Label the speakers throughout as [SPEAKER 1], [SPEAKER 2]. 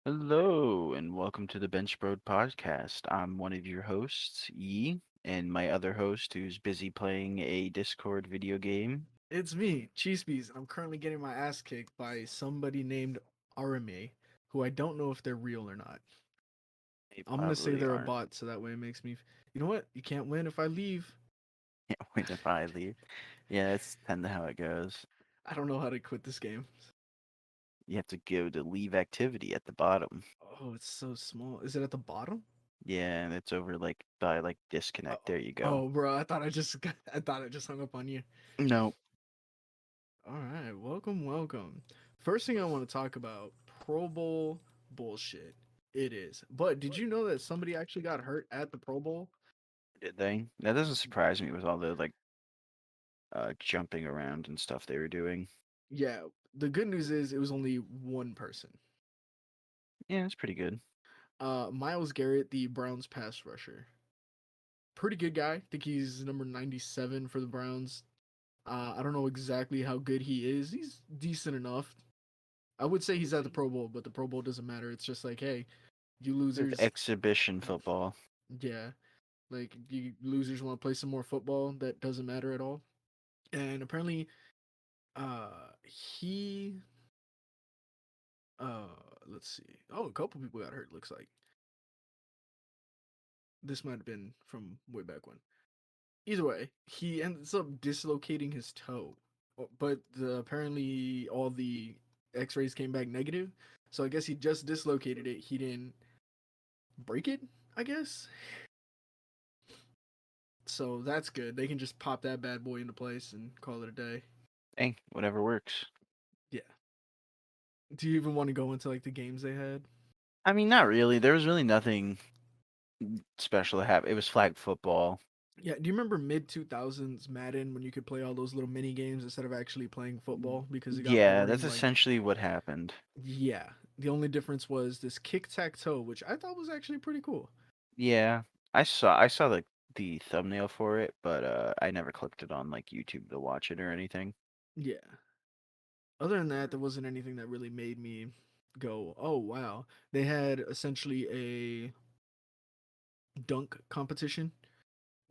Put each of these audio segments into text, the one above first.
[SPEAKER 1] Hello, and welcome to the Bench Broad Podcast. I'm one of your hosts, Yi, and my other host who's busy playing a Discord video game.
[SPEAKER 2] It's me, Cheesebees, and I'm currently getting my ass kicked by somebody named Arame, who I don't know if they're real or not.
[SPEAKER 1] They
[SPEAKER 2] I'm gonna say
[SPEAKER 1] probably
[SPEAKER 2] they're a
[SPEAKER 1] aren't.
[SPEAKER 2] bot, so that way it makes me. You know what? You can't win if I leave.
[SPEAKER 1] Can't wait if I leave. Yeah, that's kind of how it goes.
[SPEAKER 2] I don't know how to quit this game.
[SPEAKER 1] You have to go to leave activity at the bottom.
[SPEAKER 2] Oh, it's so small. Is it at the bottom?
[SPEAKER 1] Yeah, and it's over by
[SPEAKER 2] Oh,
[SPEAKER 1] disconnect. There you go.
[SPEAKER 2] oh, bro, I thought I just hung up on you.
[SPEAKER 1] No,
[SPEAKER 2] All right, welcome. First thing I want to talk about Pro Bowl bullshit. It is. But did you know that somebody actually got hurt at the Pro Bowl?
[SPEAKER 1] did they? That doesn't surprise me with all the jumping around and stuff they were doing.
[SPEAKER 2] Yeah, the good news is it was only one person.
[SPEAKER 1] Yeah, it's pretty good.
[SPEAKER 2] Miles Garrett, the Browns pass rusher. Pretty good guy. I think he's number 97 for the Browns. I don't know exactly how good he is. He's decent enough. I would say he's at the Pro Bowl, but the Pro Bowl doesn't matter. It's just like, hey, you
[SPEAKER 1] It's
[SPEAKER 2] losers,
[SPEAKER 1] exhibition football.
[SPEAKER 2] yeah, like you losers want to play some more football that doesn't matter at all. And apparently, he, uh, let's see. Oh, a couple people got hurt. Looks like this might have been from way back when. Either way, he ends up dislocating his toe, but apparently all the X-rays came back negative. So I guess he just dislocated it. He didn't break it, I guess. So that's good. They can just pop that bad boy into place and call it a day.
[SPEAKER 1] Hey, whatever works.
[SPEAKER 2] Yeah. Do you even want to go into like the games they had?
[SPEAKER 1] I mean, not really. There was really nothing special to have. It was flag football.
[SPEAKER 2] Yeah. Do you remember mid 2000s Madden when you could play all those little mini games instead of actually playing football because it got
[SPEAKER 1] Yeah, that's
[SPEAKER 2] boring? Like,
[SPEAKER 1] essentially what happened.
[SPEAKER 2] yeah. The only difference was this kick tack toe, which I thought was actually pretty cool.
[SPEAKER 1] Yeah, I saw the thumbnail for it, but I never clicked it on like YouTube to watch it or anything.
[SPEAKER 2] Yeah. Other than that, there wasn't anything that really made me go, "Oh wow!" They had essentially a dunk competition,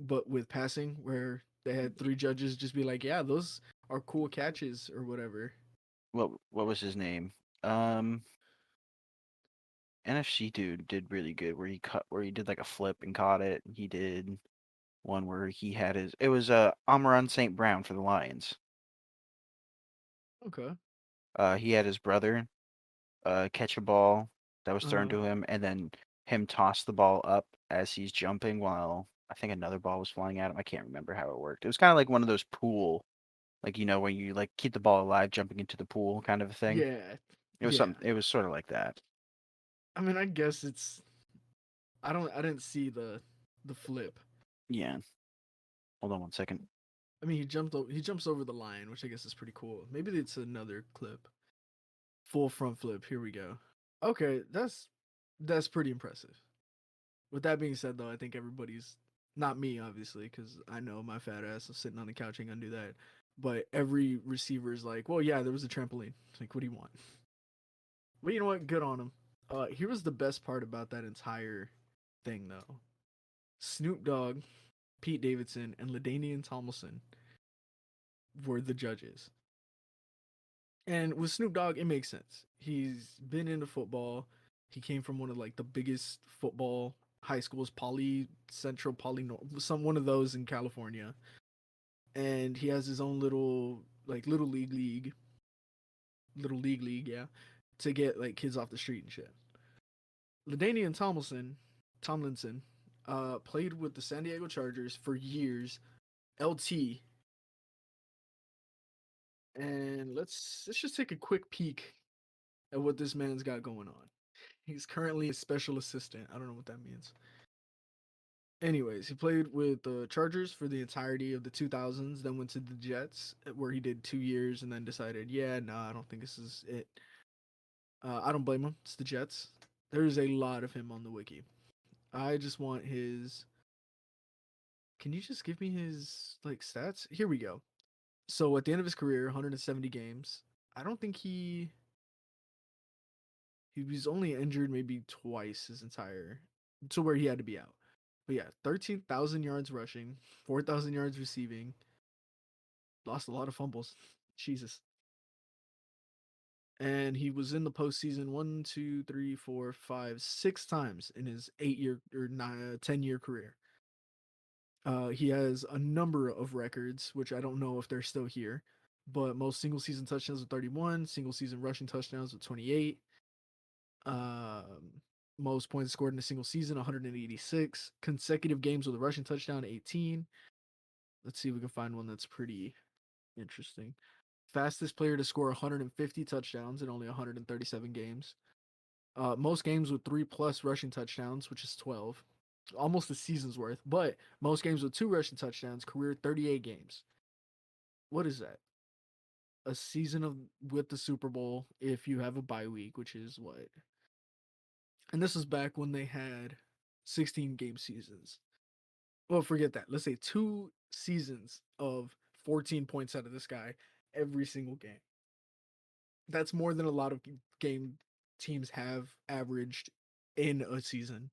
[SPEAKER 2] but with passing, where they had three judges just be like, "Yeah, those are cool catches" or whatever.
[SPEAKER 1] What was his name? Um, NFC dude did really good where he did like a flip and caught it. He did one where he had his it was Amon St. Brown for the Lions.
[SPEAKER 2] Okay.
[SPEAKER 1] He had his brother catch a ball that was thrown
[SPEAKER 2] Uh,
[SPEAKER 1] to him, and then him toss the ball up as he's jumping while I think another ball was flying at him. I can't remember how it worked. It was kind of like one of those pool, like when you like keep the ball alive jumping into the pool kind of a thing.
[SPEAKER 2] yeah,
[SPEAKER 1] It was
[SPEAKER 2] yeah.
[SPEAKER 1] something. It was sort of like that.
[SPEAKER 2] I mean, I guess it's. I didn't see the flip.
[SPEAKER 1] Yeah. Hold on one second.
[SPEAKER 2] I mean, he jumps over the line, which I guess is pretty cool. Maybe it's another clip. Full front flip. Here we go. Okay, that's pretty impressive. With that being said, though, I think everybody's not me, obviously, because I know my fat ass is sitting on the couch ain't gonna do that. But every receiver is like, well, yeah, there was a trampoline. It's like, what do you want? But you know what? Good on him. Here was the best part about that entire thing, though. Snoop Dogg, Pete Davidson, and Ladainian Tomlinson were the judges. And with Snoop Dogg, it makes sense. He's been into football. He came from one of like the biggest football high schools, Poly Central, Poly some one of those in California, and he has his own little league, yeah, to get like kids off the street and shit. Ladainian Tomlinson, played with the San Diego Chargers for years. LT, and let's just take a quick peek at what this man's got going on. He's currently a special assistant. I don't know what that means. Anyways, he played with the Chargers for the entirety of the 2000s, then went to the Jets, where he did 2 years, and then decided, yeah, no, I don't think this is it. I don't blame him. It's the Jets. There's a lot of him on the wiki. I just want his. Can you just give me his like stats? Here we go. So at the end of his career, 170 games. I don't think He was only injured maybe twice his entire to where he had to be out. But yeah, 13,000 yards rushing, 4,000 yards receiving. Lost a lot of fumbles. Jesus. And he was in the postseason 6 times in his 8 year or 10-year career. He has a number of records, which I don't know if they're still here, but most single season touchdowns with 31, single season rushing touchdowns with 28. Um, Most points scored in a single season, 186. Consecutive games with a rushing touchdown, 18. Let's see if we can find one that's pretty interesting. Fastest player to score 150 touchdowns in only 137 games. Most games with 3+ rushing touchdowns, which is 12. Almost a season's worth, but most games with 2 rushing touchdowns, career 38 games. What is that? A season of with the Super Bowl if you have a bye week, which is what? And this was back when they had 16 game seasons. Well, forget that. Let's say 2 seasons of 14 points out of this guy every single game. That's more than a lot of game teams have averaged in a season.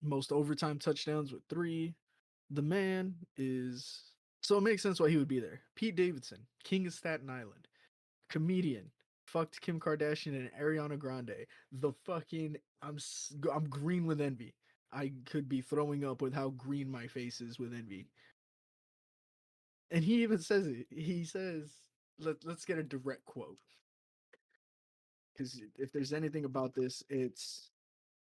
[SPEAKER 2] Most overtime touchdowns with 3. The man is so it makes sense why he would be there. Pete Davidson, King of Staten Island, comedian, fucked Kim Kardashian and Ariana Grande. The fucking I'm green with envy. I could be throwing up with how green my face is with envy. And he even says it. He says, let's get a direct quote. Because if there's anything about this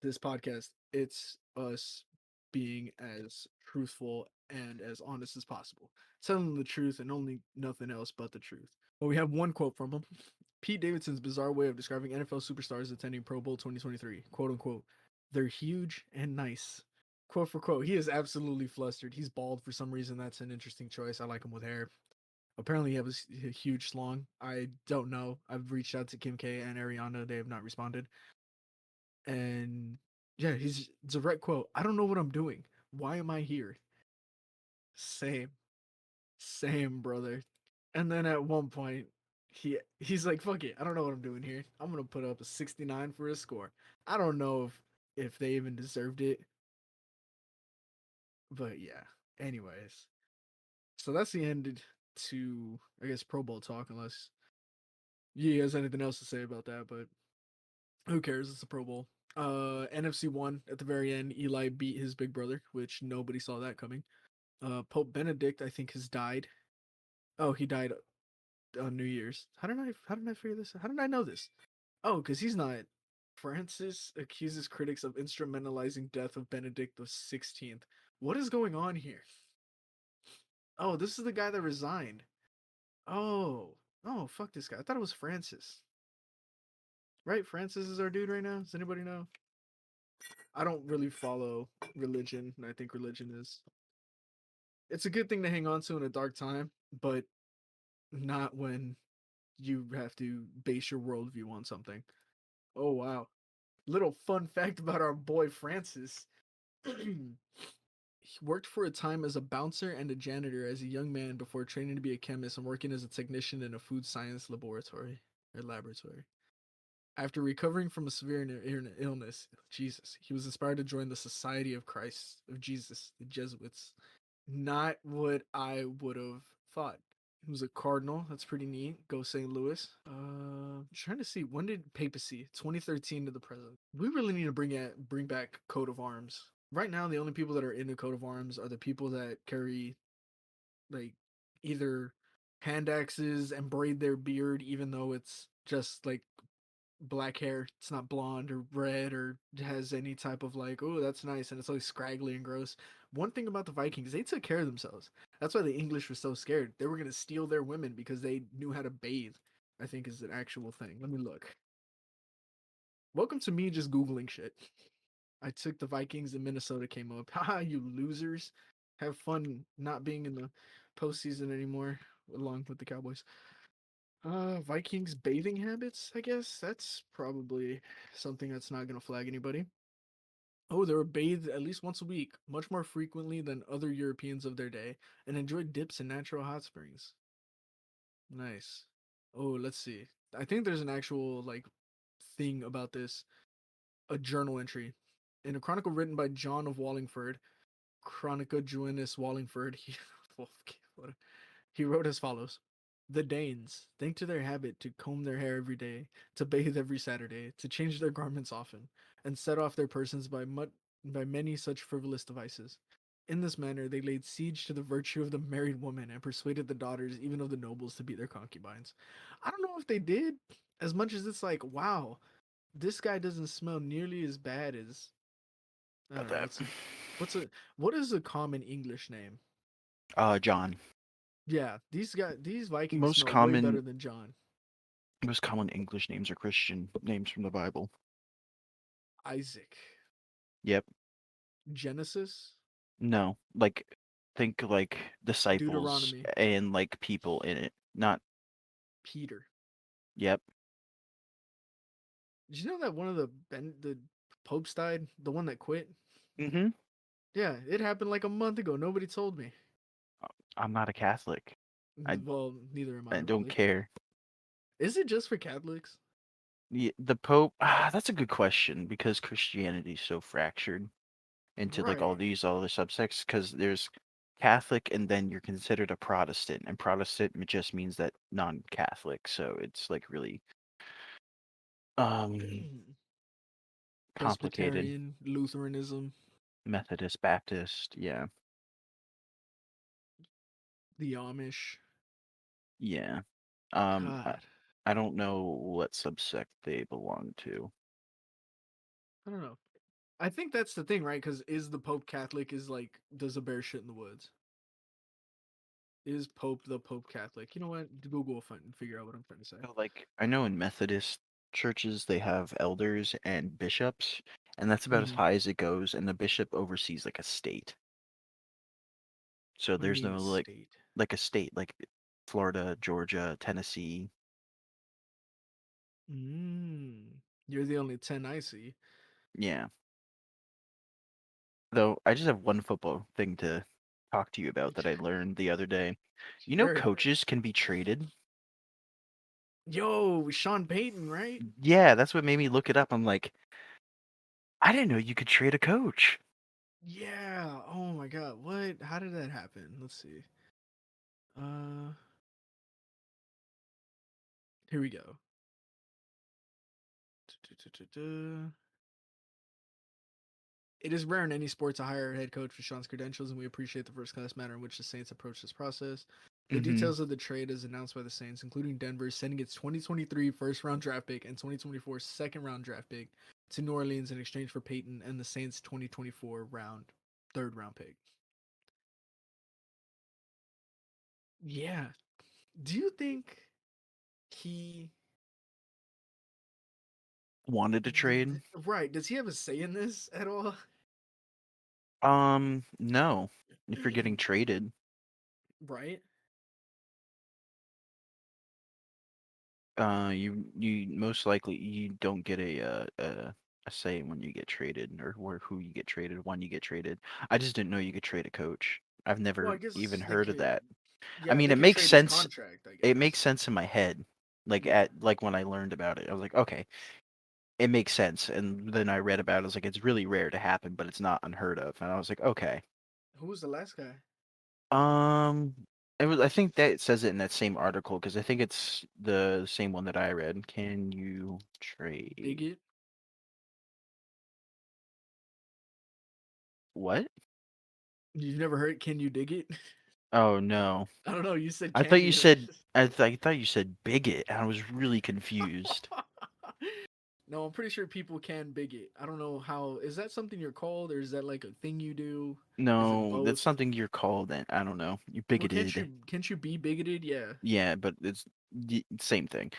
[SPEAKER 2] podcast, it's us being as truthful and as honest as possible. Telling the truth and only nothing else but the truth. Well, we have one quote from him. Pete Davidson's bizarre way of describing NFL superstars attending Pro Bowl 2023. Quote unquote. They're huge and nice. Quote for quote. He is absolutely flustered. He's bald for some reason. That's an interesting choice. I like him with hair. Apparently, he has a huge slong. I don't know. I've reached out to Kim K and Ariana. They have not responded. And yeah, he's direct quote. I don't know what I'm doing. Why am I here? Same. Same, brother. And then at one point, he's like, fuck it. I don't know what I'm doing here. I'm gonna put up a 69 for a score. I don't know if they even deserved it. But yeah. Anyways. So that's the end to I guess Pro Bowl talk, unless you has anything else to say about that, but who cares? It's the Pro Bowl. NFC won at the very end. Eli beat his big brother, which nobody saw that coming. Pope Benedict, I think, has died. Oh, he died on New Year's. How did I figure this out? How did I know this? Oh, because he's not. Francis accuses critics of instrumentalizing death of Benedict the 16th. What is going on here? Oh, this is the guy that resigned. Oh, oh, fuck this guy. I thought it was Francis. Right? Francis is our dude right now. Does anybody know? I don't really follow religion, and I think religion is it's a good thing to hang on to in a dark time, but not when you have to base your worldview on something. Oh wow. Little fun fact about our boy Francis. He worked for a time as a bouncer and a janitor as a young man before training to be a chemist and working as a technician in a food science laboratory. After recovering from a severe illness, Jesus, he was inspired to join the Society of Christ of Jesus, the Jesuits. Not what I would have thought. He was a cardinal. That's pretty neat. Go St. Louis. Trying to see when did papacy 2013 to the present. We really need to bring back coat of arms. Right now, the only people that are in the coat of arms are the people that carry like either hand axes and braid their beard, even though it's just like black hair. It's not blonde or red or has any type of like, oh, that's nice, and it's always scraggly and gross. One thing about the Vikings, they took care of themselves. That's why the English were so scared. They were gonna steal their women because they knew how to bathe. I think is an actual thing. Let me look. Welcome to me just googling shit. I took the Vikings and Minnesota came up. Haha, you losers. Have fun not being in the postseason anymore, along with the Cowboys. Vikings bathing habits, I guess. That's probably something that's not gonna flag anybody. Oh, they were bathed at least once a week, much more frequently than other Europeans of their day, and enjoyed dips in natural hot springs. Nice. Oh, let's see. I think there's an actual like thing about this. A journal entry in a chronicle written by John of Wallingford, Chronica Juvenis Wallingford. He wrote as follows: The Danes, think to their habit to comb their hair every day, to bathe every Saturday, to change their garments often, and set off their persons by many such frivolous devices. In this manner, they laid siege to the virtue of the married woman and persuaded the daughters even of the nobles to be their concubines. I don't know if they did, as much as it's like, wow, this guy doesn't smell nearly as bad as I
[SPEAKER 1] About
[SPEAKER 2] don't know.
[SPEAKER 1] that.
[SPEAKER 2] What is a common English name?
[SPEAKER 1] John.
[SPEAKER 2] Yeah, these Vikings
[SPEAKER 1] Most
[SPEAKER 2] smell way
[SPEAKER 1] common
[SPEAKER 2] better than John.
[SPEAKER 1] most common English names are Christian names from the Bible.
[SPEAKER 2] Isaac,
[SPEAKER 1] Yep.
[SPEAKER 2] Genesis,
[SPEAKER 1] No. Like think like disciples
[SPEAKER 2] Deuteronomy,
[SPEAKER 1] and like people in it. Not
[SPEAKER 2] Peter.
[SPEAKER 1] yep.
[SPEAKER 2] Did you know that one of the popes died? The one that quit?
[SPEAKER 1] Mhm.
[SPEAKER 2] Yeah, it happened like a month ago. Nobody told me.
[SPEAKER 1] I'm not a Catholic. I
[SPEAKER 2] Well, neither am I
[SPEAKER 1] I don't
[SPEAKER 2] really.
[SPEAKER 1] care.
[SPEAKER 2] Is it just for Catholics?
[SPEAKER 1] The Pope, that's a good question because Christianity is so fractured into like all
[SPEAKER 2] Right.
[SPEAKER 1] these other subsects because there's Catholic and then you're considered a Protestant and Protestant just means that non-Catholic, so it's like really um complicated.
[SPEAKER 2] Presbyterian, Lutheranism,
[SPEAKER 1] Methodist, Baptist, yeah.
[SPEAKER 2] the Amish.
[SPEAKER 1] Yeah. Um I,
[SPEAKER 2] God,
[SPEAKER 1] I don't know what subsect they belong to.
[SPEAKER 2] I don't know. I think that's the thing, right? Because is the Pope Catholic? Is like, does a bear shit in the woods? Is Pope the Pope Catholic? You know what? Google will find figure out what I'm trying to say.
[SPEAKER 1] So, like I know in Methodist churches they have elders and bishops, and that's about as
[SPEAKER 2] Hmm.
[SPEAKER 1] high as it goes, and the bishop oversees like a state. So
[SPEAKER 2] What do you
[SPEAKER 1] there's
[SPEAKER 2] mean
[SPEAKER 1] no
[SPEAKER 2] a
[SPEAKER 1] like
[SPEAKER 2] state?
[SPEAKER 1] a state like Florida, Georgia, Tennessee.
[SPEAKER 2] Mm. You're the only 10 I see.
[SPEAKER 1] Yeah. Though I just have one football thing to talk to you about that I learned the other day. You know
[SPEAKER 2] Sure.
[SPEAKER 1] coaches can be traded?
[SPEAKER 2] Yo, Sean Payton, right?
[SPEAKER 1] Yeah, that's what made me look it up. I'm like, I didn't know you could trade a coach.
[SPEAKER 2] Yeah. Oh my God. What? How did that happen? Let's see. Uh, Here we go. It is rare in any sport to hire a head coach with Sean's credentials, and we appreciate the first class manner in which the Saints approach this process. The
[SPEAKER 1] Mm-hmm.
[SPEAKER 2] details of the trade as announced by the Saints, including Denver sending its 2023 first round draft pick and 2024 second round draft pick to New Orleans in exchange for Peyton and the Saints' 2024 third round pick. Yeah. Do you think he
[SPEAKER 1] Wanted to trade?
[SPEAKER 2] right? Does he have a say in this at all?
[SPEAKER 1] No. If you're getting traded,
[SPEAKER 2] Right?
[SPEAKER 1] you most likely you don't get a say when you get traded or where who you get traded, when you get traded. I just didn't know you could trade a coach. I've
[SPEAKER 2] Well, I
[SPEAKER 1] never even
[SPEAKER 2] guess they
[SPEAKER 1] heard of
[SPEAKER 2] could.
[SPEAKER 1] that. I
[SPEAKER 2] Yeah,
[SPEAKER 1] mean,
[SPEAKER 2] they
[SPEAKER 1] it
[SPEAKER 2] could
[SPEAKER 1] makes
[SPEAKER 2] trade his
[SPEAKER 1] sense.
[SPEAKER 2] contract, I
[SPEAKER 1] It makes
[SPEAKER 2] guess.
[SPEAKER 1] sense in my head. Like
[SPEAKER 2] Yeah.
[SPEAKER 1] at like when I learned about it, I was like, okay, it makes sense. And then I read about it. I was like, it's really rare to happen, but it's not unheard of. And I was like, okay.
[SPEAKER 2] Who was the last guy?
[SPEAKER 1] Um, it was. I think that it says it in that same article because I think it's the same one that I read. Can you
[SPEAKER 2] Dig
[SPEAKER 1] trade
[SPEAKER 2] it?
[SPEAKER 1] what?
[SPEAKER 2] You've never heard Can You Dig It?
[SPEAKER 1] Oh no,
[SPEAKER 2] I don't know. You said
[SPEAKER 1] I
[SPEAKER 2] Can
[SPEAKER 1] thought you
[SPEAKER 2] You.
[SPEAKER 1] said. I thought you said bigot. And I was really confused.
[SPEAKER 2] No, I'm pretty sure people can bigot. I don't know how. Is that something you're called, or is that like a thing you do? Is it
[SPEAKER 1] No, that's
[SPEAKER 2] both?
[SPEAKER 1] something you're called. And I don't know. You
[SPEAKER 2] Well,
[SPEAKER 1] bigoted.
[SPEAKER 2] can't you be bigoted? Yeah,
[SPEAKER 1] Yeah, but it's same thing.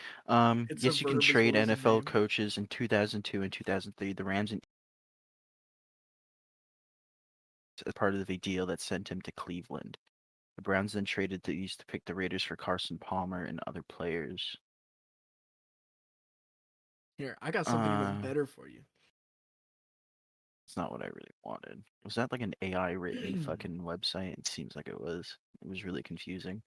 [SPEAKER 2] it's a
[SPEAKER 1] Yes, you can
[SPEAKER 2] verb as
[SPEAKER 1] trade
[SPEAKER 2] well as a
[SPEAKER 1] NFL
[SPEAKER 2] name.
[SPEAKER 1] coaches in 2002 and 2003. The Rams and as part of a deal that sent him to Cleveland. The Browns then traded the East to pick the Raiders for Carson Palmer and other players.
[SPEAKER 2] Here, I got something even
[SPEAKER 1] Uh,
[SPEAKER 2] better for you.
[SPEAKER 1] it's not what I really wanted. Was that like an AI written fucking website? It seems like it was. It was really confusing.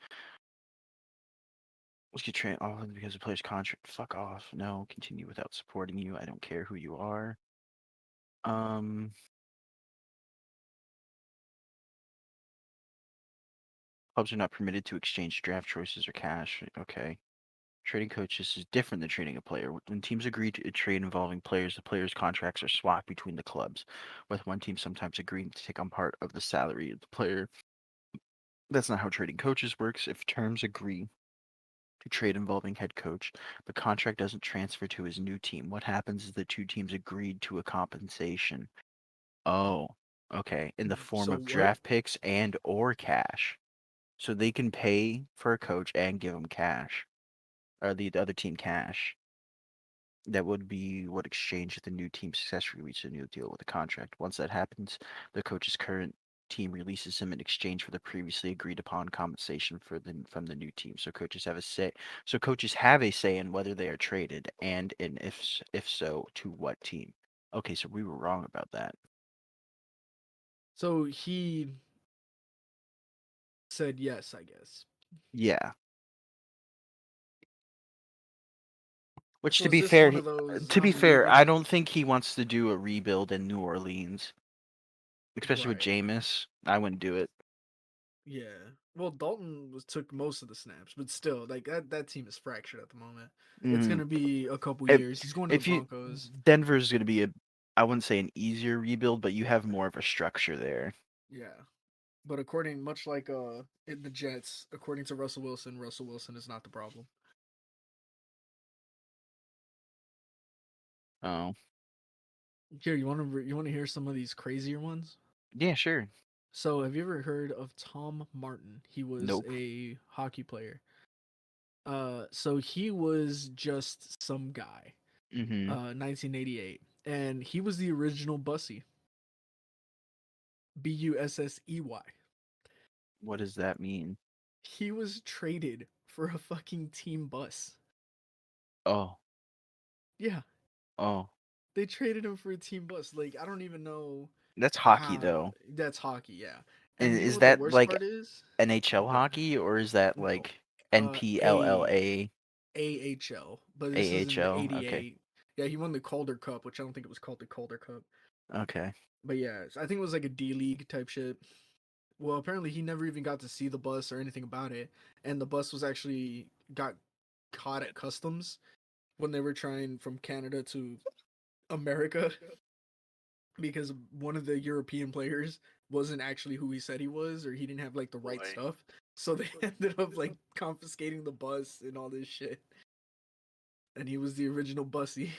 [SPEAKER 1] Let's get trained off because the player's contract. Fuck off. No, continue without supporting you. I don't care who you are. Um, Clubs are not permitted to exchange draft choices or cash. Okay. Trading coaches is different than trading a player. When teams agree to a trade involving players, the players' contracts are swapped between the clubs, with one team sometimes agreeing to take on part of the salary of the player. That's not how trading coaches works. If terms agree to trade involving head coach, the contract doesn't transfer to his new team. What happens is the two teams agreed to a compensation. Oh, okay. In the form
[SPEAKER 2] So
[SPEAKER 1] of
[SPEAKER 2] what?
[SPEAKER 1] draft picks and or cash. So they can pay for a coach and give him cash, or the other team cash. That would be what exchange if the new team successfully reaches a new deal with a contract. Once that happens, the coach's current team releases him in exchange for the previously agreed upon compensation from the new team. So coaches have a say. So coaches have a say in whether they are traded and in if so to what team. Okay, so we were wrong about that.
[SPEAKER 2] So he said yes, I guess.
[SPEAKER 1] Yeah. Which
[SPEAKER 2] So is this one of those
[SPEAKER 1] To be
[SPEAKER 2] I'm
[SPEAKER 1] fair, I
[SPEAKER 2] leaving?
[SPEAKER 1] don't think he wants to do a rebuild in New Orleans, especially with
[SPEAKER 2] Right.
[SPEAKER 1] Jameis. I wouldn't do it.
[SPEAKER 2] Yeah. Well, Dalton was took most of the snaps, but still, like that team is fractured at the moment. It's
[SPEAKER 1] Mm.
[SPEAKER 2] gonna be a couple
[SPEAKER 1] If
[SPEAKER 2] years. He's going to the
[SPEAKER 1] if you
[SPEAKER 2] Broncos.
[SPEAKER 1] Denver's going to be a, I wouldn't say an easier rebuild, but you have more of a structure there.
[SPEAKER 2] Yeah. But much like in the Jets, according to Russell Wilson is not the problem.
[SPEAKER 1] Oh,
[SPEAKER 2] Here, you want to hear some of these crazier ones?
[SPEAKER 1] yeah, sure.
[SPEAKER 2] So, have you ever heard of Tom Martin? He was
[SPEAKER 1] Nope.
[SPEAKER 2] a hockey player. So he was just some guy.
[SPEAKER 1] Mm-hmm.
[SPEAKER 2] 1988, and he was the original Bussy. Bussey.
[SPEAKER 1] What does that mean?
[SPEAKER 2] He was traded for a fucking team bus.
[SPEAKER 1] Oh,
[SPEAKER 2] Yeah,
[SPEAKER 1] oh,
[SPEAKER 2] they traded him for a team bus. Like I don't even know
[SPEAKER 1] that's hockey
[SPEAKER 2] how.
[SPEAKER 1] though.
[SPEAKER 2] That's hockey, yeah. And
[SPEAKER 1] And
[SPEAKER 2] you know
[SPEAKER 1] is
[SPEAKER 2] what the
[SPEAKER 1] that
[SPEAKER 2] worst
[SPEAKER 1] like
[SPEAKER 2] part is?
[SPEAKER 1] NHL
[SPEAKER 2] Go
[SPEAKER 1] hockey or is that
[SPEAKER 2] no,
[SPEAKER 1] like
[SPEAKER 2] uh, A
[SPEAKER 1] NPLLA
[SPEAKER 2] AHL, but this is in the
[SPEAKER 1] AHL? Okay,
[SPEAKER 2] '88. Yeah, he won the Calder Cup, which I don't think it was called the Calder Cup.
[SPEAKER 1] okay.
[SPEAKER 2] But yeah, I think it was like a D League type shit. Well, apparently he never even got to see the bus or anything about it, and the bus was actually got caught at customs when they were trying from Canada to America because one of the European players wasn't actually who he said he was, or he didn't have like the right
[SPEAKER 1] Boy.
[SPEAKER 2] stuff. So they ended up like confiscating the bus and all this shit. And he was the original Bussy.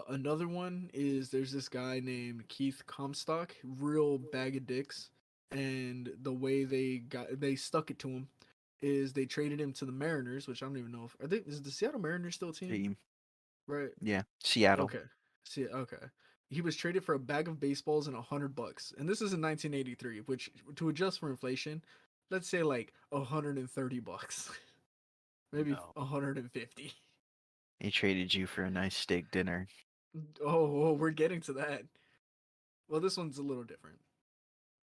[SPEAKER 2] Another one is there's this guy named Keith Comstock, real bag of dicks, and the way they stuck it to him is they traded him to the Mariners, which I don't even know if are they is the Seattle Mariners still a team,
[SPEAKER 1] Team.
[SPEAKER 2] right?
[SPEAKER 1] Yeah, Seattle.
[SPEAKER 2] Okay, see, okay. He was traded for a bag of baseballs and $100, and this is in 1983, which to adjust for inflation, let's say like $130, maybe
[SPEAKER 1] No.
[SPEAKER 2] 150.
[SPEAKER 1] He traded you for a nice steak dinner.
[SPEAKER 2] Oh, we're getting to that. Well, this one's a little different.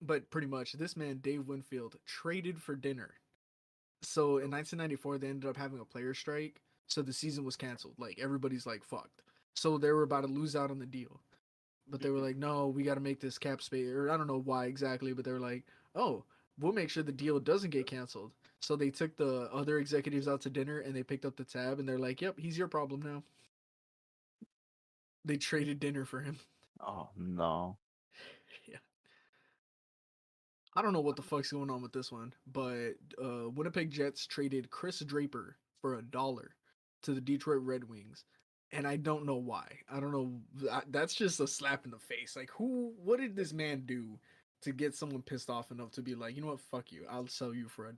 [SPEAKER 2] But pretty much, this man, Dave Winfield, traded for dinner. So in 1994, they ended up having a player strike. So the season was canceled. Like, everybody's like, fucked. So they were about to lose out on the deal. But they were like, no, we got to make this cap space. Or I don't know why exactly, but they were like, oh, we'll make sure the deal doesn't get canceled. So they took the other executives out to dinner and they picked up the tab and they're like, yep, he's your problem now. They traded dinner for him.
[SPEAKER 1] Oh no.
[SPEAKER 2] Yeah. I don't know what the fuck's going on with this one, but Winnipeg Jets traded Chris Draper for $1 to the Detroit Red Wings, and I don't know why. I don't know. That's just a slap in the face. Like, who? What did this man do to get someone pissed off enough to be like, you know what? Fuck you. I'll sell you for $1.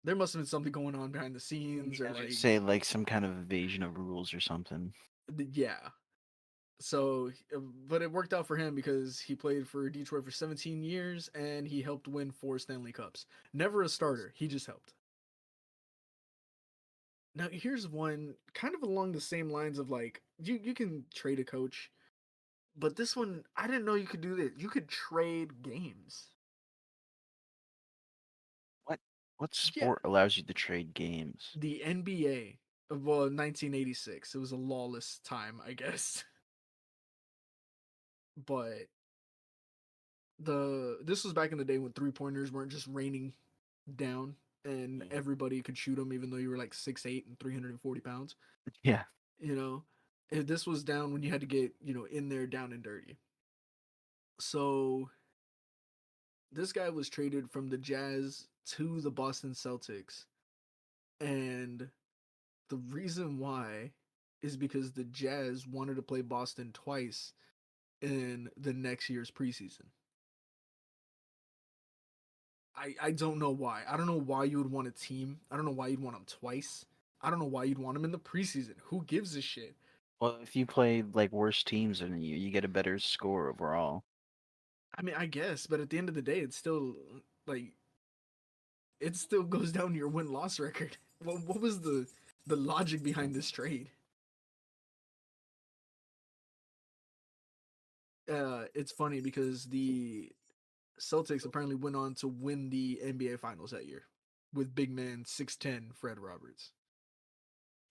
[SPEAKER 2] There must have been something going on behind the scenes,
[SPEAKER 1] I
[SPEAKER 2] or
[SPEAKER 1] was gonna
[SPEAKER 2] like,
[SPEAKER 1] say like some kind of evasion of rules or something.
[SPEAKER 2] yeah. So, but it worked out for him because he played for Detroit for 17 years and he helped win 4 Stanley Cups. Never a starter, he just helped. Now, here's one kind of along the same lines of like you can trade a coach, But this one, I didn't know you could do this. You could trade games.
[SPEAKER 1] What what
[SPEAKER 2] Yeah,
[SPEAKER 1] sport allows you to trade games?
[SPEAKER 2] the NBA of 1986. It was a lawless time, I guess. But this was back in the day when 3 pointers weren't just raining down and
[SPEAKER 1] Mm.
[SPEAKER 2] everybody could shoot them even though you were like 6'8" and 340 pounds.
[SPEAKER 1] Yeah.
[SPEAKER 2] You know, this was down when you had to get in there down and dirty. So this guy was traded from the Jazz to the Boston Celtics, and the reason why is because the Jazz wanted to play Boston twice in the next year's preseason. I don't know why. I don't know why you would want a team. I don't know why you'd want them twice. I don't know why you'd want them in the preseason. Who gives a shit?
[SPEAKER 1] Well, if you play like worse teams than you get a better score overall.
[SPEAKER 2] I mean, I guess, but at the end of the day, it's still like it still goes down to your win loss record. What was the logic behind this trade? It's funny because the Celtics apparently went on to win the NBA Finals that year with big man 6'10" Fred Roberts.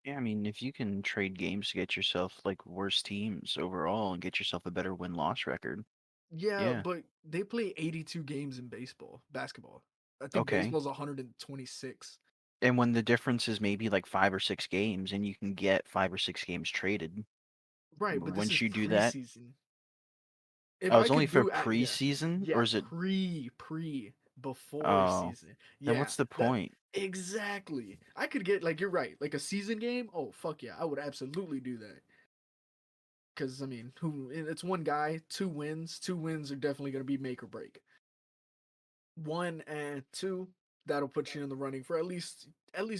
[SPEAKER 1] Yeah, I mean, if you can trade games to get yourself like worse teams overall and get yourself a better win-loss record.
[SPEAKER 2] Yeah,
[SPEAKER 1] Yeah.
[SPEAKER 2] but they play 82 games in basketball. I think
[SPEAKER 1] Okay.
[SPEAKER 2] baseball's 126.
[SPEAKER 1] And when the difference is maybe like 5 or 6 games and you can get 5 or 6 games traded,
[SPEAKER 2] Right, but this
[SPEAKER 1] wouldn't
[SPEAKER 2] is
[SPEAKER 1] you do that?
[SPEAKER 2] preseason. If
[SPEAKER 1] Oh,
[SPEAKER 2] I
[SPEAKER 1] it's only
[SPEAKER 2] could
[SPEAKER 1] for
[SPEAKER 2] do at yeah,
[SPEAKER 1] preseason or
[SPEAKER 2] yeah,
[SPEAKER 1] is it?
[SPEAKER 2] before
[SPEAKER 1] Oh,
[SPEAKER 2] season.
[SPEAKER 1] then
[SPEAKER 2] Yeah,
[SPEAKER 1] what's the
[SPEAKER 2] that
[SPEAKER 1] point?
[SPEAKER 2] exactly. I could get like you're right, like a season game. Oh fuck yeah, I would absolutely do that. Because I mean, who? It's one guy, 2 wins. 2 wins are definitely going to be make or break. 1 and 2, that'll put you in the running for at least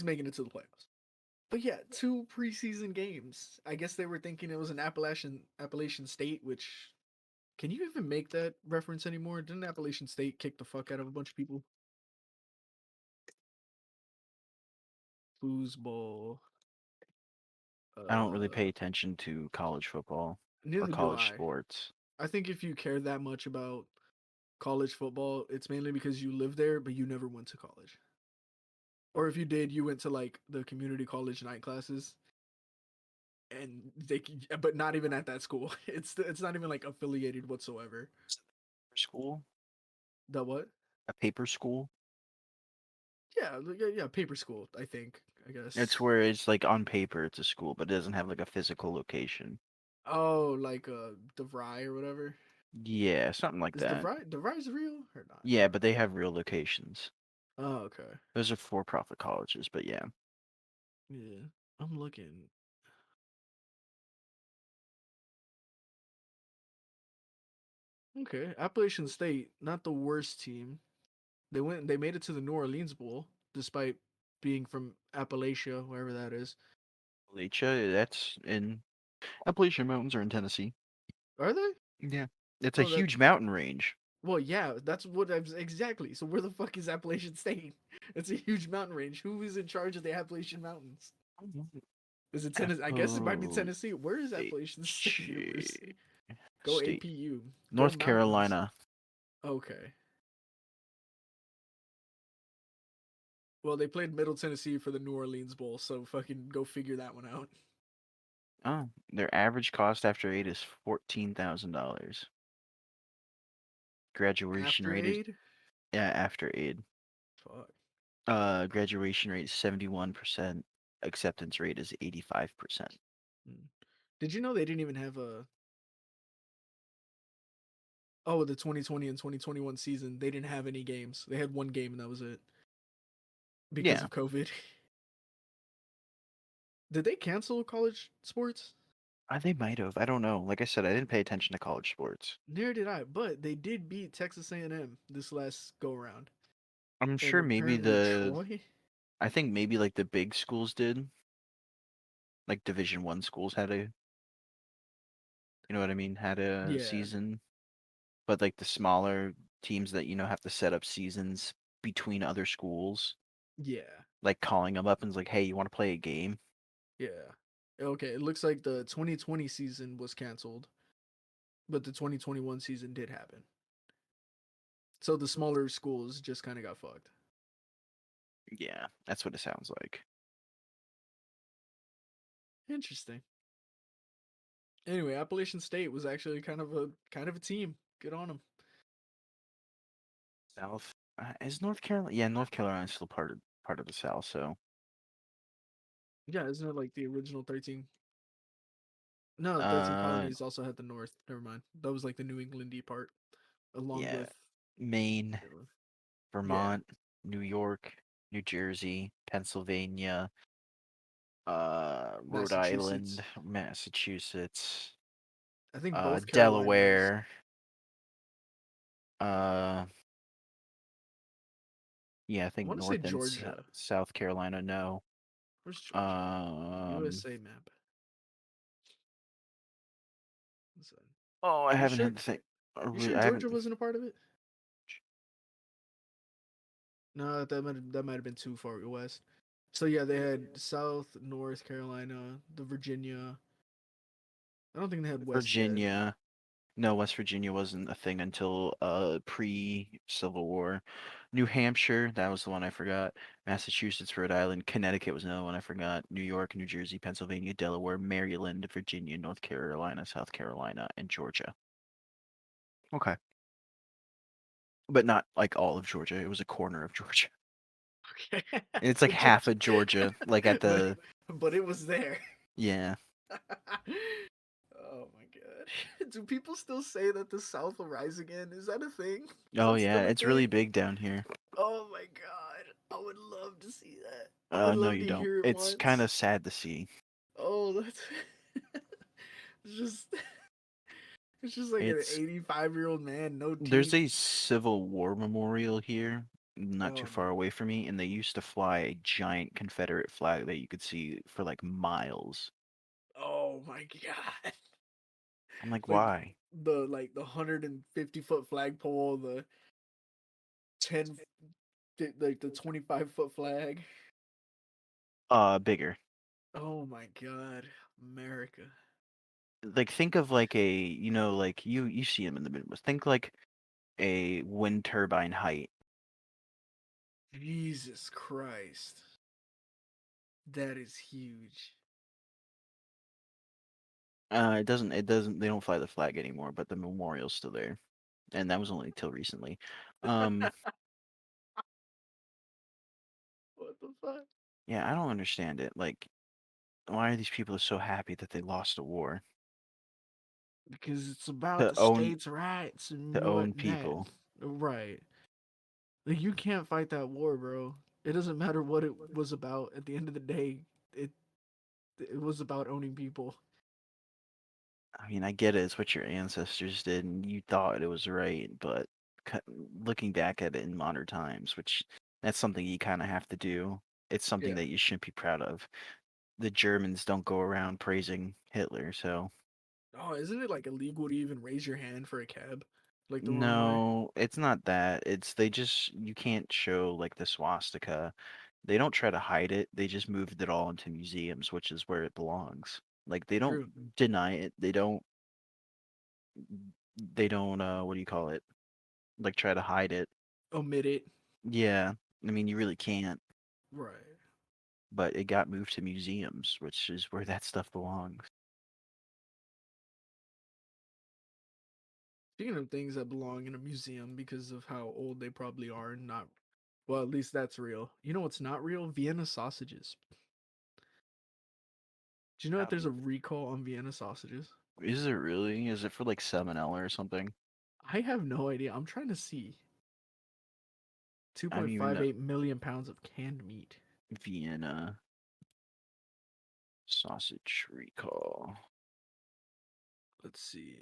[SPEAKER 2] making it to the playoffs. But yeah, 2 preseason games. I guess they were thinking it was an Appalachian State, which can you even make that reference anymore? Didn't Appalachian State kick the fuck out of a bunch of people? Foosball.
[SPEAKER 1] I don't really pay
[SPEAKER 2] Uh,
[SPEAKER 1] attention to college football or
[SPEAKER 2] Neither do
[SPEAKER 1] college
[SPEAKER 2] I.
[SPEAKER 1] sports.
[SPEAKER 2] I think if you care that much about college football, it's mainly because you live there, but you never went to college. Or if you did, you went to like the community college night classes, and but not even at that school. It's not even like affiliated whatsoever.
[SPEAKER 1] School?
[SPEAKER 2] The what?
[SPEAKER 1] A paper school?
[SPEAKER 2] Yeah, yeah, paper school. I think. I
[SPEAKER 1] It's
[SPEAKER 2] guess.
[SPEAKER 1] where it's like on paper it's a school, but it doesn't have like a physical location.
[SPEAKER 2] Oh, like DeVry or whatever.
[SPEAKER 1] Yeah, something like
[SPEAKER 2] Is
[SPEAKER 1] that.
[SPEAKER 2] DeVry's real or not?
[SPEAKER 1] Yeah, but they have real locations.
[SPEAKER 2] Oh, okay.
[SPEAKER 1] Those are for-profit colleges, but yeah.
[SPEAKER 2] Yeah, I'm looking. Okay, Appalachian State, not the worst team. They made it to the New Orleans Bowl despite being from Appalachia, wherever that is.
[SPEAKER 1] Appalachia, that's in Appalachian Mountains are in Tennessee.
[SPEAKER 2] Are they?
[SPEAKER 1] Yeah. It's a
[SPEAKER 2] Oh, that.
[SPEAKER 1] huge mountain range.
[SPEAKER 2] Well, yeah, that's what I was exactly. So where the fuck is Appalachian State? It's a huge mountain range. Who is in charge of the Appalachian Mountains? Is it Tennessee? I guess it might be
[SPEAKER 1] Appalachia
[SPEAKER 2] Tennessee. Where is Appalachian State University? Go
[SPEAKER 1] State.
[SPEAKER 2] APU. Go
[SPEAKER 1] North
[SPEAKER 2] mountains.
[SPEAKER 1] Carolina.
[SPEAKER 2] Okay. Well, they played Middle Tennessee for the New Orleans Bowl, so fucking go figure that one out.
[SPEAKER 1] Oh, their average cost after aid is $14,000. Graduation
[SPEAKER 2] After
[SPEAKER 1] rate is
[SPEAKER 2] aid?
[SPEAKER 1] yeah, after aid.
[SPEAKER 2] Fuck.
[SPEAKER 1] Graduation rate is 71%. Acceptance rate is 85%.
[SPEAKER 2] Hmm. Did you know they didn't even have a oh the 2020 and 2021 season? They didn't have any games. They had one game and that was it because
[SPEAKER 1] Yeah,
[SPEAKER 2] of COVID. Did they cancel college sports?
[SPEAKER 1] they might have. I don't know. Like I said, I didn't pay attention to college sports.
[SPEAKER 2] Neither did I, but they did beat Texas A&M this last go around,
[SPEAKER 1] I'm
[SPEAKER 2] and
[SPEAKER 1] sure maybe
[SPEAKER 2] apparently Troy.
[SPEAKER 1] I think maybe like the big schools did. Like Division 1 schools had a, you know what I mean, had a
[SPEAKER 2] Yeah,
[SPEAKER 1] season. But like the smaller teams that, have to set up seasons between other schools,
[SPEAKER 2] yeah,
[SPEAKER 1] like calling them up and it's like, hey, you want to play a game?
[SPEAKER 2] yeah. Okay, it looks like the 2020 season was canceled, but the 2021 season did happen. So the smaller schools just kind of got fucked.
[SPEAKER 1] Yeah, that's what it sounds like.
[SPEAKER 2] Interesting. Anyway, Appalachian State was actually kind of a team. Good on them.
[SPEAKER 1] South is North Carolina. Yeah, North Carolina is still part of the South. So
[SPEAKER 2] Yeah, isn't it like the original 13? No, 13
[SPEAKER 1] uh,
[SPEAKER 2] colonies also had the North. Never mind. That was like the New Englandy part, along
[SPEAKER 1] yeah,
[SPEAKER 2] with.
[SPEAKER 1] Maine,
[SPEAKER 2] Yeah,
[SPEAKER 1] Vermont, New York, New Jersey, Pennsylvania, Rhode
[SPEAKER 2] Massachusetts.
[SPEAKER 1] Island, Massachusetts,
[SPEAKER 2] I think both Carolinas.
[SPEAKER 1] Delaware, uh, yeah, I
[SPEAKER 2] I
[SPEAKER 1] think
[SPEAKER 2] want to say
[SPEAKER 1] North and
[SPEAKER 2] Georgia.
[SPEAKER 1] South Carolina. No.
[SPEAKER 2] Where's Georgia?
[SPEAKER 1] Um.
[SPEAKER 2] USA map. So,
[SPEAKER 1] Oh, I
[SPEAKER 2] you
[SPEAKER 1] haven't
[SPEAKER 2] sure?
[SPEAKER 1] had the thing.
[SPEAKER 2] You sure
[SPEAKER 1] I haven't.
[SPEAKER 2] Georgia wasn't a part of it? No, that might have been too far west. So yeah, they had South, North Carolina, the Virginia. I don't think they had West yet.
[SPEAKER 1] Virginia. No, West Virginia wasn't a thing until pre-Civil War. New Hampshire, that was the one I forgot. Massachusetts, Rhode Island, Connecticut was another one I forgot. New York, New Jersey, Pennsylvania, Delaware, Maryland, Virginia, North Carolina, South Carolina, and Georgia. Okay. But not like all of Georgia. It was a corner of Georgia.
[SPEAKER 2] Okay,
[SPEAKER 1] It's like
[SPEAKER 2] but
[SPEAKER 1] half
[SPEAKER 2] Georgia,
[SPEAKER 1] of Georgia, like at
[SPEAKER 2] but
[SPEAKER 1] the
[SPEAKER 2] but it was there.
[SPEAKER 1] yeah.
[SPEAKER 2] Oh my god. Do people still say that the South will rise again? Is that a thing? Is
[SPEAKER 1] Oh
[SPEAKER 2] that
[SPEAKER 1] yeah,
[SPEAKER 2] still a
[SPEAKER 1] it's really
[SPEAKER 2] thing?
[SPEAKER 1] big down here.
[SPEAKER 2] Oh my god. I would love to see that. I would
[SPEAKER 1] No,
[SPEAKER 2] love
[SPEAKER 1] you
[SPEAKER 2] to
[SPEAKER 1] don't.
[SPEAKER 2] hear it
[SPEAKER 1] It's kind
[SPEAKER 2] once.
[SPEAKER 1] of sad to see.
[SPEAKER 2] Oh, that's it's just it's just like an
[SPEAKER 1] It's
[SPEAKER 2] 85-year-old man, no
[SPEAKER 1] There's
[SPEAKER 2] teeth.
[SPEAKER 1] a Civil War memorial here, not too
[SPEAKER 2] Oh no.
[SPEAKER 1] far away from me, and they used to fly a giant Confederate flag that you could see for like miles.
[SPEAKER 2] Oh my god.
[SPEAKER 1] I'm like,
[SPEAKER 2] Like
[SPEAKER 1] why?
[SPEAKER 2] the 150-foot flagpole, the 10 like the 25-foot flag.
[SPEAKER 1] Bigger.
[SPEAKER 2] Oh my god. America.
[SPEAKER 1] Like think of like a, like you see them in the Midwest. Think like a wind turbine height.
[SPEAKER 2] Jesus Christ. That is huge.
[SPEAKER 1] It doesn't. They don't fly the flag anymore, but the memorial's still there, and that was only till recently. Um,
[SPEAKER 2] What the fuck?
[SPEAKER 1] yeah, I don't understand it. Like, why are these people so happy that they lost a war
[SPEAKER 2] Because it's about
[SPEAKER 1] to
[SPEAKER 2] the
[SPEAKER 1] own
[SPEAKER 2] states' rights
[SPEAKER 1] to
[SPEAKER 2] and
[SPEAKER 1] own
[SPEAKER 2] whatnot.
[SPEAKER 1] people?
[SPEAKER 2] Right. Like you can't fight that war, bro. It doesn't matter what it was about. At the end of the day, it it was about owning people.
[SPEAKER 1] I mean, I get it. It's what your ancestors did, and you thought it was right. But cu- looking back at it in modern times, which that's something you kind of have to do. It's something
[SPEAKER 2] Yeah.
[SPEAKER 1] that you shouldn't be proud of. The Germans don't go around praising Hitler, so
[SPEAKER 2] Oh, isn't it like illegal to even raise your hand for a cab, like the wrong way?
[SPEAKER 1] no, it's not that. It's they just you can't show like the swastika. They don't try to hide it. They just moved it all into museums, which is where it belongs. Like they don't
[SPEAKER 2] True.
[SPEAKER 1] deny it. They don't what do you call it? Like try to hide it.
[SPEAKER 2] Omit it.
[SPEAKER 1] Yeah. I mean, you really can't,
[SPEAKER 2] Right.
[SPEAKER 1] but it got moved to museums, which is where that stuff belongs.
[SPEAKER 2] Speaking of things that belong in a museum because of how old they probably are and not, well, at least that's real. You know what's not real? Vienna sausages. Do you know that
[SPEAKER 1] How
[SPEAKER 2] there's a recall on Vienna sausages?
[SPEAKER 1] is it really? Is it for like salmonella or something?
[SPEAKER 2] I have no idea. I'm trying to see.
[SPEAKER 1] I don't even know.
[SPEAKER 2] 2.58 million pounds of canned meat.
[SPEAKER 1] Vienna sausage recall.
[SPEAKER 2] Let's see.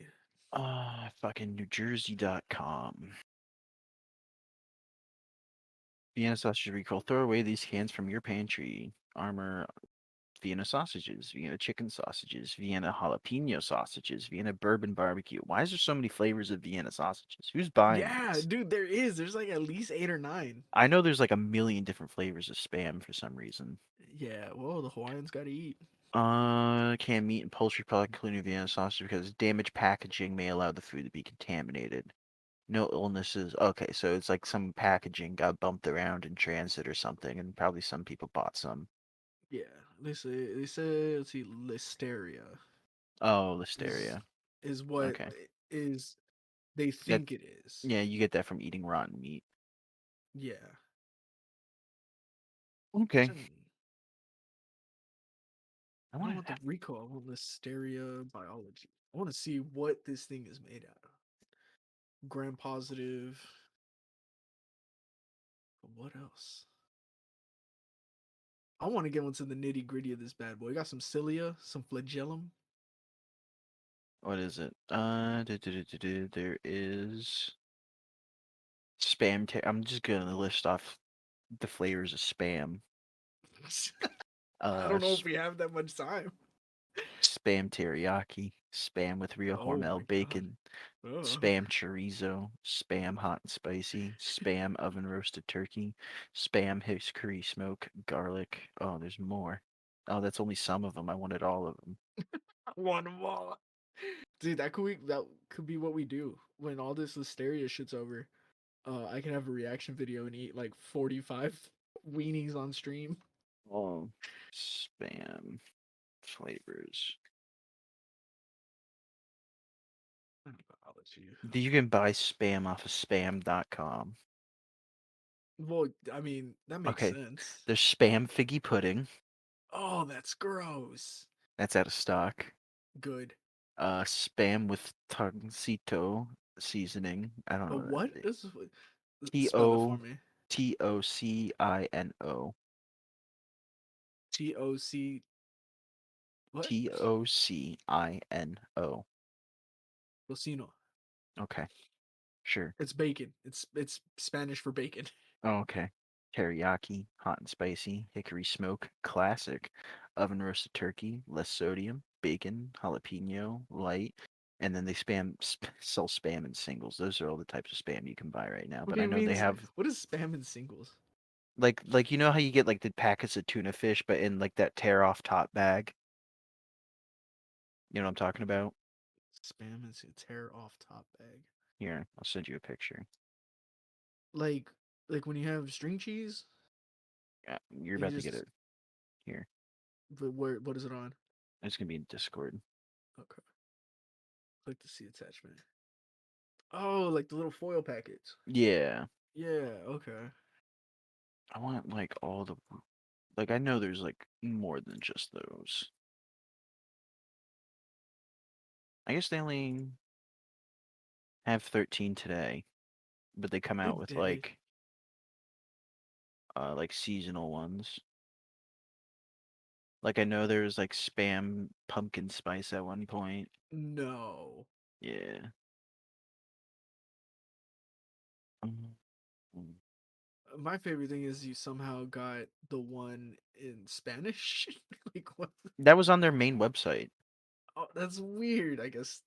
[SPEAKER 1] Fucking NewJersey.com. Vienna sausage recall. Throw away these cans from your pantry. Armor Vienna sausages, Vienna chicken sausages, Vienna jalapeno sausages, Vienna bourbon barbecue. Why is there so many flavors of Vienna sausages? Who's buying
[SPEAKER 2] Yeah,
[SPEAKER 1] these?
[SPEAKER 2] dude, there is. There's like at least eight or nine.
[SPEAKER 1] I know there's like a million different flavors of spam for some reason.
[SPEAKER 2] Yeah, well, the Hawaiians got to eat.
[SPEAKER 1] Canned meat and poultry products, including Vienna sausage, because damaged packaging may allow the food to be contaminated. No illnesses. Okay, so it's like some packaging got bumped around in transit or something, and probably some people bought some.
[SPEAKER 2] Yeah, they say let's see, listeria
[SPEAKER 1] Oh,
[SPEAKER 2] is
[SPEAKER 1] listeria.
[SPEAKER 2] is what
[SPEAKER 1] Okay.
[SPEAKER 2] is they
[SPEAKER 1] That
[SPEAKER 2] think it is.
[SPEAKER 1] yeah, you get that from eating rotten meat.
[SPEAKER 2] Yeah, which
[SPEAKER 1] Okay.
[SPEAKER 2] I mean,
[SPEAKER 1] I
[SPEAKER 2] I don't
[SPEAKER 1] want
[SPEAKER 2] want the
[SPEAKER 1] to.
[SPEAKER 2] recall. I want listeria biology. I want to see what this thing is made out of. Gram positive. But what else? I want to get into the nitty gritty of this bad boy. Got some cilia, some flagellum.
[SPEAKER 1] What is it? There is spam. I'm just gonna list off the flavors of spam.
[SPEAKER 2] I
[SPEAKER 1] Uh,
[SPEAKER 2] don't know if we have that much time.
[SPEAKER 1] Spam teriyaki, spam with real
[SPEAKER 2] Oh my
[SPEAKER 1] Hormel
[SPEAKER 2] god.
[SPEAKER 1] bacon,
[SPEAKER 2] Oh.
[SPEAKER 1] spam chorizo, spam hot and spicy, spam oven roasted turkey, spam hickory smoke, garlic. Oh, there's more. Oh, that's only some of them. I wanted all of them.
[SPEAKER 2] I want them all. Dude, that could be what we do when all this listeria shit's over. I can have a reaction video and eat like 45 weenies on stream.
[SPEAKER 1] Oh, spam flavors.
[SPEAKER 2] Biology.
[SPEAKER 1] You can buy spam off of spam.com.
[SPEAKER 2] Well, I mean, that makes
[SPEAKER 1] Okay,
[SPEAKER 2] sense.
[SPEAKER 1] there's spam figgy pudding.
[SPEAKER 2] Oh, that's gross.
[SPEAKER 1] That's out of stock.
[SPEAKER 2] Good.
[SPEAKER 1] Spam with toncito seasoning. I don't
[SPEAKER 2] A
[SPEAKER 1] know
[SPEAKER 2] what?
[SPEAKER 1] that.
[SPEAKER 2] This is
[SPEAKER 1] T
[SPEAKER 2] spell it for
[SPEAKER 1] O
[SPEAKER 2] me.
[SPEAKER 1] Tocino.
[SPEAKER 2] TOC what?
[SPEAKER 1] Tocino.
[SPEAKER 2] Tocino.
[SPEAKER 1] Okay, sure.
[SPEAKER 2] It's bacon. It's Spanish for bacon.
[SPEAKER 1] Oh, okay. Teriyaki, hot and spicy, hickory smoke, classic, oven roasted turkey, less sodium, bacon, jalapeno, light, and then they sell spam in singles. Those are all the types of spam you can buy right now.
[SPEAKER 2] What
[SPEAKER 1] But
[SPEAKER 2] do
[SPEAKER 1] I
[SPEAKER 2] you
[SPEAKER 1] know
[SPEAKER 2] mean?
[SPEAKER 1] they have
[SPEAKER 2] What is spam in singles?
[SPEAKER 1] like you know how you get like the packets of tuna fish, but in like that tear off top bag. You know what I'm talking about?
[SPEAKER 2] Spam is a tear off top bag.
[SPEAKER 1] Here, I'll send you a picture.
[SPEAKER 2] Like like when you have string cheese,
[SPEAKER 1] Yeah, you're
[SPEAKER 2] you
[SPEAKER 1] about to get
[SPEAKER 2] just
[SPEAKER 1] it here.
[SPEAKER 2] but where what is it on?
[SPEAKER 1] It's gonna be in Discord.
[SPEAKER 2] Okay. Click to see attachment. Oh, like the little foil packets.
[SPEAKER 1] Yeah,
[SPEAKER 2] Yeah, okay.
[SPEAKER 1] I want like all the like I know there's like more than just those. I guess they only have 13 today, but they come out
[SPEAKER 2] Good
[SPEAKER 1] with
[SPEAKER 2] day.
[SPEAKER 1] like seasonal ones. Like I know there was like spam pumpkin spice at one point.
[SPEAKER 2] No.
[SPEAKER 1] Yeah. Mm, mm.
[SPEAKER 2] My favorite thing is you somehow got the one in Spanish. Like what?
[SPEAKER 1] That was on their main website.
[SPEAKER 2] Oh, that's weird. I guess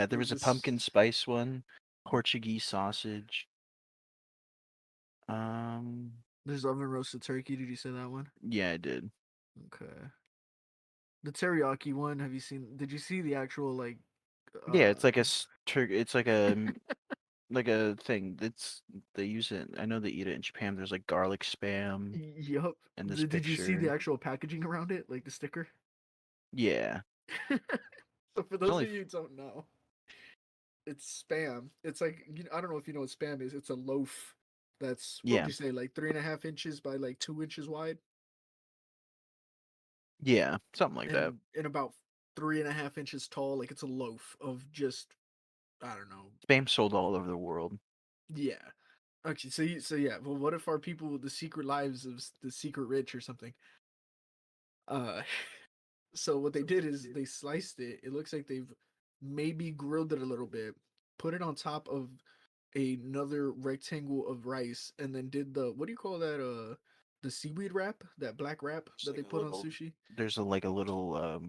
[SPEAKER 1] There
[SPEAKER 2] they
[SPEAKER 1] was a
[SPEAKER 2] just
[SPEAKER 1] pumpkin spice one, Portuguese sausage. Um,
[SPEAKER 2] there's oven roasted turkey. Did you say that one?
[SPEAKER 1] yeah, I did.
[SPEAKER 2] Okay. The teriyaki one. Have you seen? Did you see the actual like?
[SPEAKER 1] Yeah,
[SPEAKER 2] uh
[SPEAKER 1] it's like it's like like a thing. It's they use it. I know they eat it in Japan. There's like garlic spam
[SPEAKER 2] Yup.
[SPEAKER 1] in this
[SPEAKER 2] Did you see the
[SPEAKER 1] picture.
[SPEAKER 2] actual packaging around it, like the sticker?
[SPEAKER 1] Yeah,
[SPEAKER 2] So for
[SPEAKER 1] it's
[SPEAKER 2] those
[SPEAKER 1] only
[SPEAKER 2] of you who don't know, it's spam. It's like I don't know if you know what spam is. It's a loaf that's what would
[SPEAKER 1] yeah,
[SPEAKER 2] you say, like 3.5 inches by like 2 inches wide,
[SPEAKER 1] yeah, something like that.
[SPEAKER 2] and about 3.5 inches tall. Like it's a loaf of just I don't know.
[SPEAKER 1] Spam sold all over the world.
[SPEAKER 2] Yeah. Okay. So yeah. Well, what if our people the secret lives of the secret rich or something? Uh. So what they did is they sliced it. It looks like they've maybe grilled it a little bit, put it on top of another rectangle of rice, and then did the what do you call that? The seaweed wrap, that black wrap
[SPEAKER 1] It's
[SPEAKER 2] that
[SPEAKER 1] like
[SPEAKER 2] they
[SPEAKER 1] a
[SPEAKER 2] put on
[SPEAKER 1] little.
[SPEAKER 2] sushi.
[SPEAKER 1] There's a like a little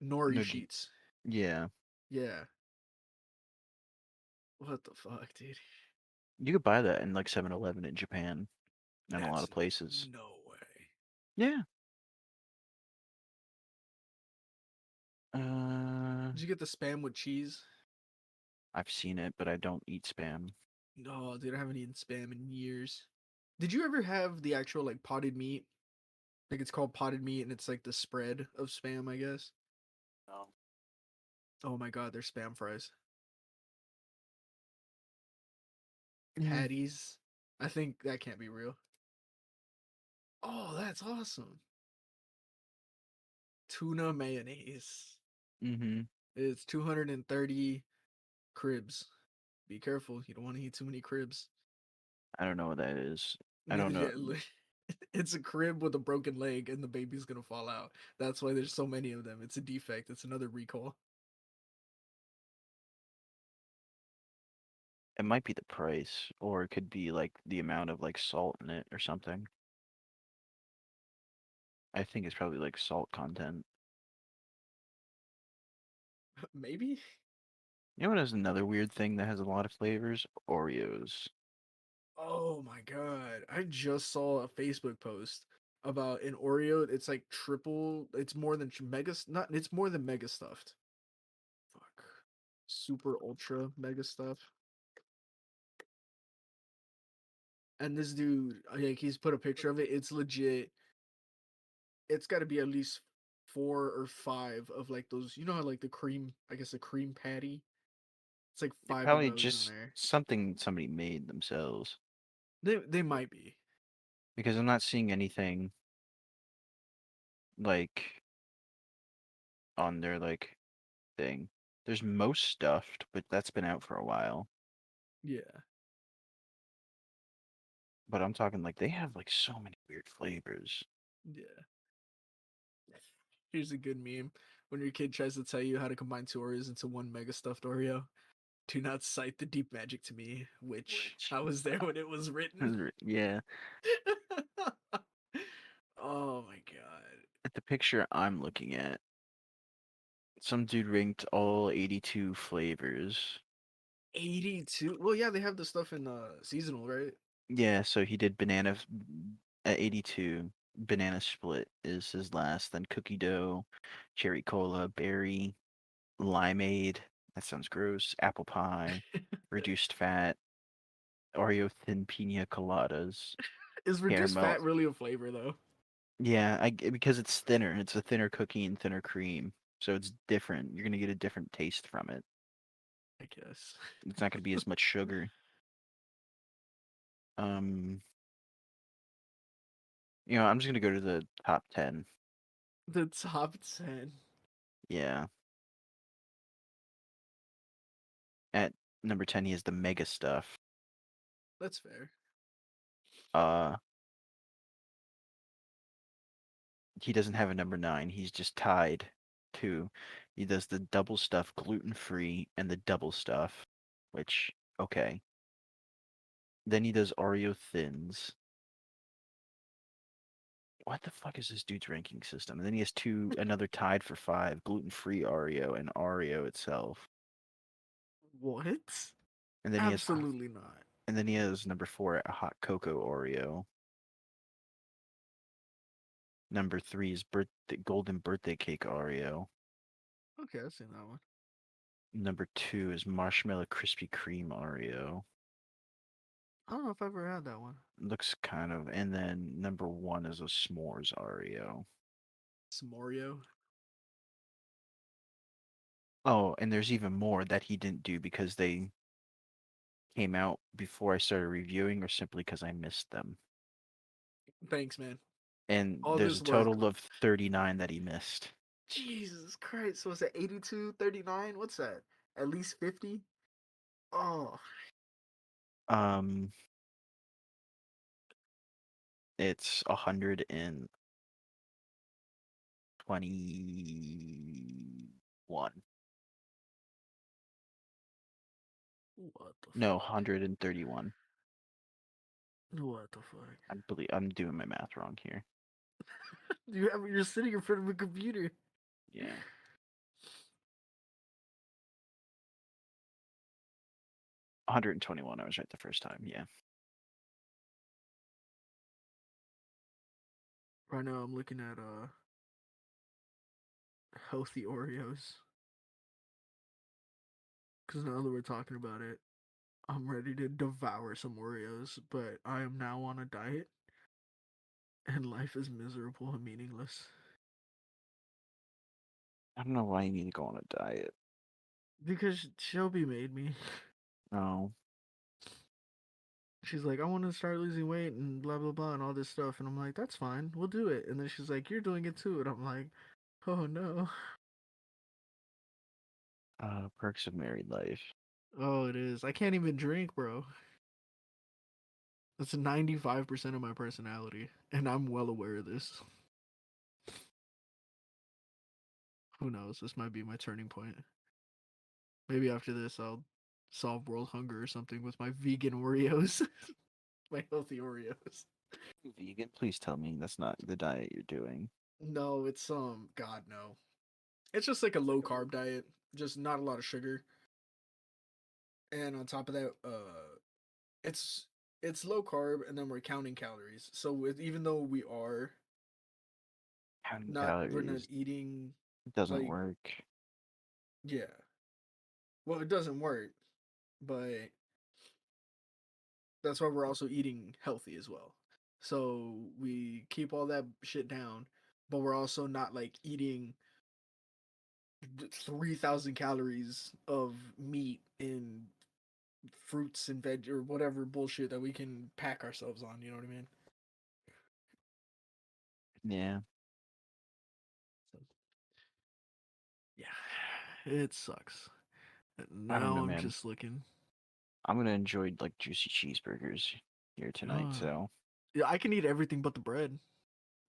[SPEAKER 2] Nori
[SPEAKER 1] no,
[SPEAKER 2] sheets.
[SPEAKER 1] yeah.
[SPEAKER 2] Yeah. What the fuck, dude?
[SPEAKER 1] You could buy that in like 7-Eleven in Japan and a lot
[SPEAKER 2] That's
[SPEAKER 1] of places.
[SPEAKER 2] no way.
[SPEAKER 1] Yeah,
[SPEAKER 2] you get the spam with cheese?
[SPEAKER 1] I've seen it, but I don't eat spam.
[SPEAKER 2] No, dude, I haven't eaten spam in years. Did you ever have the actual like potted meat? Like it's called potted meat, and it's like the spread of spam, I guess.
[SPEAKER 1] No.
[SPEAKER 2] Oh my god, they're spam fries,
[SPEAKER 1] Mm.
[SPEAKER 2] patties. I think that can't be real. Oh, that's awesome. Tuna mayonnaise.
[SPEAKER 1] Mm-hmm.
[SPEAKER 2] It's 230 cribs. Be careful, you don't want to eat too many cribs.
[SPEAKER 1] I don't know what that is. I
[SPEAKER 2] Neither
[SPEAKER 1] don't know.
[SPEAKER 2] yet. It's a crib with a broken leg, and the baby's gonna fall out. That's why there's so many of them. It's a defect. It's another recall.
[SPEAKER 1] It might be the price, or it could be like the amount of like salt in it or something. I think it's probably like salt content.
[SPEAKER 2] Maybe.
[SPEAKER 1] You know what is another weird thing that has a lot of flavors? Oreos.
[SPEAKER 2] Oh my god! I just saw a Facebook post about an Oreo. It's like triple. It's more than mega. Not. It's more than mega stuffed. Fuck. Super ultra mega stuff. And this dude, like, he's put a picture of it. It's legit. It's got to be at least 4 or 5 of like those. You know how like the cream. I guess a cream patty. It's like
[SPEAKER 1] It
[SPEAKER 2] 5 of
[SPEAKER 1] probably
[SPEAKER 2] those in
[SPEAKER 1] just
[SPEAKER 2] there.
[SPEAKER 1] something somebody made themselves
[SPEAKER 2] They might be.
[SPEAKER 1] because I'm not seeing anything like on their like thing. There's most stuffed, but that's been out for a while.
[SPEAKER 2] Yeah.
[SPEAKER 1] But I'm talking like they have like so many weird flavors.
[SPEAKER 2] Yeah. Here's a good meme. When your kid tries to tell you how to combine two Oreos into one mega stuffed Oreo, do not cite the deep magic to me, which
[SPEAKER 1] Which
[SPEAKER 2] I was there when it was written.
[SPEAKER 1] yeah,
[SPEAKER 2] Oh my god.
[SPEAKER 1] at the picture I'm looking at, some dude ranked all 82 flavors.
[SPEAKER 2] 82. Well, yeah, they have the stuff in seasonal, right?
[SPEAKER 1] Yeah, so he did at 82. Banana split is his last. Then cookie dough, cherry cola, berry, limeade. That sounds gross. Apple pie, reduced fat, Oreo thin pina coladas,
[SPEAKER 2] Is reduced
[SPEAKER 1] caramel.
[SPEAKER 2] fat really a flavor though?
[SPEAKER 1] Yeah, because it's thinner. It's a thinner cookie and thinner cream, so it's different. You're gonna get a different taste from it.
[SPEAKER 2] I guess.
[SPEAKER 1] It's not gonna be as much sugar. Um, I'm just gonna go to the top 10.
[SPEAKER 2] The top 10.
[SPEAKER 1] Yeah, at number 10 he has the mega stuff.
[SPEAKER 2] That's fair.
[SPEAKER 1] Uh, he doesn't have a number 9. He's just tied to. He does the double stuff gluten free and the double stuff, which okay. Then he does Oreo thins. What the fuck is this dude's ranking system? And then he has another tied for 5, gluten-free Oreo and Oreo itself.
[SPEAKER 2] What?
[SPEAKER 1] And then he has
[SPEAKER 2] Absolutely not.
[SPEAKER 1] number 4 a hot cocoa Oreo. Number 3 is golden birthday cake Oreo.
[SPEAKER 2] Okay, I've seen that one.
[SPEAKER 1] Number 2 is marshmallow Krispy Kreme Oreo.
[SPEAKER 2] I don't know if I've ever had that one.
[SPEAKER 1] Looks kind of, and then number 1 is a s'mores Oreo.
[SPEAKER 2] S'moreo.
[SPEAKER 1] Oh, and there's even more that he didn't do because they came out before I started reviewing or simply because I missed them.
[SPEAKER 2] Thanks, man.
[SPEAKER 1] And
[SPEAKER 2] All
[SPEAKER 1] there's
[SPEAKER 2] this
[SPEAKER 1] a
[SPEAKER 2] work.
[SPEAKER 1] total of 39 that he missed.
[SPEAKER 2] Jesus Christ. So is that 82, 39? What's that? At least 50? Oh,
[SPEAKER 1] Um, it's 121.
[SPEAKER 2] what the
[SPEAKER 1] No,
[SPEAKER 2] fuck?
[SPEAKER 1] 131.
[SPEAKER 2] What the fuck?
[SPEAKER 1] I believe I'm doing my math wrong here.
[SPEAKER 2] You're sitting in front of a computer.
[SPEAKER 1] Yeah. 121. I was right the first time. Yeah.
[SPEAKER 2] Right now I'm looking at healthy Oreos. because now that we're talking about it, I'm ready to devour some Oreos, but I am now on a diet, and life is miserable and meaningless.
[SPEAKER 1] I don't know why you need to go on a diet.
[SPEAKER 2] Because Shelby made me.
[SPEAKER 1] No.
[SPEAKER 2] She's like, I want to start losing weight and blah blah blah and all this stuff, and I'm like, that's fine, we'll do it. And then she's like, you're doing it too, and I'm like, oh no.
[SPEAKER 1] Perks of married life.
[SPEAKER 2] Oh, it is. I can't even drink, bro. That's 95% of my personality, and I'm well aware of this. Who knows? This might be my turning point. Maybe after this, I'll solve world hunger or something with my vegan Oreos, my healthy Oreos.
[SPEAKER 1] Vegan? Please tell me that's not the diet you're doing.
[SPEAKER 2] No, it's God no. It's just like a low carb diet, just not a lot of sugar, and on top of that, it's it's low carb, and then we're counting calories. So even though
[SPEAKER 1] Counting
[SPEAKER 2] we're not
[SPEAKER 1] calories
[SPEAKER 2] eating
[SPEAKER 1] doesn't
[SPEAKER 2] like
[SPEAKER 1] work.
[SPEAKER 2] yeah, well, it doesn't work, but that's why we're also eating healthy as well. So we keep all that shit down, but we're also not like eating 3,000 calories of meat and fruits and veg or whatever bullshit that we can pack ourselves on. You know what I mean?
[SPEAKER 1] Yeah.
[SPEAKER 2] So, yeah, it sucks.
[SPEAKER 1] I don't
[SPEAKER 2] Now
[SPEAKER 1] know,
[SPEAKER 2] I'm
[SPEAKER 1] man.
[SPEAKER 2] just looking.
[SPEAKER 1] I'm gonna enjoy like juicy cheeseburgers here tonight,
[SPEAKER 2] Uh,
[SPEAKER 1] so
[SPEAKER 2] yeah, I can eat everything but the bread.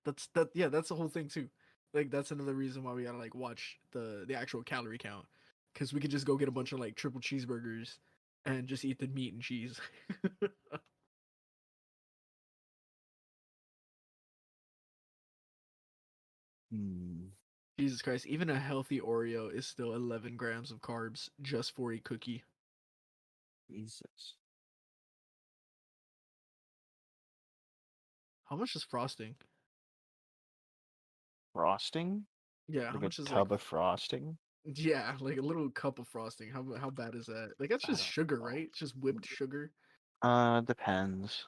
[SPEAKER 2] That's that. Yeah, that's the whole thing too. Like that's another reason why we gotta like watch the actual calorie count, because we could just go get a bunch of like triple cheeseburgers and just eat the meat and cheese.
[SPEAKER 1] hmm,
[SPEAKER 2] Jesus Christ! Even a healthy Oreo is still 11 grams of carbs just for a cookie.
[SPEAKER 1] Jesus.
[SPEAKER 2] How much is frosting?
[SPEAKER 1] Frosting?
[SPEAKER 2] Yeah, how
[SPEAKER 1] Like a
[SPEAKER 2] much is like
[SPEAKER 1] tub of frosting?
[SPEAKER 2] yeah, like a little cup of frosting. How bad is that? Like that's
[SPEAKER 1] I
[SPEAKER 2] just
[SPEAKER 1] don't
[SPEAKER 2] sugar,
[SPEAKER 1] know.
[SPEAKER 2] right? It's just whipped sugar.
[SPEAKER 1] Depends.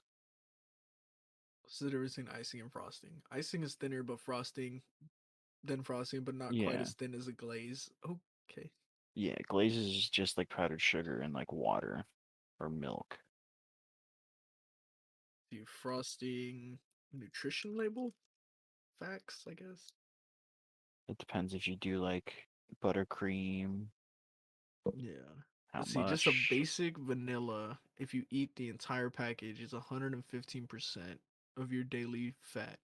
[SPEAKER 2] So there is an icing and frosting. Icing is thinner, but frosting than frosting, but not quite
[SPEAKER 1] Yeah.
[SPEAKER 2] as thin as a glaze. Okay.
[SPEAKER 1] Yeah, glazes is just like powdered sugar and like water or milk.
[SPEAKER 2] The frosting nutrition label facts, I guess.
[SPEAKER 1] It depends if you do like buttercream,
[SPEAKER 2] Yeah.
[SPEAKER 1] how
[SPEAKER 2] Let's see, just a
[SPEAKER 1] much.
[SPEAKER 2] basic vanilla, if you eat the entire package, is 115% of your daily fat.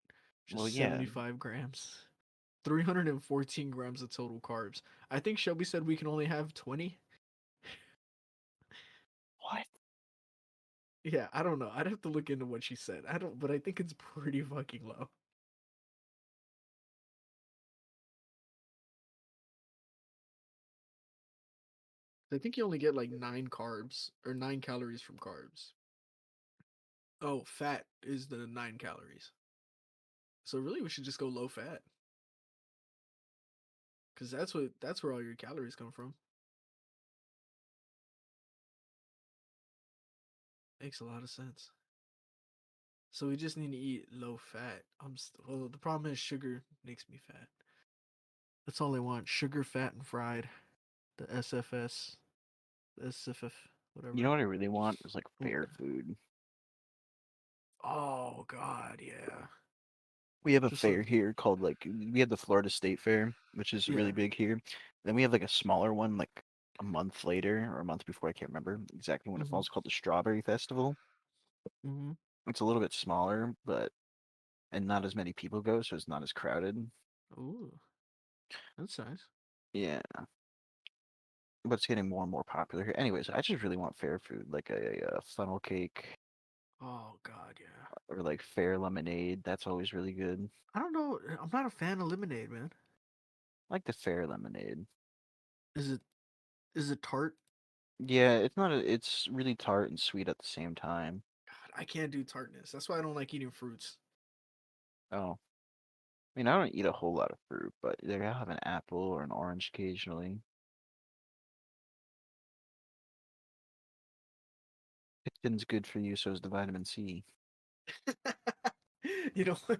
[SPEAKER 1] Well,
[SPEAKER 2] Just
[SPEAKER 1] yeah.
[SPEAKER 2] 75 grams. 314 grams of total carbs. I think Shelby said we can only have 20.
[SPEAKER 1] What?
[SPEAKER 2] Yeah, I don't know. I'd have to look into what she said. I don't, but I think it's pretty fucking low. I think you only get like 9 carbs or 9 calories from carbs. Oh, fat is the 9 calories. So really, we should just go low fat because that's where all your calories come from. Makes a lot of sense. So we just need to eat low fat. Well, the problem is sugar makes me fat. That's all I want: sugar, fat, and fried. The SFS, the SFF,
[SPEAKER 1] You know
[SPEAKER 2] whatever.
[SPEAKER 1] what I really want is like
[SPEAKER 2] What?
[SPEAKER 1] fair food.
[SPEAKER 2] Oh God, yeah.
[SPEAKER 1] We have a
[SPEAKER 2] Just like
[SPEAKER 1] fair here called like we have the Florida State Fair, which is really
[SPEAKER 2] yeah.
[SPEAKER 1] big here. Then we have like a smaller one like a month later or a month before, I can't remember exactly when it
[SPEAKER 2] Mhm.
[SPEAKER 1] falls, called the Strawberry Festival.
[SPEAKER 2] Mhm.
[SPEAKER 1] It's a little bit smaller, but and not as many people go, so it's not as crowded.
[SPEAKER 2] Ooh, that's nice.
[SPEAKER 1] Yeah, but it's getting more and more popular here. Anyways, I just really want fair food, like a funnel cake
[SPEAKER 2] Oh God, yeah.
[SPEAKER 1] or like fair lemonade. That's always really good.
[SPEAKER 2] I don't know. I'm not a fan of lemonade, man.
[SPEAKER 1] I like the fair lemonade.
[SPEAKER 2] Is it is it tart?
[SPEAKER 1] Yeah, it's not it's really tart and sweet at the same time.
[SPEAKER 2] God, I can't do tartness. That's why I don't like eating fruits.
[SPEAKER 1] Oh, I mean, I don't eat a whole lot of fruit, but like, I'll have an apple or an orange occasionally. Pectin's good for you, so is the vitamin C.
[SPEAKER 2] You know what?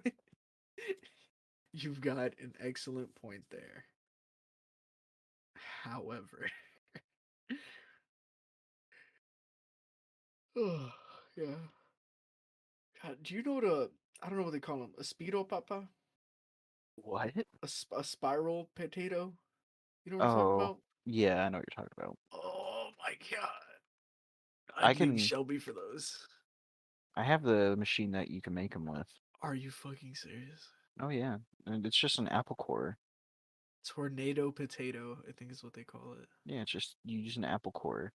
[SPEAKER 2] You've got an excellent point there. However, oh, yeah. God, do you know what a I don't know what they call them, a speedo papa,
[SPEAKER 1] What?
[SPEAKER 2] a spiral potato? You know what I'm talking
[SPEAKER 1] Oh,
[SPEAKER 2] about?
[SPEAKER 1] yeah, I know what you're talking about.
[SPEAKER 2] Oh my god,
[SPEAKER 1] I
[SPEAKER 2] I'd leave
[SPEAKER 1] can.
[SPEAKER 2] Shelby for those.
[SPEAKER 1] I have the machine that you can make them with.
[SPEAKER 2] Are you fucking serious?
[SPEAKER 1] Oh yeah, and it's just an apple core.
[SPEAKER 2] Tornado potato, I think is what they call it.
[SPEAKER 1] Yeah, it's just you use an apple core.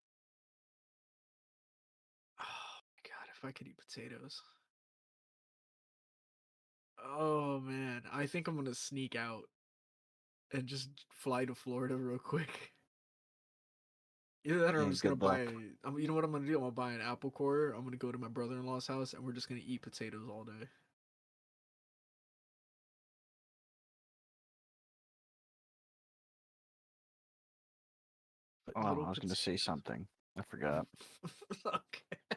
[SPEAKER 2] Oh my god, if I could eat potatoes. Oh man, I think I'm gonna sneak out and just fly to Florida real quick. Either that or I'm
[SPEAKER 1] Yeah,
[SPEAKER 2] just gonna
[SPEAKER 1] good
[SPEAKER 2] buy.
[SPEAKER 1] luck.
[SPEAKER 2] You know what I'm gonna do? I'm gonna buy an apple core. I'm gonna go to my brother-in-law's house and we're just gonna eat potatoes all day. Like
[SPEAKER 1] Oh,
[SPEAKER 2] little
[SPEAKER 1] I was gonna say
[SPEAKER 2] potatoes.
[SPEAKER 1] something. I forgot.
[SPEAKER 2] Okay.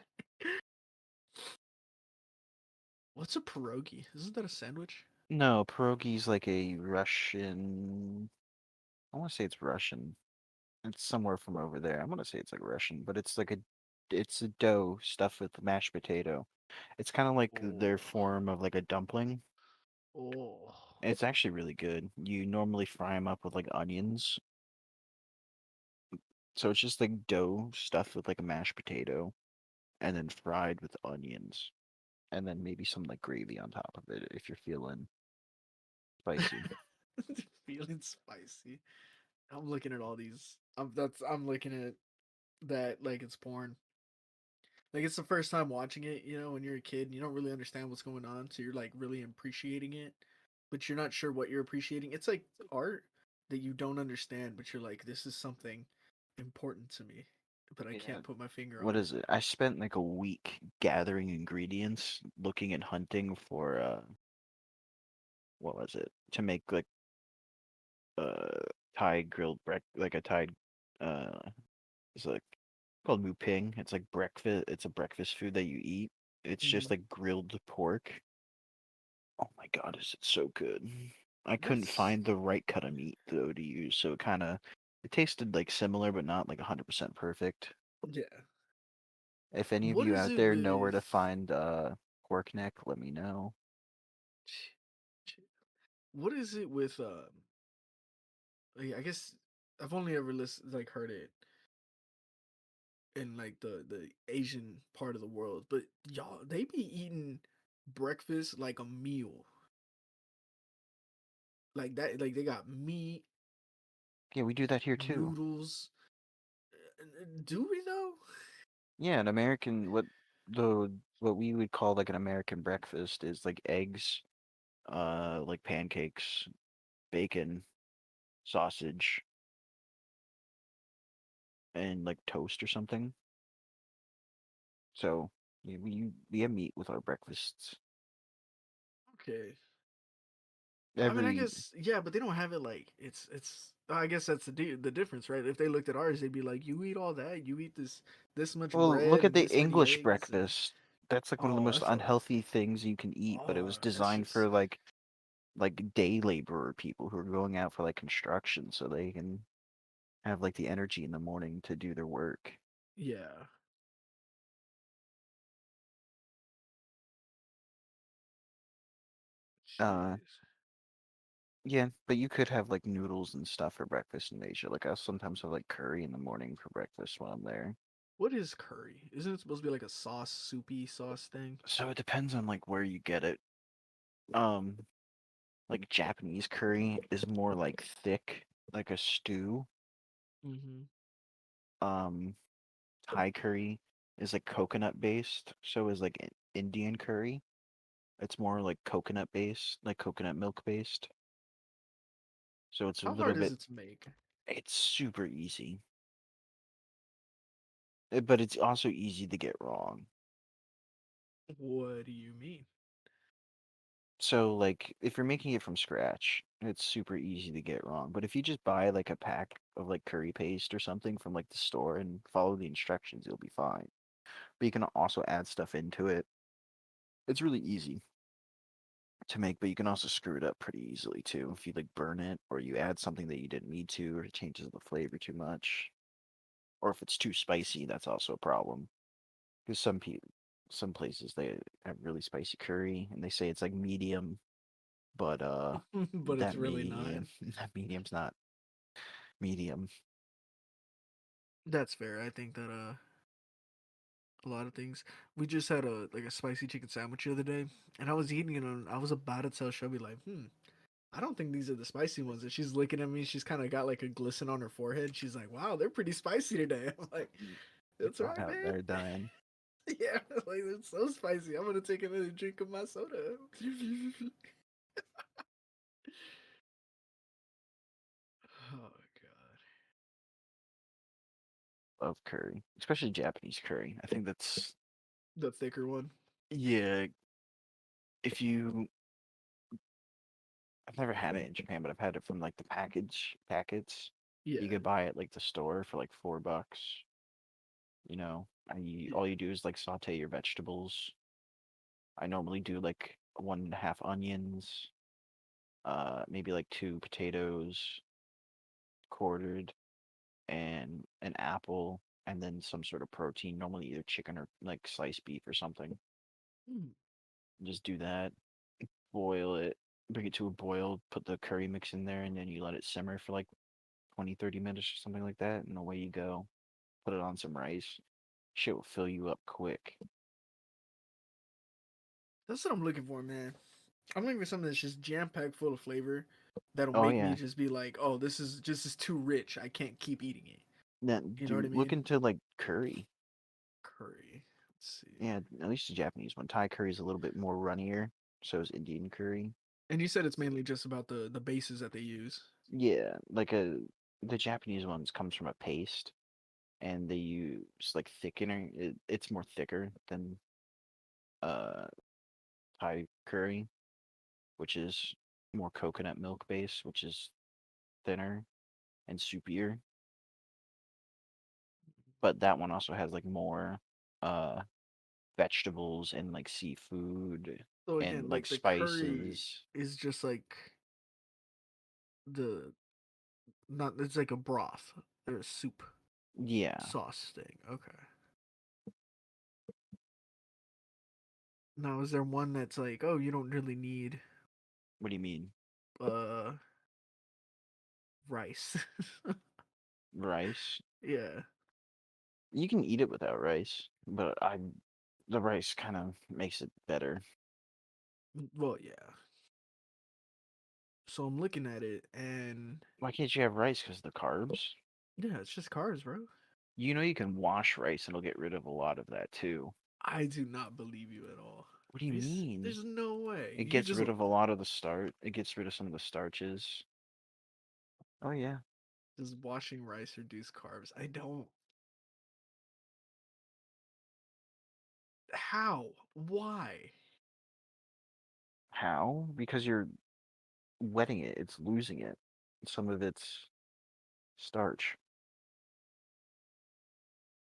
[SPEAKER 2] What's a pierogi? Isn't that a sandwich?
[SPEAKER 1] No, pierogi's like a Russian. I want to say it's Russian. It's somewhere from over there. I want to say it's like Russian, but it's a dough stuffed with mashed potato. It's kind of like their
[SPEAKER 2] Oh,
[SPEAKER 1] form of like a dumpling.
[SPEAKER 2] oh.
[SPEAKER 1] It's actually really good. You normally fry them up with like onions. So it's just like dough stuffed with like a mashed potato and then fried with onions. And then maybe some like gravy on top of it if you're feeling spicy.
[SPEAKER 2] Feeling spicy. I'm looking at all these. I'm looking at that like it's porn. Like it's the first time watching it, you know, when you're a kid and you don't really understand what's going on, so you're like really appreciating it, but you're not sure what you're appreciating. It's like art that you don't understand, but you're like, this is something important to me, but I
[SPEAKER 1] Yeah.
[SPEAKER 2] can't put my finger
[SPEAKER 1] What
[SPEAKER 2] on
[SPEAKER 1] is
[SPEAKER 2] it.
[SPEAKER 1] it? I spent like a week gathering ingredients, looking and hunting for what was it? To make like Thai grilled like a Thai uh it's like called mu ping. It's like breakfast. It's a breakfast food that you eat. It's just
[SPEAKER 2] Mm,
[SPEAKER 1] like grilled pork. Oh my God, is it so good? I couldn't
[SPEAKER 2] that's
[SPEAKER 1] find the right cut of meat though to use, so it tasted like similar but not like 100% perfect.
[SPEAKER 2] yeah.
[SPEAKER 1] If any of
[SPEAKER 2] What
[SPEAKER 1] you
[SPEAKER 2] is
[SPEAKER 1] out
[SPEAKER 2] it
[SPEAKER 1] there know where
[SPEAKER 2] with?
[SPEAKER 1] to find pork neck, let me know.
[SPEAKER 2] What is it with? Like, I guess I've only ever listened, like heard it in like the Asian part of the world, but y'all they be eating breakfast like a meal. Like that, like they got meat,
[SPEAKER 1] Yeah, we do that here too.
[SPEAKER 2] noodles. Do we though?
[SPEAKER 1] Yeah, an American what we would call like an American breakfast is like eggs, like pancakes, bacon, sausage, and like toast or something. So yeah, we have meat with our breakfasts.
[SPEAKER 2] Okay. I mean, I
[SPEAKER 1] Every
[SPEAKER 2] guess yeah, but they don't have it like it's. I guess that's the difference, right? If they looked at ours, they'd be like, "You eat all that? You eat this much
[SPEAKER 1] Well, look
[SPEAKER 2] bread
[SPEAKER 1] at
[SPEAKER 2] and
[SPEAKER 1] the
[SPEAKER 2] this many
[SPEAKER 1] English
[SPEAKER 2] eggs?" And
[SPEAKER 1] breakfast. That's like one of the
[SPEAKER 2] oh,
[SPEAKER 1] most
[SPEAKER 2] that's a
[SPEAKER 1] unhealthy things you can eat, but it was
[SPEAKER 2] that's
[SPEAKER 1] designed
[SPEAKER 2] just
[SPEAKER 1] for like day laborer people who are going out for like construction so they can have like the energy in the morning to do their work.
[SPEAKER 2] yeah.
[SPEAKER 1] Uh
[SPEAKER 2] Jeez.
[SPEAKER 1] yeah, but you could have like noodles and stuff for breakfast in Asia. Like I sometimes have like curry in the morning for breakfast when I'm there.
[SPEAKER 2] What is curry? Isn't it supposed to be like a sauce, soupy sauce thing?
[SPEAKER 1] So it depends on like where you get it. Um like Japanese curry is more like thick, like a stew.
[SPEAKER 2] Mm-hmm.
[SPEAKER 1] Um Thai curry is like coconut based, so is like Indian curry. It's more like coconut based, like coconut milk based. So it's a
[SPEAKER 2] How
[SPEAKER 1] little
[SPEAKER 2] hard is
[SPEAKER 1] bit,
[SPEAKER 2] it to make?
[SPEAKER 1] it's super easy. But it's also easy to get wrong.
[SPEAKER 2] What do you mean?
[SPEAKER 1] So like if you're making it from scratch, it's super easy to get wrong. But if you just buy like a pack of like curry paste or something from like the store and follow the instructions, you'll be fine. but you can also add stuff into it. It's really easy to make, but you can also screw it up pretty easily too if you like burn it or you add something that you didn't need to or it changes the flavor too much. Or if it's too spicy, that's also a problem. Because some places they have really spicy curry and they say it's like medium, but
[SPEAKER 2] But it's
[SPEAKER 1] that
[SPEAKER 2] really not.
[SPEAKER 1] medium that medium's not medium.
[SPEAKER 2] That's fair. I think that a lot of things. We just had a like a spicy chicken sandwich the other day, and I was eating it, and I was about to tell Shelby like, I don't think these are the spicy ones. And she's looking at me. She's kind of got like a glisten on her forehead. She's like, "Wow, they're pretty spicy today." I'm like, "That's
[SPEAKER 1] Not
[SPEAKER 2] right,
[SPEAKER 1] out
[SPEAKER 2] man."
[SPEAKER 1] there dying.
[SPEAKER 2] Yeah, like it's so spicy. I'm gonna take another drink of my soda. Oh god,
[SPEAKER 1] Of curry, especially Japanese curry. I think that's
[SPEAKER 2] the thicker one.
[SPEAKER 1] yeah. If you, I've never had it in Japan, but I've had it from like the packets. You
[SPEAKER 2] Yeah.
[SPEAKER 1] could buy it like the store for like $4. All you do is like saute your vegetables. I normally do like 1.5 onions, maybe like 2 potatoes quartered, and an apple, and then some sort of protein, normally either chicken or like sliced beef or something.
[SPEAKER 2] Hmm.
[SPEAKER 1] Just do that, boil it, bring it to a boil, put the curry mix in there, and then you let it simmer for like 20, 30 minutes or something like that, and away you go. Put it on some rice. Shit will fill you up quick.
[SPEAKER 2] That's what I'm looking for, man. I'm looking for something that's just jam packed full of flavor that'll
[SPEAKER 1] Oh
[SPEAKER 2] make me
[SPEAKER 1] yeah.
[SPEAKER 2] just be like, oh, this is too rich. I can't keep eating it.
[SPEAKER 1] Then
[SPEAKER 2] You know what I
[SPEAKER 1] dude, look
[SPEAKER 2] mean?
[SPEAKER 1] into like curry.
[SPEAKER 2] Curry. Let's see.
[SPEAKER 1] Yeah, at least the Japanese one. Thai curry is a little bit more runnier. So is Indian curry.
[SPEAKER 2] And you said it's mainly just about the bases that they use.
[SPEAKER 1] Yeah, the Japanese ones comes from a paste, and they use like thickener. It's more thicker than uh Thai curry, which is more coconut milk based, which is thinner and soupier. But that one also has like more uh vegetables and like seafood
[SPEAKER 2] So
[SPEAKER 1] and
[SPEAKER 2] again,
[SPEAKER 1] like
[SPEAKER 2] like the curry
[SPEAKER 1] spices.
[SPEAKER 2] is just like the not it's like a broth or a soup
[SPEAKER 1] Yeah.
[SPEAKER 2] sauce thing. Okay. Now is there one that's like, oh, you don't really need
[SPEAKER 1] What do you mean?
[SPEAKER 2] uh rice?
[SPEAKER 1] Rice?
[SPEAKER 2] Yeah.
[SPEAKER 1] You can eat it without rice, but the rice kind of makes it better.
[SPEAKER 2] Well, yeah. So I'm looking at it and
[SPEAKER 1] Why can't you have rice? Because the carbs?
[SPEAKER 2] yeah, it's just carbs, bro.
[SPEAKER 1] You can wash rice and it'll get rid of a lot of that too.
[SPEAKER 2] I do not believe you at all.
[SPEAKER 1] What do you mean?
[SPEAKER 2] There's no way.
[SPEAKER 1] It
[SPEAKER 2] You
[SPEAKER 1] gets
[SPEAKER 2] just
[SPEAKER 1] rid of a lot of the start. It gets rid of some of the starches. Oh yeah.
[SPEAKER 2] does washing rice reduce carbs? I don't. How? Why?
[SPEAKER 1] How? Because you're wetting it. It's losing it. Some of its starch.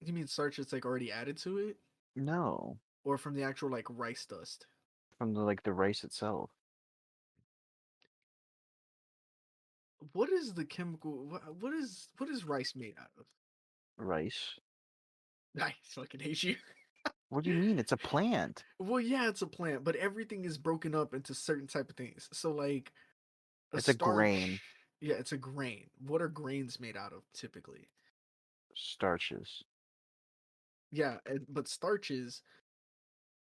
[SPEAKER 2] You mean starch that's like already added to it,
[SPEAKER 1] No,
[SPEAKER 2] or from the actual like rice dust?
[SPEAKER 1] from the rice itself.
[SPEAKER 2] What is the chemical? What is rice made out of?
[SPEAKER 1] Rice.
[SPEAKER 2] I fucking hate you.
[SPEAKER 1] What do you mean? It's a plant.
[SPEAKER 2] Well, yeah, it's a plant, but everything is broken up into certain type of things. So like a
[SPEAKER 1] It's a
[SPEAKER 2] starch,
[SPEAKER 1] grain.
[SPEAKER 2] yeah, it's a grain. What are grains made out of typically?
[SPEAKER 1] Starches.
[SPEAKER 2] Yeah, but starches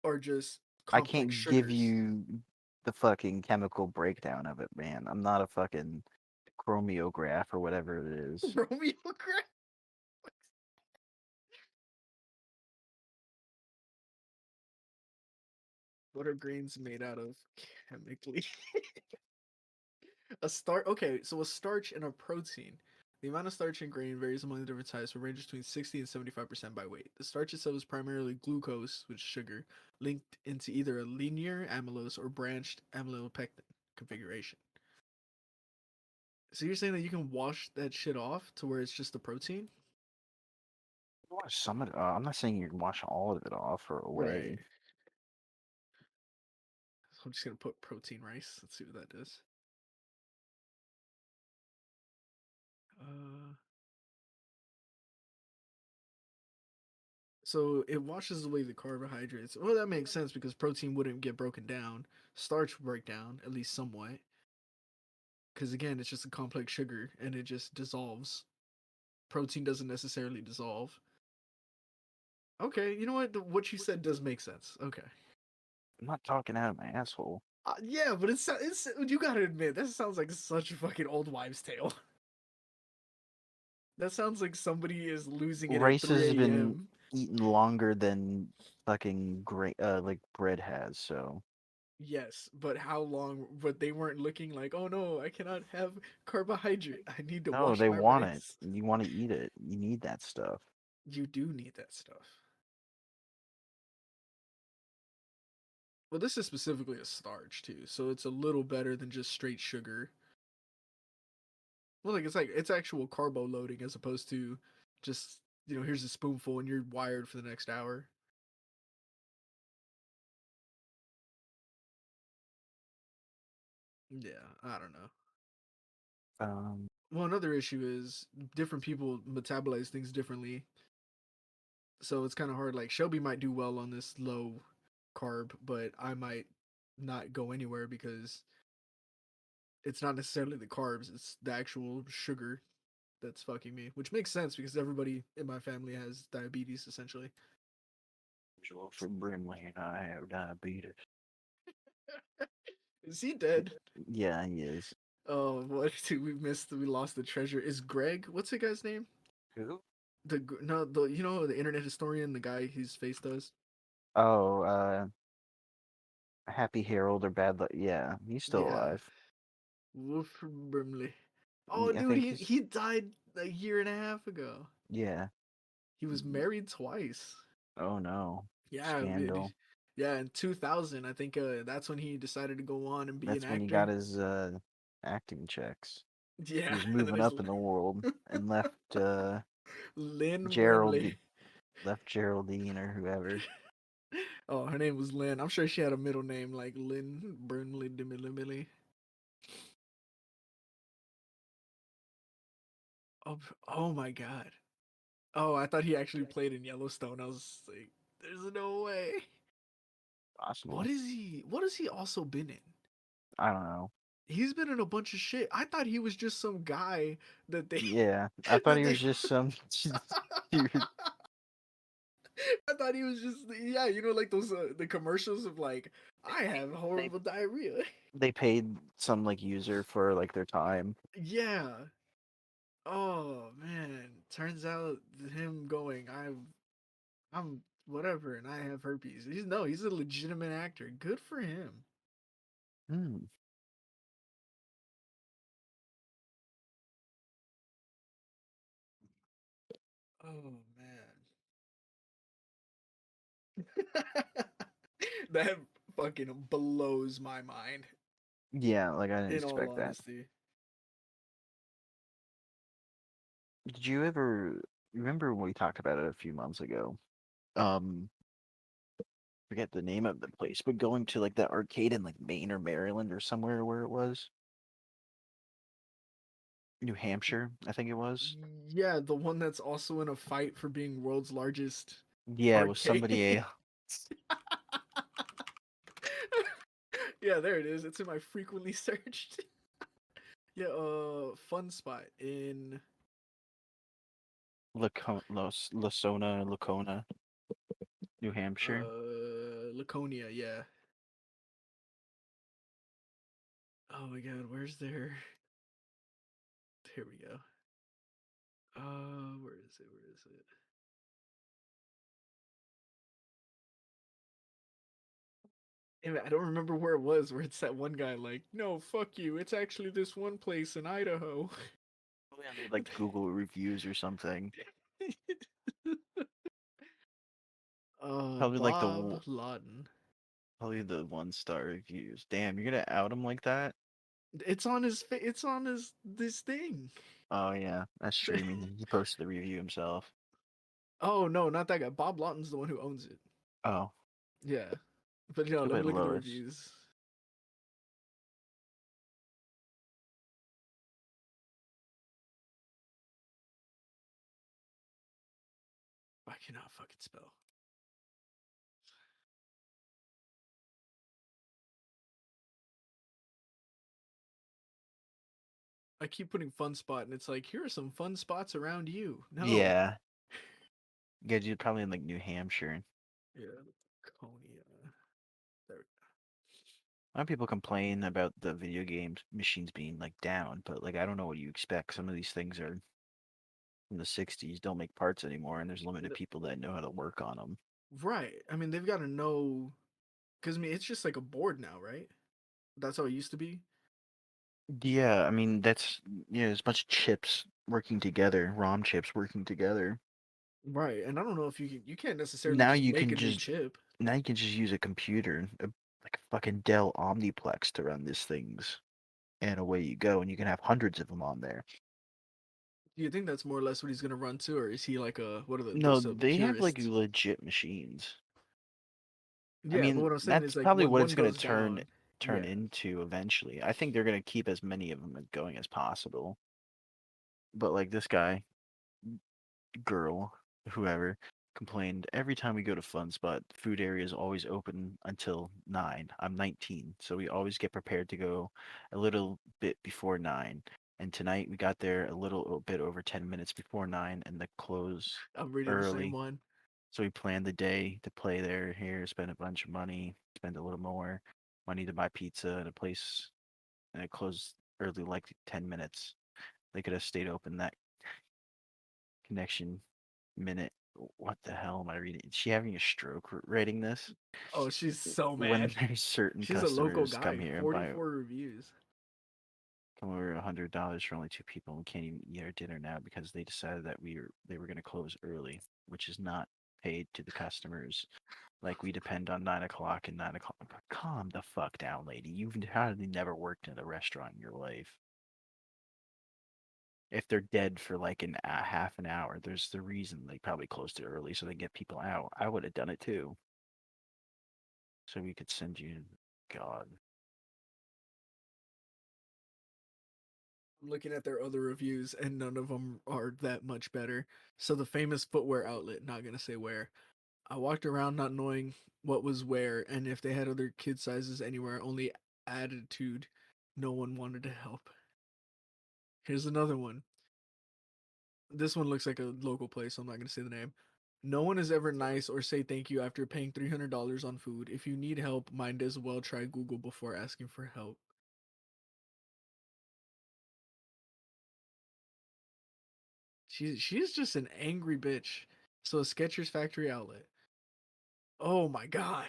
[SPEAKER 2] are just
[SPEAKER 1] I
[SPEAKER 2] complex
[SPEAKER 1] can't give
[SPEAKER 2] sugars.
[SPEAKER 1] you the fucking chemical breakdown of it, man. I'm not a fucking chromiograph or whatever it is.
[SPEAKER 2] Romeo crap. What are grains made out of chemically? A starch. Okay, so a starch and a protein. The amount of starch in grain varies among the different types, but ranges between 60 and 75% by weight. The starch itself is primarily glucose, which is sugar, linked into either a linear amylose or branched amylopectin configuration. So you're saying that you can wash that shit off to where it's just the protein?
[SPEAKER 1] Watch some of it. I'm not saying you can watch all of it off or
[SPEAKER 2] Right.
[SPEAKER 1] away.
[SPEAKER 2] So I'm just gonna put protein rice. Let's see what that does. Uh, so it washes away the carbohydrates. Well, that makes sense because protein wouldn't get broken down. Starch would break down at least somewhat. Because again, it's just a complex sugar and it just dissolves. Protein doesn't necessarily dissolve. Okay, you know what? What you said does make sense. Okay.
[SPEAKER 1] I'm not talking out of my asshole.
[SPEAKER 2] Yeah, but it's you gotta admit that sounds like such a fucking old wives' tale. That sounds like somebody is losing it at
[SPEAKER 1] Rice has
[SPEAKER 2] 3
[SPEAKER 1] been
[SPEAKER 2] a.m.
[SPEAKER 1] eaten longer than fucking like bread has, so
[SPEAKER 2] Yes, but how long? But they weren't looking like, oh no, I cannot have carbohydrate. I need to
[SPEAKER 1] no,
[SPEAKER 2] wash
[SPEAKER 1] they
[SPEAKER 2] my
[SPEAKER 1] want it.
[SPEAKER 2] rice.
[SPEAKER 1] You want to eat it. You need that stuff.
[SPEAKER 2] You do need that stuff. Well, this is specifically a starch too, so it's a little better than just straight sugar. Well, like it's actual carbo loading as opposed to just here's a spoonful and you're wired for the next hour. Yeah, I don't know.
[SPEAKER 1] Um,
[SPEAKER 2] Well, another issue is different people metabolize things differently, so it's kind of hard. Like Shelby might do well on this low carb, but I might not go anywhere because it's not necessarily the carbs; it's the actual sugar that's fucking me. Which makes sense because everybody in my family has diabetes essentially.
[SPEAKER 1] usual for Brimley and I have diabetes.
[SPEAKER 2] Is he dead?
[SPEAKER 1] Yeah, he is.
[SPEAKER 2] Oh, what? We missed. We lost the treasure. Is Greg? What's the guy's name?
[SPEAKER 1] Who?
[SPEAKER 2] No, the the internet historian, the guy whose face does.
[SPEAKER 1] Oh, Happy Harold or Bad Luck. Yeah, he's still
[SPEAKER 2] Yeah,
[SPEAKER 1] alive.
[SPEAKER 2] Wolf from Brimley. Oh,
[SPEAKER 1] I
[SPEAKER 2] dude,
[SPEAKER 1] think he's.
[SPEAKER 2] he died a year and a half ago.
[SPEAKER 1] Yeah.
[SPEAKER 2] He was married twice.
[SPEAKER 1] Oh no.
[SPEAKER 2] Yeah,
[SPEAKER 1] Scandal.
[SPEAKER 2] yeah. In 2000, I think that's when he decided to go on and be an
[SPEAKER 1] That's when he got
[SPEAKER 2] actor.
[SPEAKER 1] his acting checks. He
[SPEAKER 2] Yeah,
[SPEAKER 1] was moving
[SPEAKER 2] there's
[SPEAKER 1] up in the world and left
[SPEAKER 2] Lynn
[SPEAKER 1] Gerald
[SPEAKER 2] Brimley.
[SPEAKER 1] left Geraldine or whoever.
[SPEAKER 2] Oh, her name was Lynn. I'm sure she had a middle name like Lynn Burnley Dimilly. Oh, oh my God. Oh, I thought he actually played in Yellowstone. I was like, there's no way. What
[SPEAKER 1] Possible.
[SPEAKER 2] is he? What has he also been in?
[SPEAKER 1] I don't know.
[SPEAKER 2] He's been in a bunch of shit. I thought he was just some guy that they
[SPEAKER 1] Yeah, I thought
[SPEAKER 2] that
[SPEAKER 1] he
[SPEAKER 2] they
[SPEAKER 1] was just some dude.
[SPEAKER 2] I thought he was just yeah, like those the commercials of like I have
[SPEAKER 1] They
[SPEAKER 2] horrible diarrhea.
[SPEAKER 1] they paid some like user for like their time.
[SPEAKER 2] Yeah. Oh man. Turns out him going, I'm whatever and I have herpes. He's a legitimate actor. Good for him.
[SPEAKER 1] Hmm.
[SPEAKER 2] Oh man. That fucking blows my mind,
[SPEAKER 1] Yeah, like I didn't
[SPEAKER 2] in all
[SPEAKER 1] expect that.
[SPEAKER 2] honesty.
[SPEAKER 1] Did you ever remember when we talked about it a few months ago? Um, forget the name of the place, but going to like that arcade in like Maine or Maryland or somewhere where it was. New Hampshire, I think it was.
[SPEAKER 2] Yeah, the one that's also in a fight for being world's largest
[SPEAKER 1] Yeah, it was somebody
[SPEAKER 2] arcade.
[SPEAKER 1] else.
[SPEAKER 2] Yeah, there it is. It's in my frequently searched. Yeah, fun spot in
[SPEAKER 1] Lacona, New Hampshire.
[SPEAKER 2] Laconia, yeah. Oh my god, where's there? Here we go. Where is it? Where is it? Anyway, I don't remember where it was. Where it's that one guy like, no, fuck you. It's actually this one place in Idaho.
[SPEAKER 1] Probably on their like Google reviews or something. Probably like
[SPEAKER 2] Bob Lawton.
[SPEAKER 1] probably the 1-star reviews. Damn, you're gonna out him like that?
[SPEAKER 2] It's on his. It's on his this thing.
[SPEAKER 1] Oh yeah, that's true. I mean, he posted the review himself.
[SPEAKER 2] Oh no, not that guy. Bob Lawton's the one who owns it.
[SPEAKER 1] Oh,
[SPEAKER 2] Yeah, but no,
[SPEAKER 1] go
[SPEAKER 2] let me
[SPEAKER 1] by
[SPEAKER 2] look at the
[SPEAKER 1] Lois.
[SPEAKER 2] reviews. I cannot fucking spell. I keep putting fun spot, and it's like, here are some fun spots around you. No.
[SPEAKER 1] Yeah, yeah, dude, probably in like New Hampshire.
[SPEAKER 2] Yeah, Laconia. There.
[SPEAKER 1] A lot of people complain about the video games machines being like down, but like I don't know what you expect. Some of these things are from the '60s, don't make parts anymore, and there's limited people that know how to work on them.
[SPEAKER 2] Right. I mean, they've got to know, because I mean, it's just like a board now, right? That's how it used to be.
[SPEAKER 1] Yeah, I mean that's there's a bunch of chips working together, ROM chips working together.
[SPEAKER 2] Right. And I don't know if you can't necessarily
[SPEAKER 1] Now
[SPEAKER 2] just
[SPEAKER 1] you
[SPEAKER 2] make
[SPEAKER 1] can
[SPEAKER 2] a new
[SPEAKER 1] just
[SPEAKER 2] chip.
[SPEAKER 1] now you can just use a computer, like a fucking Dell Omniplex to run these things, and away you go, and you can have hundreds of them on there.
[SPEAKER 2] Do you think that's more or less what he's gonna run to, or is he like a what are
[SPEAKER 1] No,
[SPEAKER 2] those
[SPEAKER 1] they have like
[SPEAKER 2] purists?
[SPEAKER 1] legit machines. I
[SPEAKER 2] Yeah, but
[SPEAKER 1] mean,
[SPEAKER 2] what I'm saying
[SPEAKER 1] that's
[SPEAKER 2] is like
[SPEAKER 1] probably
[SPEAKER 2] when
[SPEAKER 1] what
[SPEAKER 2] one
[SPEAKER 1] it's going to
[SPEAKER 2] goes
[SPEAKER 1] turn
[SPEAKER 2] down,
[SPEAKER 1] turn
[SPEAKER 2] yeah,
[SPEAKER 1] into eventually. I think they're going to keep as many of them going as possible. But like this guy, girl, whoever, complained every time we go to Fun Spot, food area is always open until 9. I'm 19, so we always get prepared to go a little bit before 9. And tonight we got there a little bit over 10 minutes before 9 and the close
[SPEAKER 2] I'm reading the same
[SPEAKER 1] early.
[SPEAKER 2] one.
[SPEAKER 1] So we planned the day to play there, here, spend a bunch of money, spend a little more money to buy pizza at a place, and it closed early, like 10 minutes. They could have stayed open that connection minute. What the hell am I reading? Is she having a stroke writing this?
[SPEAKER 2] Oh, she's so
[SPEAKER 1] When
[SPEAKER 2] mad.
[SPEAKER 1] there's certain
[SPEAKER 2] She's a local
[SPEAKER 1] customers come
[SPEAKER 2] guy.
[SPEAKER 1] here and buy
[SPEAKER 2] 44 reviews.
[SPEAKER 1] come over $100 for only two people and can't even eat our dinner now because they decided that they were going to close early, which is not paid to the customers. Like we depend on 9 o'clock and 9 o'clock. Calm the fuck down, lady. You've hardly never worked in a restaurant in your life. If they're dead for like a half an hour, there's the reason they probably closed it early so they get people out. I would have done it too. So we could send you, God.
[SPEAKER 2] I'm looking at their other reviews, and none of them are that much better. So the famous footwear outlet, not gonna say where. I walked around not knowing what was where, and if they had other kid sizes anywhere, only attitude. No one wanted to help. Here's another one. This one looks like a local place, so I'm not going to say the name. No one is ever nice or say thank you after paying $300 on food. If you need help, might as well try Google before asking for help. She's just an angry bitch. So Skechers factory outlet. Oh my god.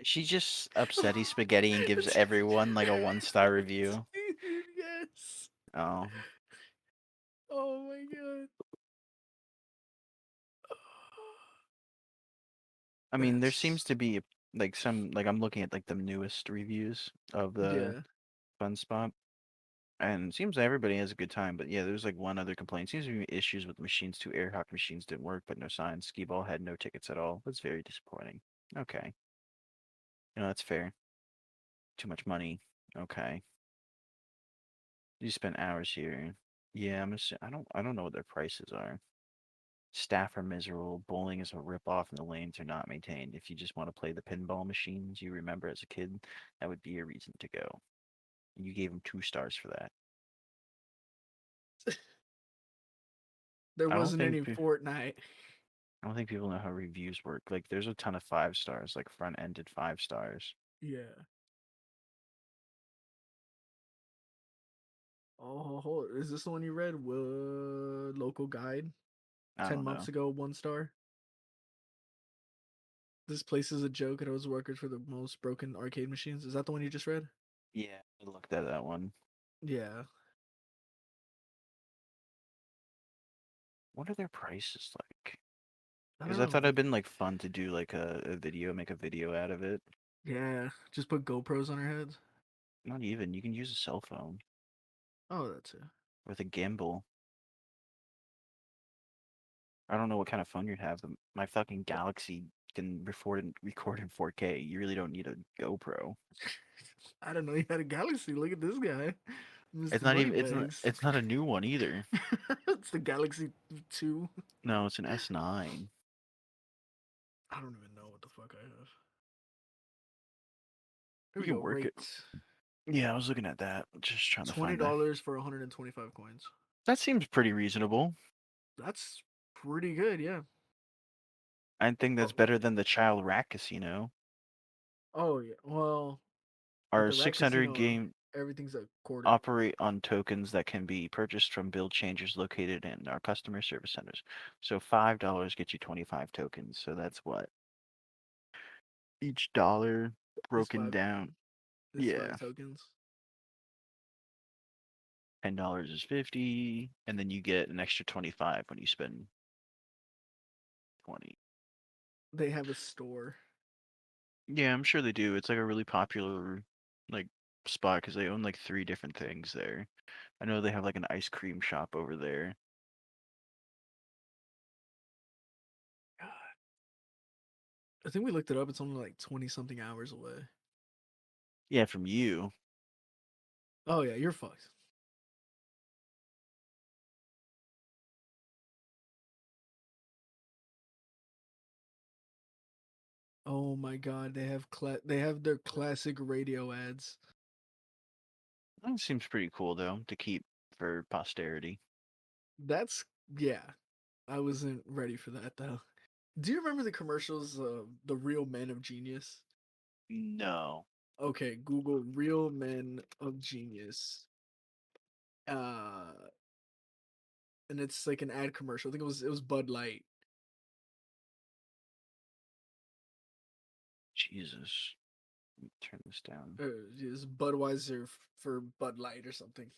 [SPEAKER 1] She just upsetty spaghetti and gives everyone like a 1-star review.
[SPEAKER 2] Dude, yes.
[SPEAKER 1] Oh,
[SPEAKER 2] Oh my god.
[SPEAKER 1] I mean, there
[SPEAKER 2] That's
[SPEAKER 1] seems to be like some like I'm looking at like the newest reviews of the
[SPEAKER 2] yeah.
[SPEAKER 1] Fun Spot, and it seems everybody has a good time. But yeah, there's like one other complaint. Seems to be issues with the machines. Two air hockey machines didn't work, but no signs. Skee ball had no tickets at all. That's very disappointing. Okay, that's fair. Too much money. Okay, you spent hours here. Yeah, I don't know what their prices are. Staff are miserable. Bowling is a rip-off, and the lanes are not maintained. If you just want to play the pinball machines you remember as a kid, that would be a reason to go. And you gave them 2 stars for that.
[SPEAKER 2] There
[SPEAKER 1] I don't
[SPEAKER 2] wasn't
[SPEAKER 1] think
[SPEAKER 2] any Fortnite.
[SPEAKER 1] I don't think people know how reviews work. Like, there's a ton of 5 stars, like front-ended 5 stars.
[SPEAKER 2] Yeah. Oh, is this the one you read? Local guide.
[SPEAKER 1] I
[SPEAKER 2] 10
[SPEAKER 1] don't
[SPEAKER 2] months
[SPEAKER 1] know.
[SPEAKER 2] ago, 1 star. This place is a joke. It was workers for the most broken arcade machines. Is that the one you just read?
[SPEAKER 1] Yeah, I looked at that one.
[SPEAKER 2] Yeah.
[SPEAKER 1] What are their prices like?
[SPEAKER 2] I
[SPEAKER 1] Because
[SPEAKER 2] don't
[SPEAKER 1] I
[SPEAKER 2] know.
[SPEAKER 1] thought it'd been like fun to do like a video, make a video out of it.
[SPEAKER 2] Yeah. Just put GoPros on our heads.
[SPEAKER 1] Not even. You can use a cell phone
[SPEAKER 2] Oh, that's it.
[SPEAKER 1] with a gimbal. I don't know what kind of phone you'd have. My fucking Galaxy can record in 4K. You really don't need a GoPro.
[SPEAKER 2] I don't know. He had a Galaxy. Look at this guy,
[SPEAKER 1] It's
[SPEAKER 2] Mr.
[SPEAKER 1] not even
[SPEAKER 2] Moneybags.
[SPEAKER 1] it's not a new one either.
[SPEAKER 2] It's the Galaxy 2.
[SPEAKER 1] No, it's an S9.
[SPEAKER 2] I don't even know what the fuck I have. Here
[SPEAKER 1] You
[SPEAKER 2] we
[SPEAKER 1] can
[SPEAKER 2] go.
[SPEAKER 1] work it.
[SPEAKER 2] Rates.
[SPEAKER 1] Yeah, I was looking at that. Just trying to
[SPEAKER 2] Twenty
[SPEAKER 1] find that.
[SPEAKER 2] dollars for 125 coins.
[SPEAKER 1] That seems pretty reasonable.
[SPEAKER 2] That's pretty good, yeah.
[SPEAKER 1] I think that's
[SPEAKER 2] Oh,
[SPEAKER 1] better than the Child Rat Casino.
[SPEAKER 2] oh yeah. Well, with
[SPEAKER 1] Our
[SPEAKER 2] the Rat
[SPEAKER 1] 600
[SPEAKER 2] Casino,
[SPEAKER 1] game
[SPEAKER 2] everything's a quarter.
[SPEAKER 1] operate on tokens that can be purchased from bill changers located in our customer service centers. So $5 gets you 25 tokens. So that's what? Each dollar
[SPEAKER 2] It's
[SPEAKER 1] broken
[SPEAKER 2] five.
[SPEAKER 1] down.
[SPEAKER 2] It's
[SPEAKER 1] Yeah.
[SPEAKER 2] 5 tokens.
[SPEAKER 1] $10 is 50, and then you get an extra 25 when you spend 20.
[SPEAKER 2] They have a store.
[SPEAKER 1] Yeah, I'm sure they do. It's like a really popular like spot because they own like three different things there. I know they have like an ice cream shop over there.
[SPEAKER 2] God, I think we looked it up. It's only like 20 something hours away.
[SPEAKER 1] Yeah, from you.
[SPEAKER 2] Oh yeah, you're fucked. Oh my god, they have their classic radio ads.
[SPEAKER 1] That seems pretty cool though to keep for posterity.
[SPEAKER 2] That's yeah. I wasn't ready for that though. Do you remember the commercials of the Real Men of Genius?
[SPEAKER 1] No.
[SPEAKER 2] Okay, Google Real Men of Genius. Uh and it's like an ad commercial. I think it was Bud Light.
[SPEAKER 1] Jesus. Let me turn this down.
[SPEAKER 2] It's Budweiser for Bud Light or something.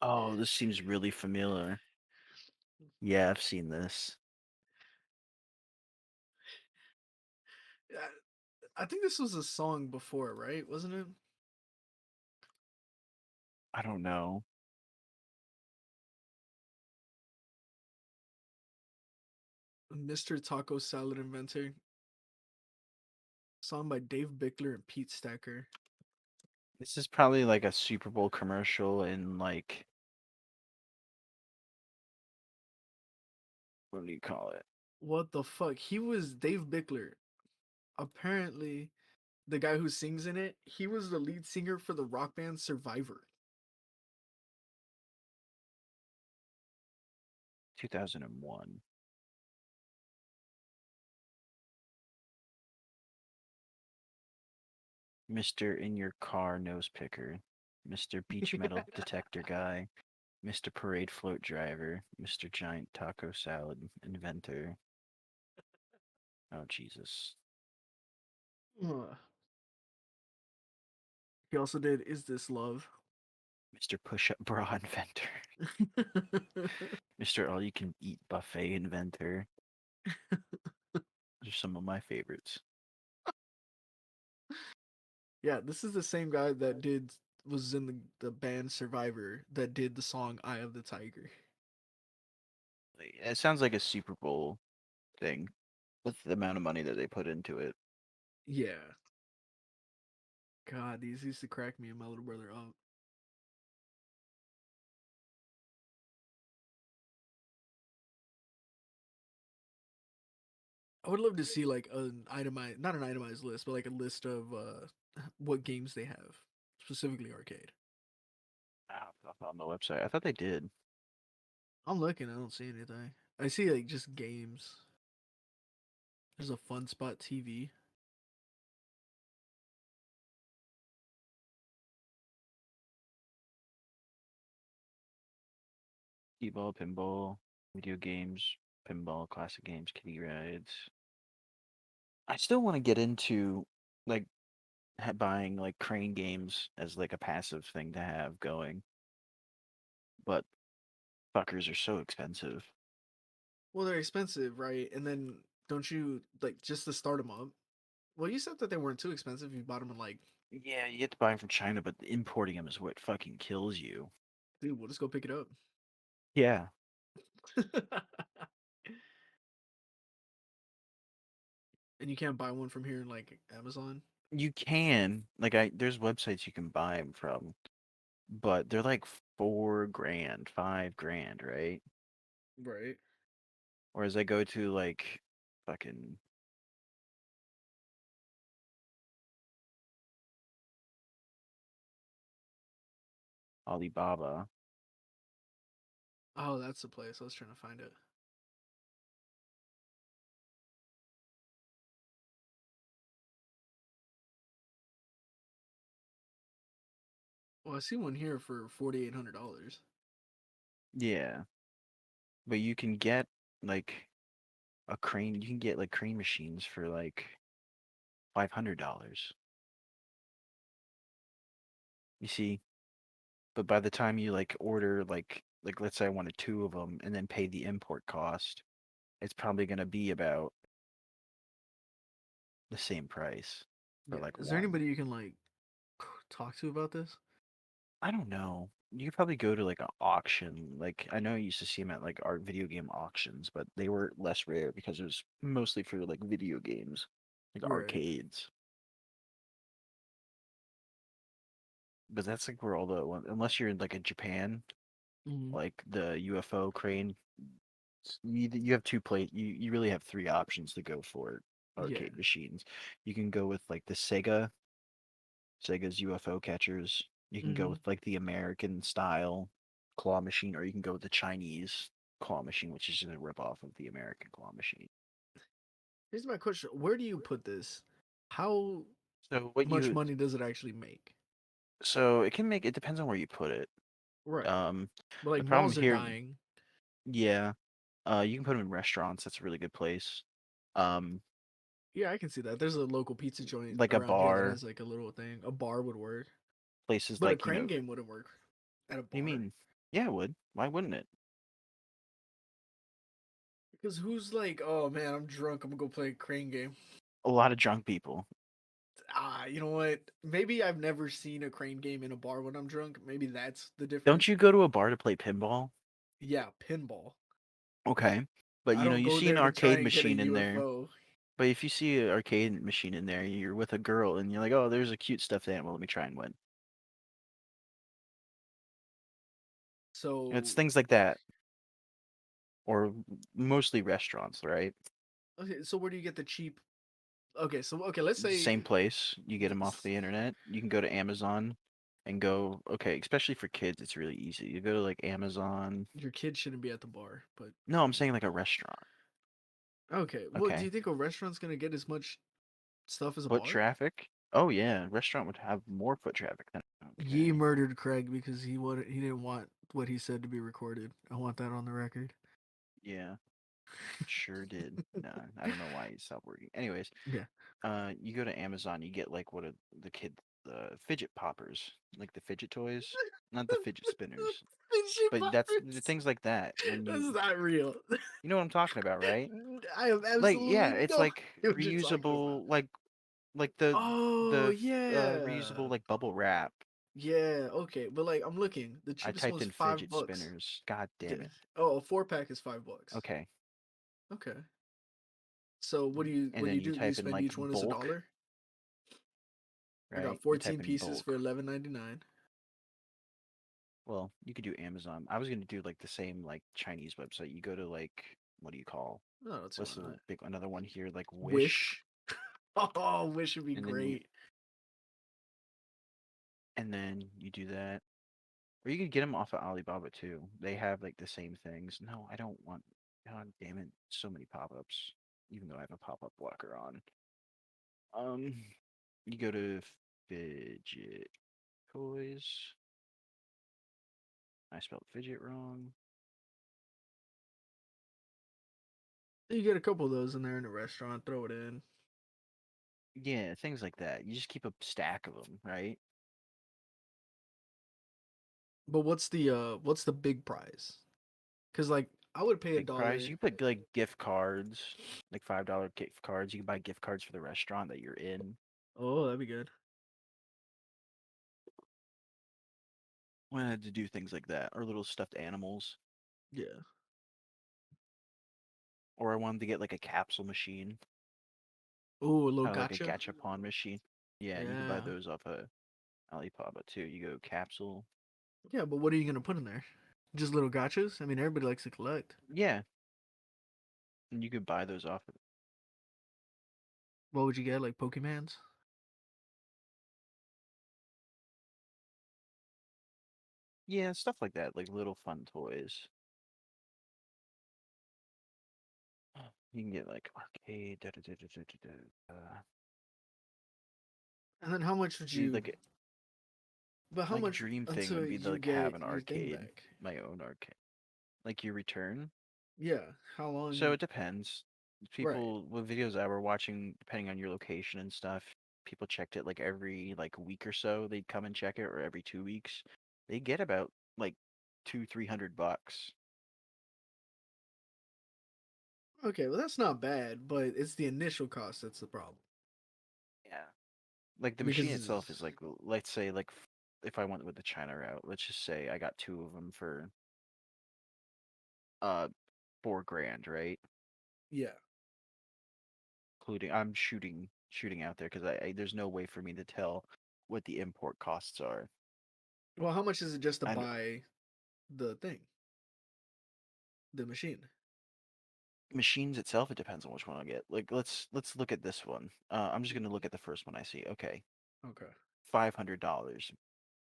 [SPEAKER 1] Oh, this seems really familiar. Yeah, I've seen this.
[SPEAKER 2] Yeah, I think this was a song before, right? Wasn't it?
[SPEAKER 1] I don't know.
[SPEAKER 2] Mr. Taco Salad Inventor. Song by Dave Bickler and Pete Stacker.
[SPEAKER 1] This is probably like a Super Bowl commercial in like what do you call it?
[SPEAKER 2] What the fuck? He was Dave Bickler. Apparently, the guy who sings in it, he was the lead singer for the rock band Survivor.
[SPEAKER 1] 2001. Mr. In Your Car Nose Picker, Mr. Beach Metal Detector Guy, Mr. Parade Float Driver, Mr. Giant Taco Salad Inventor. Oh, Jesus.
[SPEAKER 2] Ugh. He also did Is This Love?
[SPEAKER 1] Mr. Push Up Bra Inventor, Mr. All You Can Eat Buffet Inventor. Those are some of my favorites.
[SPEAKER 2] Yeah, this is the same guy that was in the band Survivor that did the song Eye of the Tiger.
[SPEAKER 1] It sounds like a Super Bowl thing with the amount of money that they put into it.
[SPEAKER 2] Yeah. God, these used to crack me and my little brother up. I would love to see like an itemized, not an itemized list, but like a list of what games they have, specifically arcade.
[SPEAKER 1] On the website. I thought they did.
[SPEAKER 2] I'm looking, I don't see anything. I see like just games. There's a Fun Spot TV.
[SPEAKER 1] T-ball, pinball, video games, pinball, classic games, kiddie rides. I still want to get into like buying like crane games as like a passive thing to have going, but fuckers are so expensive.
[SPEAKER 2] Well, they're expensive, right? And then don't you like just to start them up? Well, you said that they weren't too expensive. You bought them in like,
[SPEAKER 1] Yeah, you get to buy them from China, but importing them is what fucking kills you.
[SPEAKER 2] dude, we'll just go pick it up.
[SPEAKER 1] Yeah,
[SPEAKER 2] And you can't buy one from here in like Amazon,
[SPEAKER 1] You can like I there's websites you can buy them from, but they're like 4 grand, 5 grand, right?
[SPEAKER 2] right?
[SPEAKER 1] Whereas I go to like fucking Alibaba.
[SPEAKER 2] Oh, that's the place. I was trying to find it. Well, I see one here for $4,800.
[SPEAKER 1] Yeah, but you can get like a crane. You can get like crane machines for like $500. You see, but by the time you like order like let's say I wanted two of them and then pay the import cost, it's probably gonna be about the same price for
[SPEAKER 2] Yeah.
[SPEAKER 1] like
[SPEAKER 2] Is there
[SPEAKER 1] one.
[SPEAKER 2] anybody you can like talk to about this?
[SPEAKER 1] I don't know. You could probably go to like an auction. Like I know I used to see them at like art video game auctions, but they were less rare because it was mostly for like video games, like
[SPEAKER 2] Right.
[SPEAKER 1] arcades. But that's like where all the unless you're in like in Japan,
[SPEAKER 2] Hmm.
[SPEAKER 1] like the UFO crane, you have two plate. You really have three options to go for
[SPEAKER 2] Yeah.
[SPEAKER 1] arcade machines. You can go with like the Sega's UFO catchers. You can go
[SPEAKER 2] Hmm.
[SPEAKER 1] with like the American style claw machine, or you can go with the Chinese claw machine, which is just a rip off of the American claw machine.
[SPEAKER 2] Here's my question: where do you put this? How
[SPEAKER 1] So what
[SPEAKER 2] much
[SPEAKER 1] you
[SPEAKER 2] money does it actually make?
[SPEAKER 1] so it can make it depends on where you put it.
[SPEAKER 2] Right.
[SPEAKER 1] Um,
[SPEAKER 2] But like
[SPEAKER 1] the problem
[SPEAKER 2] malls are
[SPEAKER 1] here,
[SPEAKER 2] dying.
[SPEAKER 1] yeah, you can put them in restaurants. That's a really good place. Um,
[SPEAKER 2] Yeah, I can see that. There's a local pizza joint
[SPEAKER 1] like a
[SPEAKER 2] around here that
[SPEAKER 1] bar,
[SPEAKER 2] has like a little thing. A bar would work,
[SPEAKER 1] places
[SPEAKER 2] but a
[SPEAKER 1] like
[SPEAKER 2] crane game wouldn't work at a
[SPEAKER 1] you
[SPEAKER 2] bar.
[SPEAKER 1] mean, yeah, it would. Why wouldn't it?
[SPEAKER 2] Because who's like, oh man, I'm drunk. I'm gonna go play a crane game.
[SPEAKER 1] A lot of drunk people.
[SPEAKER 2] You know what? Maybe I've never seen a crane game in a bar when I'm drunk. Maybe that's the
[SPEAKER 1] Don't
[SPEAKER 2] difference.
[SPEAKER 1] you go to a bar to play pinball?
[SPEAKER 2] Yeah, pinball.
[SPEAKER 1] Okay. But
[SPEAKER 2] I
[SPEAKER 1] you know,
[SPEAKER 2] don't
[SPEAKER 1] you
[SPEAKER 2] go
[SPEAKER 1] see an
[SPEAKER 2] there to try
[SPEAKER 1] arcade
[SPEAKER 2] and get a
[SPEAKER 1] machine in there.
[SPEAKER 2] UFO.
[SPEAKER 1] But if you see an arcade machine in there, you're with a girl and you're like, "Oh, there's a cute stuffed animal. Let me try and win." It's
[SPEAKER 2] So,
[SPEAKER 1] things like that, or mostly restaurants, right?
[SPEAKER 2] okay, so where do you get the cheap? Okay, so okay, let's say
[SPEAKER 1] Same place. You get them off
[SPEAKER 2] this,
[SPEAKER 1] the internet. You can go to Amazon and go, okay, especially for kids, it's really easy. You go to like Amazon.
[SPEAKER 2] your kid shouldn't be at the bar, but
[SPEAKER 1] No, I'm saying like a restaurant.
[SPEAKER 2] okay. Well, do
[SPEAKER 1] Okay.
[SPEAKER 2] you think a restaurant's gonna get as much stuff as a
[SPEAKER 1] Foot
[SPEAKER 2] bar?
[SPEAKER 1] traffic. Oh yeah, restaurant would have more foot traffic than
[SPEAKER 2] Yee
[SPEAKER 1] okay.
[SPEAKER 2] murdered Craig because he didn't want what he said to be recorded. I want that on the record.
[SPEAKER 1] Yeah, sure did. No, I don't know why he stopped working. Anyways,
[SPEAKER 2] Yeah.
[SPEAKER 1] you go to Amazon, you get like what are the kid the fidget poppers, like the fidget toys, not the fidget spinners,
[SPEAKER 2] Friendship
[SPEAKER 1] but that's the
[SPEAKER 2] virus.
[SPEAKER 1] things like that. When
[SPEAKER 2] That's not real.
[SPEAKER 1] you know what I'm talking about, right?
[SPEAKER 2] I have
[SPEAKER 1] Like yeah,
[SPEAKER 2] absolutely
[SPEAKER 1] it's
[SPEAKER 2] no
[SPEAKER 1] like
[SPEAKER 2] idea what you're talking about.
[SPEAKER 1] reusable, like
[SPEAKER 2] Oh yeah.
[SPEAKER 1] reusable like bubble wrap.
[SPEAKER 2] Yeah, okay. But like I'm looking. The
[SPEAKER 1] I
[SPEAKER 2] cheapest
[SPEAKER 1] typed
[SPEAKER 2] one's
[SPEAKER 1] in
[SPEAKER 2] five
[SPEAKER 1] fidget
[SPEAKER 2] bucks.
[SPEAKER 1] spinners. God damn
[SPEAKER 2] Yeah.
[SPEAKER 1] it.
[SPEAKER 2] Oh, a 4 pack is $5.
[SPEAKER 1] Okay,
[SPEAKER 2] Okay. So
[SPEAKER 1] and
[SPEAKER 2] what do
[SPEAKER 1] then
[SPEAKER 2] you
[SPEAKER 1] you
[SPEAKER 2] do? Do you
[SPEAKER 1] type in
[SPEAKER 2] spend
[SPEAKER 1] like
[SPEAKER 2] each one as a
[SPEAKER 1] bulk,
[SPEAKER 2] dollar? I got
[SPEAKER 1] right? You type
[SPEAKER 2] 14
[SPEAKER 1] in
[SPEAKER 2] pieces for
[SPEAKER 1] bulk.
[SPEAKER 2] 11.99.
[SPEAKER 1] Well, you could do Amazon. I was gonna do like the same like Chinese website. You go to like what do you call?
[SPEAKER 2] Oh, let's see
[SPEAKER 1] What's
[SPEAKER 2] why
[SPEAKER 1] the
[SPEAKER 2] not.
[SPEAKER 1] big another one here? Like Wish,
[SPEAKER 2] Wish. Oh, Wish would be
[SPEAKER 1] and then
[SPEAKER 2] great.
[SPEAKER 1] you do that, or you could get them off of Alibaba too. They have like the same things. No, I don't want. God damn it! So many pop-ups. Even though I have a pop-up blocker on. Um, you go to fidget toys. I spelled fidget wrong.
[SPEAKER 2] You get a couple of those in there in a restaurant, throw it in.
[SPEAKER 1] Yeah, things like that. You just keep a stack of them, right?
[SPEAKER 2] But what's the big prize? Cause like I would pay a
[SPEAKER 1] Big prize.
[SPEAKER 2] dollar.
[SPEAKER 1] You put like gift cards, like $5 gift cards. You can buy gift cards for the restaurant that you're in.
[SPEAKER 2] Oh, that'd be good.
[SPEAKER 1] Wanted to do things like that, or little stuffed animals,
[SPEAKER 2] Yeah.
[SPEAKER 1] or I wanted to get like a capsule machine.
[SPEAKER 2] Oh, a little
[SPEAKER 1] Kind of like a
[SPEAKER 2] gotcha.
[SPEAKER 1] gachapon machine. Yeah, and you can buy
[SPEAKER 2] Yeah.
[SPEAKER 1] those off of Alibaba too. You go capsule.
[SPEAKER 2] Yeah, but what are you gonna put in there? Just little gotchas? I mean, everybody likes to collect.
[SPEAKER 1] Yeah, and you could buy those off of.
[SPEAKER 2] What would you get? Like Pokemans?
[SPEAKER 1] Yeah, stuff like that, like little fun toys. You can get like arcade.
[SPEAKER 2] And then how much would
[SPEAKER 1] See,
[SPEAKER 2] you? But how
[SPEAKER 1] like
[SPEAKER 2] much
[SPEAKER 1] dream thing
[SPEAKER 2] until
[SPEAKER 1] would be to
[SPEAKER 2] you
[SPEAKER 1] like have
[SPEAKER 2] get
[SPEAKER 1] an
[SPEAKER 2] your thing
[SPEAKER 1] arcade,
[SPEAKER 2] back?
[SPEAKER 1] my own arcade. Like you return.
[SPEAKER 2] Yeah. How
[SPEAKER 1] So
[SPEAKER 2] long?
[SPEAKER 1] it depends.
[SPEAKER 2] Right.
[SPEAKER 1] People with videos I were watching, depending on your location and stuff, people checked it like every like week or so. They'd come and check it, or every 2 weeks. They get about like 200-300 bucks.
[SPEAKER 2] Okay. Well, that's not bad, but it's the initial cost that's the problem.
[SPEAKER 1] Yeah. Like the machine itself is
[SPEAKER 2] Because
[SPEAKER 1] like, let's say like if I went with the China route, let's just say I got two of them for uh 4 grand, right?
[SPEAKER 2] yeah.
[SPEAKER 1] Including I'm shooting out there because I there's no way for me to tell what the import costs are.
[SPEAKER 2] Well, how much is it just to
[SPEAKER 1] And
[SPEAKER 2] buy the thing, the machine?
[SPEAKER 1] machines itself, it depends on which one I get. Like let's look at this one. I'm just gonna look at the first one I see. Okay,
[SPEAKER 2] Okay.
[SPEAKER 1] $500.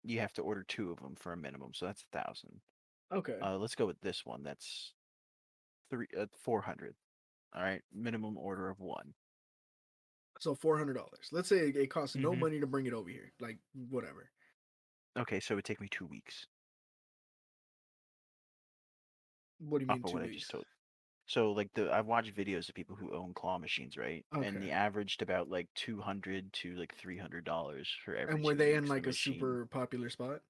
[SPEAKER 1] You have to order two of them for a minimum, so that's 1,000.
[SPEAKER 2] Okay.
[SPEAKER 1] Let's go with this one. That's 400. All right, minimum order of one.
[SPEAKER 2] So $400. Let's say it costs no
[SPEAKER 1] Mm-hmm.
[SPEAKER 2] money to bring it over here. Like whatever.
[SPEAKER 1] Okay, so it would take me 2 weeks
[SPEAKER 2] What do you
[SPEAKER 1] off
[SPEAKER 2] mean
[SPEAKER 1] of
[SPEAKER 2] two
[SPEAKER 1] what I just
[SPEAKER 2] weeks?
[SPEAKER 1] told. So like I've watched videos of people who own claw machines, right? And
[SPEAKER 2] Okay.
[SPEAKER 1] the averaged about like 200 to like $300 for every
[SPEAKER 2] And were
[SPEAKER 1] two
[SPEAKER 2] they in
[SPEAKER 1] weeks. The
[SPEAKER 2] like a
[SPEAKER 1] machine.
[SPEAKER 2] super popular spot?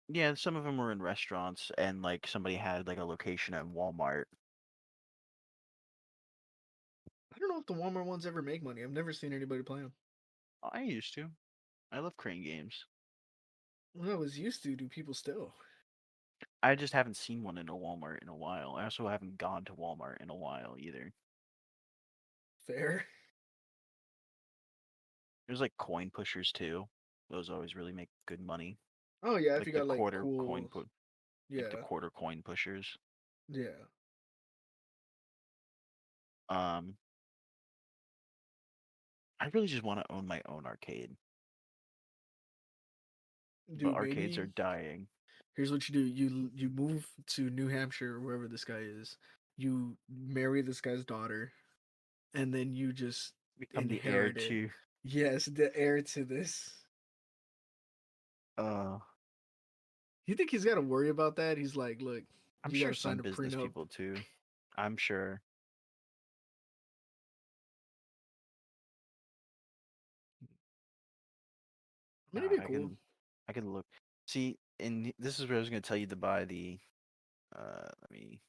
[SPEAKER 1] Yeah, some of them were in restaurants, and like somebody had like a location at Walmart.
[SPEAKER 2] I don't know if the Walmart ones ever make money. I've never seen anybody play them.
[SPEAKER 1] I used to. I love crane games.
[SPEAKER 2] When I was used to, do people still?
[SPEAKER 1] I just haven't seen one in a Walmart in a while. I also haven't gone to Walmart in a while either.
[SPEAKER 2] Fair.
[SPEAKER 1] There's like coin pushers too. Those always really make good money.
[SPEAKER 2] Oh yeah, if
[SPEAKER 1] Like
[SPEAKER 2] you
[SPEAKER 1] the
[SPEAKER 2] got like
[SPEAKER 1] quarter coin
[SPEAKER 2] cool,
[SPEAKER 1] put, like the
[SPEAKER 2] yeah,
[SPEAKER 1] quarter coin pushers.
[SPEAKER 2] yeah.
[SPEAKER 1] Um, I really just want to own my own arcade, but
[SPEAKER 2] Dude,
[SPEAKER 1] arcades are
[SPEAKER 2] maybe
[SPEAKER 1] dying.
[SPEAKER 2] here's what you do: you move to New Hampshire, wherever this guy is. You marry this guy's daughter, and then you just
[SPEAKER 1] Become the heir
[SPEAKER 2] inherit it.
[SPEAKER 1] to.
[SPEAKER 2] Yes, the heir to this.
[SPEAKER 1] Uh,
[SPEAKER 2] You think he's got to worry about that? He's like, look,
[SPEAKER 1] I'm
[SPEAKER 2] you got
[SPEAKER 1] sure
[SPEAKER 2] to sign
[SPEAKER 1] some
[SPEAKER 2] a
[SPEAKER 1] business
[SPEAKER 2] prenup.
[SPEAKER 1] people too. I'm sure.
[SPEAKER 2] I mean, it'd
[SPEAKER 1] God,
[SPEAKER 2] be cool.
[SPEAKER 1] I can look. See, and this is where I was gonna tell you to buy the. Let me.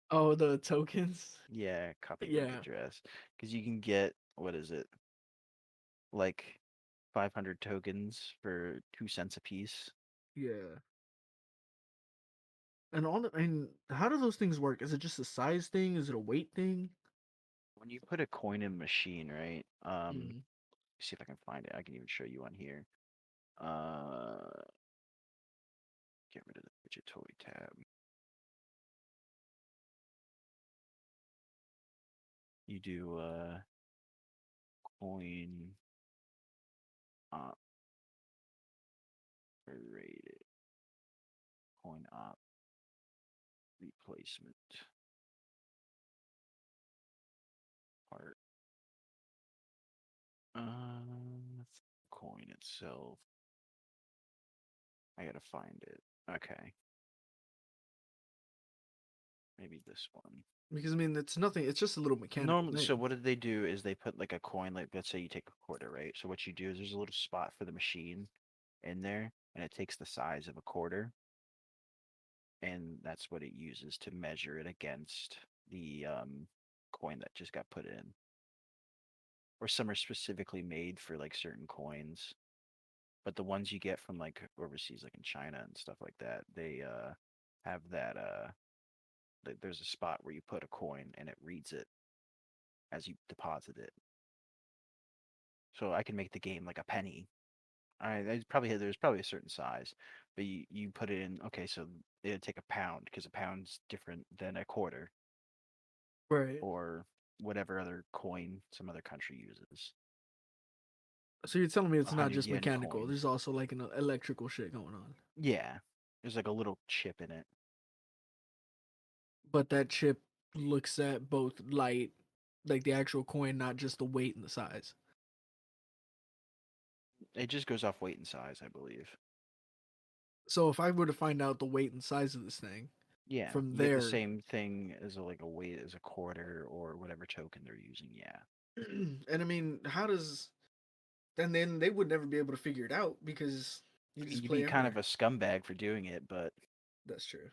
[SPEAKER 2] Oh, the tokens.
[SPEAKER 1] Yeah, copy link
[SPEAKER 2] Yeah,
[SPEAKER 1] address, because you can get what is it? Like 500 tokens for 2 cents a piece.
[SPEAKER 2] yeah. And I mean, how do those things work? Is it just a size thing? Is it a weight thing?
[SPEAKER 1] When you put a coin in a machine, right?
[SPEAKER 2] Mm.
[SPEAKER 1] See if I can find it. I can even show you on here. Uh, get rid of the widget toy tab. You do coin operated coin op replacement part. That's the coin itself. I gotta find it. Okay, maybe this one.
[SPEAKER 2] Because I mean, it's nothing. It's just a little mechanical
[SPEAKER 1] Normally, so
[SPEAKER 2] thing.
[SPEAKER 1] what did they do is they put like a coin, like let's say you take a quarter, right? So what you do is there's a little spot for the machine in there, and it takes the size of a quarter, and that's what it uses to measure it against the coin that just got put in. Or some are specifically made for like certain coins, but the ones you get from like overseas, like in China and stuff like that, they have that there's a spot where you put a coin and it reads it as you deposit it. So I can make the game like a penny. I probably there's probably a certain size, but you put it in. Okay, so it'd take a pound because a pound's different than a quarter
[SPEAKER 2] Right.
[SPEAKER 1] or whatever other coin some other country uses.
[SPEAKER 2] So you're telling me
[SPEAKER 1] A
[SPEAKER 2] it's not
[SPEAKER 1] hundred
[SPEAKER 2] just
[SPEAKER 1] yen
[SPEAKER 2] mechanical.
[SPEAKER 1] coin.
[SPEAKER 2] There's also like an electrical shit going on.
[SPEAKER 1] Yeah, there's like a little chip in it.
[SPEAKER 2] But that chip looks at both light, like the actual coin, not just the weight and the size.
[SPEAKER 1] It just goes off weight and size, I believe.
[SPEAKER 2] So if I were to find out the weight and size of this thing,
[SPEAKER 1] Yeah,
[SPEAKER 2] from
[SPEAKER 1] you get the
[SPEAKER 2] there,
[SPEAKER 1] same thing as like a weight as a quarter or whatever token they're using. Yeah,
[SPEAKER 2] and I mean, how does then they would never be able to figure it out because you
[SPEAKER 1] I mean
[SPEAKER 2] just
[SPEAKER 1] you'd
[SPEAKER 2] play
[SPEAKER 1] be kind of
[SPEAKER 2] everywhere.
[SPEAKER 1] a scumbag for doing it, but
[SPEAKER 2] That's true.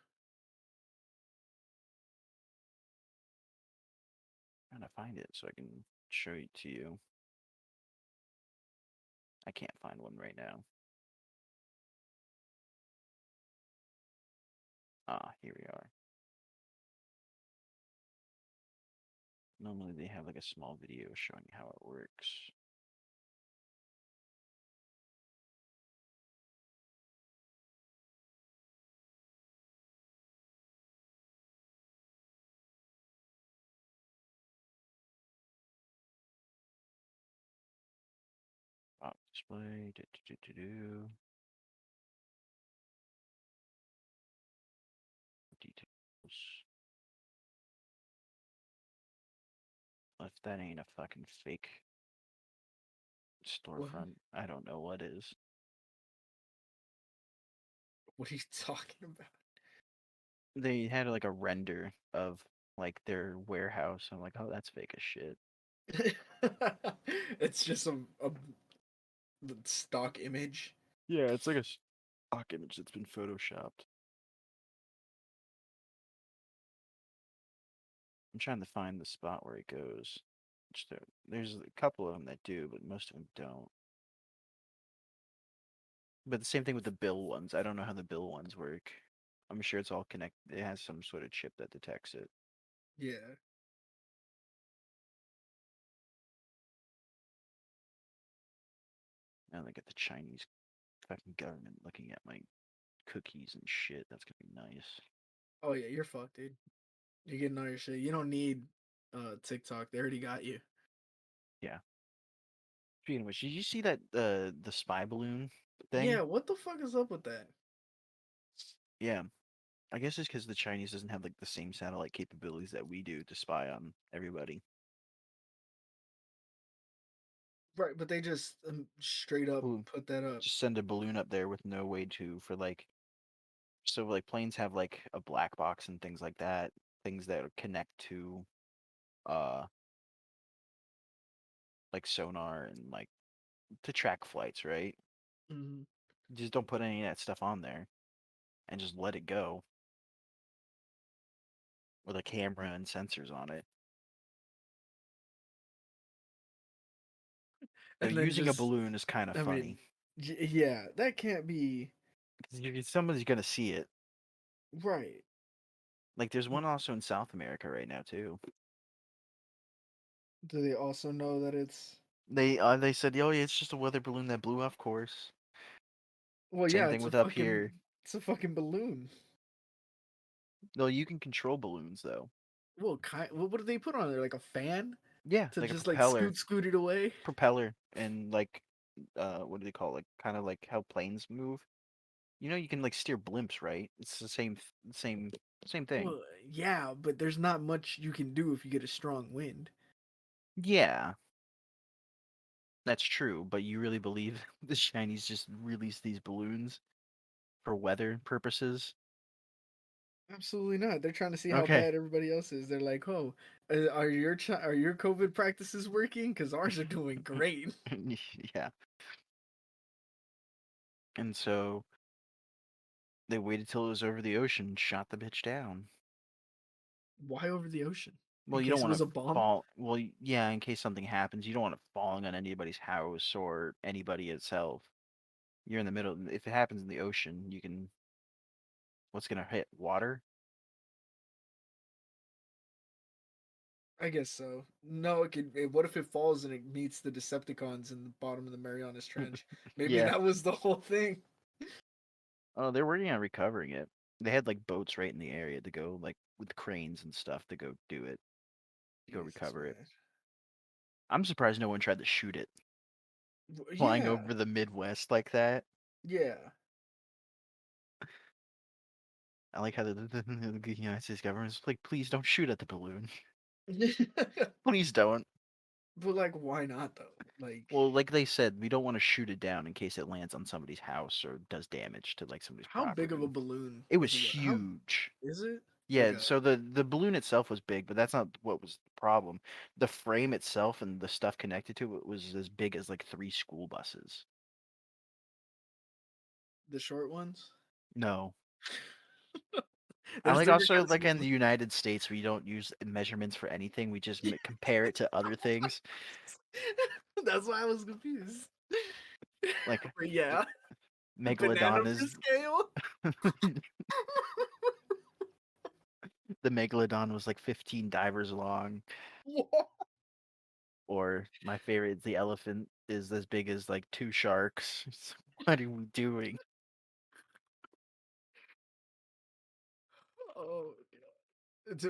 [SPEAKER 1] I'm trying to find it so I can show it to you. I can't find one right now. Ah, here we are. Normally they have like a small video showing how it works. Display. Details. If that ain't a fucking fake
[SPEAKER 2] What?
[SPEAKER 1] storefront, I don't know what is.
[SPEAKER 2] What are you talking about?
[SPEAKER 1] They had like a render of like their warehouse. I'm like, oh, that's fake as shit.
[SPEAKER 2] It's just a stock image.
[SPEAKER 1] Yeah, it's like a stock image that's been photoshopped. I'm trying to find the spot where it goes. There's a couple of them that do, but most of them don't. But the same thing with the bill ones. I don't know how the bill ones work. I'm sure it's all connected. It has some sort of chip that detects it.
[SPEAKER 2] Yeah.
[SPEAKER 1] Now they got the Chinese fucking government looking at my cookies and shit. That's gonna be nice.
[SPEAKER 2] Oh yeah, you're fucked, dude. You're getting all your shit. You don't need TikTok. They already got you.
[SPEAKER 1] Yeah. Speaking of which, did you see that the spy balloon
[SPEAKER 2] Yeah,
[SPEAKER 1] thing?
[SPEAKER 2] what the fuck is up with that?
[SPEAKER 1] Yeah. I guess it's because the Chinese doesn't have like the same satellite capabilities that we do to spy on everybody.
[SPEAKER 2] Right, but they just straight up
[SPEAKER 1] Who
[SPEAKER 2] put that up.
[SPEAKER 1] just send a balloon up there with no way to for like so like planes have like a black box and things like that, things that connect to uh like sonar and like to track flights, right?
[SPEAKER 2] Hmm.
[SPEAKER 1] Just don't put any of that stuff on there and just let it go with a camera and sensors on it. So
[SPEAKER 2] And then
[SPEAKER 1] using a
[SPEAKER 2] just,
[SPEAKER 1] balloon is kind of
[SPEAKER 2] I mean,
[SPEAKER 1] funny
[SPEAKER 2] yeah, that can't be
[SPEAKER 1] because somebody's gonna see it.
[SPEAKER 2] right.
[SPEAKER 1] Like there's one also in South America right now too.
[SPEAKER 2] Do they also know that it's?
[SPEAKER 1] They said, oh yeah, it's just a weather balloon that blew off course.
[SPEAKER 2] Well,
[SPEAKER 1] Same
[SPEAKER 2] yeah,
[SPEAKER 1] thing with up here.
[SPEAKER 2] it's a fucking balloon.
[SPEAKER 1] No, you can control balloons though.
[SPEAKER 2] Well, what do they put on there? Like a fan
[SPEAKER 1] Yeah,
[SPEAKER 2] to
[SPEAKER 1] like a
[SPEAKER 2] just like scoot it away?
[SPEAKER 1] propeller, and like what do they call it? Like kind of like how planes move. You know, you can like steer blimps, right? It's the same thing.
[SPEAKER 2] Well, yeah, but there's not much you can do if you get a strong wind.
[SPEAKER 1] Yeah, that's true. But you really believe the Chinese just released these balloons for weather purposes?
[SPEAKER 2] Absolutely not. They're trying to see how
[SPEAKER 1] Okay.
[SPEAKER 2] bad everybody else is. They're like, "Oh, are your COVID practices working? Because ours are doing great."
[SPEAKER 1] Yeah. And so they waited till it was over the ocean, and shot the bitch down.
[SPEAKER 2] Why over the ocean?
[SPEAKER 1] Well,
[SPEAKER 2] In
[SPEAKER 1] you don't
[SPEAKER 2] case it
[SPEAKER 1] want
[SPEAKER 2] was
[SPEAKER 1] to
[SPEAKER 2] a bomb?
[SPEAKER 1] fall. Well, yeah, in case something happens, you don't want it falling on anybody's house or anybody itself. You're in the middle. If it happens in the ocean, you can. What's gonna hit? Water?
[SPEAKER 2] I guess so. No, what if it falls and it meets the Decepticons in the bottom of the Marianas Trench? Maybe
[SPEAKER 1] Yeah.
[SPEAKER 2] that was the whole thing.
[SPEAKER 1] Oh, they're working on recovering it. They had like boats right in the area to go like with cranes and stuff to go do it, to go
[SPEAKER 2] Jesus,
[SPEAKER 1] recover it.
[SPEAKER 2] man.
[SPEAKER 1] I'm surprised no one tried to shoot it flying
[SPEAKER 2] Yeah,
[SPEAKER 1] over the Midwest like that.
[SPEAKER 2] yeah.
[SPEAKER 1] I like how the United States government's like, please don't shoot at the balloon. Please don't.
[SPEAKER 2] But like, why not though? Like,
[SPEAKER 1] Well, like they said, we don't want to shoot it down in case it lands on somebody's house or does damage to like somebody's
[SPEAKER 2] how big of a
[SPEAKER 1] property.
[SPEAKER 2] balloon
[SPEAKER 1] It was
[SPEAKER 2] is it? How
[SPEAKER 1] huge.
[SPEAKER 2] is it? Like
[SPEAKER 1] Yeah,
[SPEAKER 2] a
[SPEAKER 1] so the balloon itself was big, but that's not what was the problem. The frame itself and the stuff connected to it was as big as like 3 school buses.
[SPEAKER 2] the short ones?
[SPEAKER 1] No. I
[SPEAKER 2] There's
[SPEAKER 1] like
[SPEAKER 2] different
[SPEAKER 1] also
[SPEAKER 2] kinds
[SPEAKER 1] like in the
[SPEAKER 2] of.
[SPEAKER 1] United States we don't use measurements for anything. We just compare it to other things.
[SPEAKER 2] That's why I was confused.
[SPEAKER 1] Like
[SPEAKER 2] But yeah, banana
[SPEAKER 1] megalodon
[SPEAKER 2] for
[SPEAKER 1] is
[SPEAKER 2] scale.
[SPEAKER 1] the megalodon was like 15 divers long.
[SPEAKER 2] What?
[SPEAKER 1] Or my favorite, the elephant is as big as like 2 sharks. What are we doing?
[SPEAKER 2] Oh,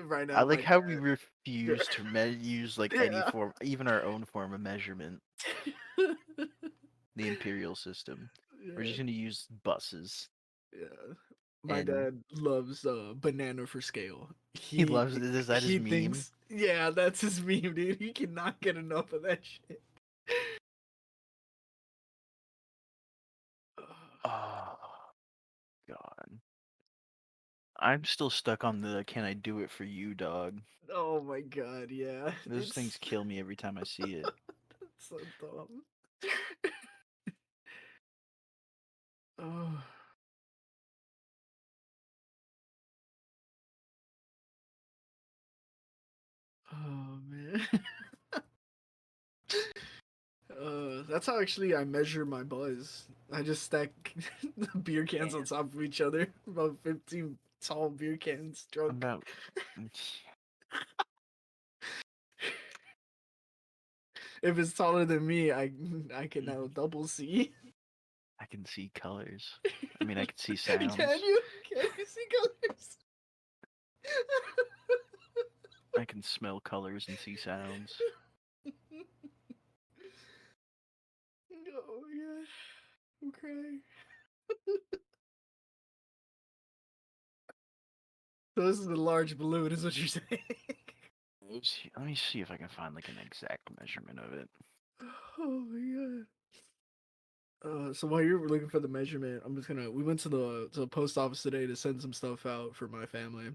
[SPEAKER 2] right
[SPEAKER 1] I
[SPEAKER 2] now,
[SPEAKER 1] like
[SPEAKER 2] my
[SPEAKER 1] how we
[SPEAKER 2] dad.
[SPEAKER 1] refuse to use like any
[SPEAKER 2] Yeah.
[SPEAKER 1] form, even our own form of measurement, the imperial system. We're
[SPEAKER 2] Yeah.
[SPEAKER 1] just gonna use buses,
[SPEAKER 2] Yeah. My
[SPEAKER 1] and
[SPEAKER 2] dad loves banana for scale.
[SPEAKER 1] he loves it. Is that his
[SPEAKER 2] He
[SPEAKER 1] meme?
[SPEAKER 2] thinks, yeah, that's his meme, dude. He cannot get enough of that shit.
[SPEAKER 1] Oh God, I'm still stuck on the "Can I do it for you, dog?"
[SPEAKER 2] Oh my god, yeah.
[SPEAKER 1] Those things kill me every time I see it.
[SPEAKER 2] It's so dumb. Oh, oh man. That's how actually I measure my buzz. I just stack beer cans on
[SPEAKER 1] Damn.
[SPEAKER 2] top of each other, about 15 tall beer cans
[SPEAKER 1] I'm
[SPEAKER 2] drunk.
[SPEAKER 1] about.
[SPEAKER 2] If it's taller than me, I can now double see.
[SPEAKER 1] I can see colors. I mean, I can see
[SPEAKER 2] Can
[SPEAKER 1] sounds.
[SPEAKER 2] you? Can you see colors?
[SPEAKER 1] I can smell colors and see sounds.
[SPEAKER 2] Oh yeah. I'm crying. So this is a large balloon, is what you're saying?
[SPEAKER 1] Let me see if I can find like an exact measurement of it.
[SPEAKER 2] Oh my god. So while you're looking for the measurement, I'm just gonna. We went to the post office today to send some stuff out for my family.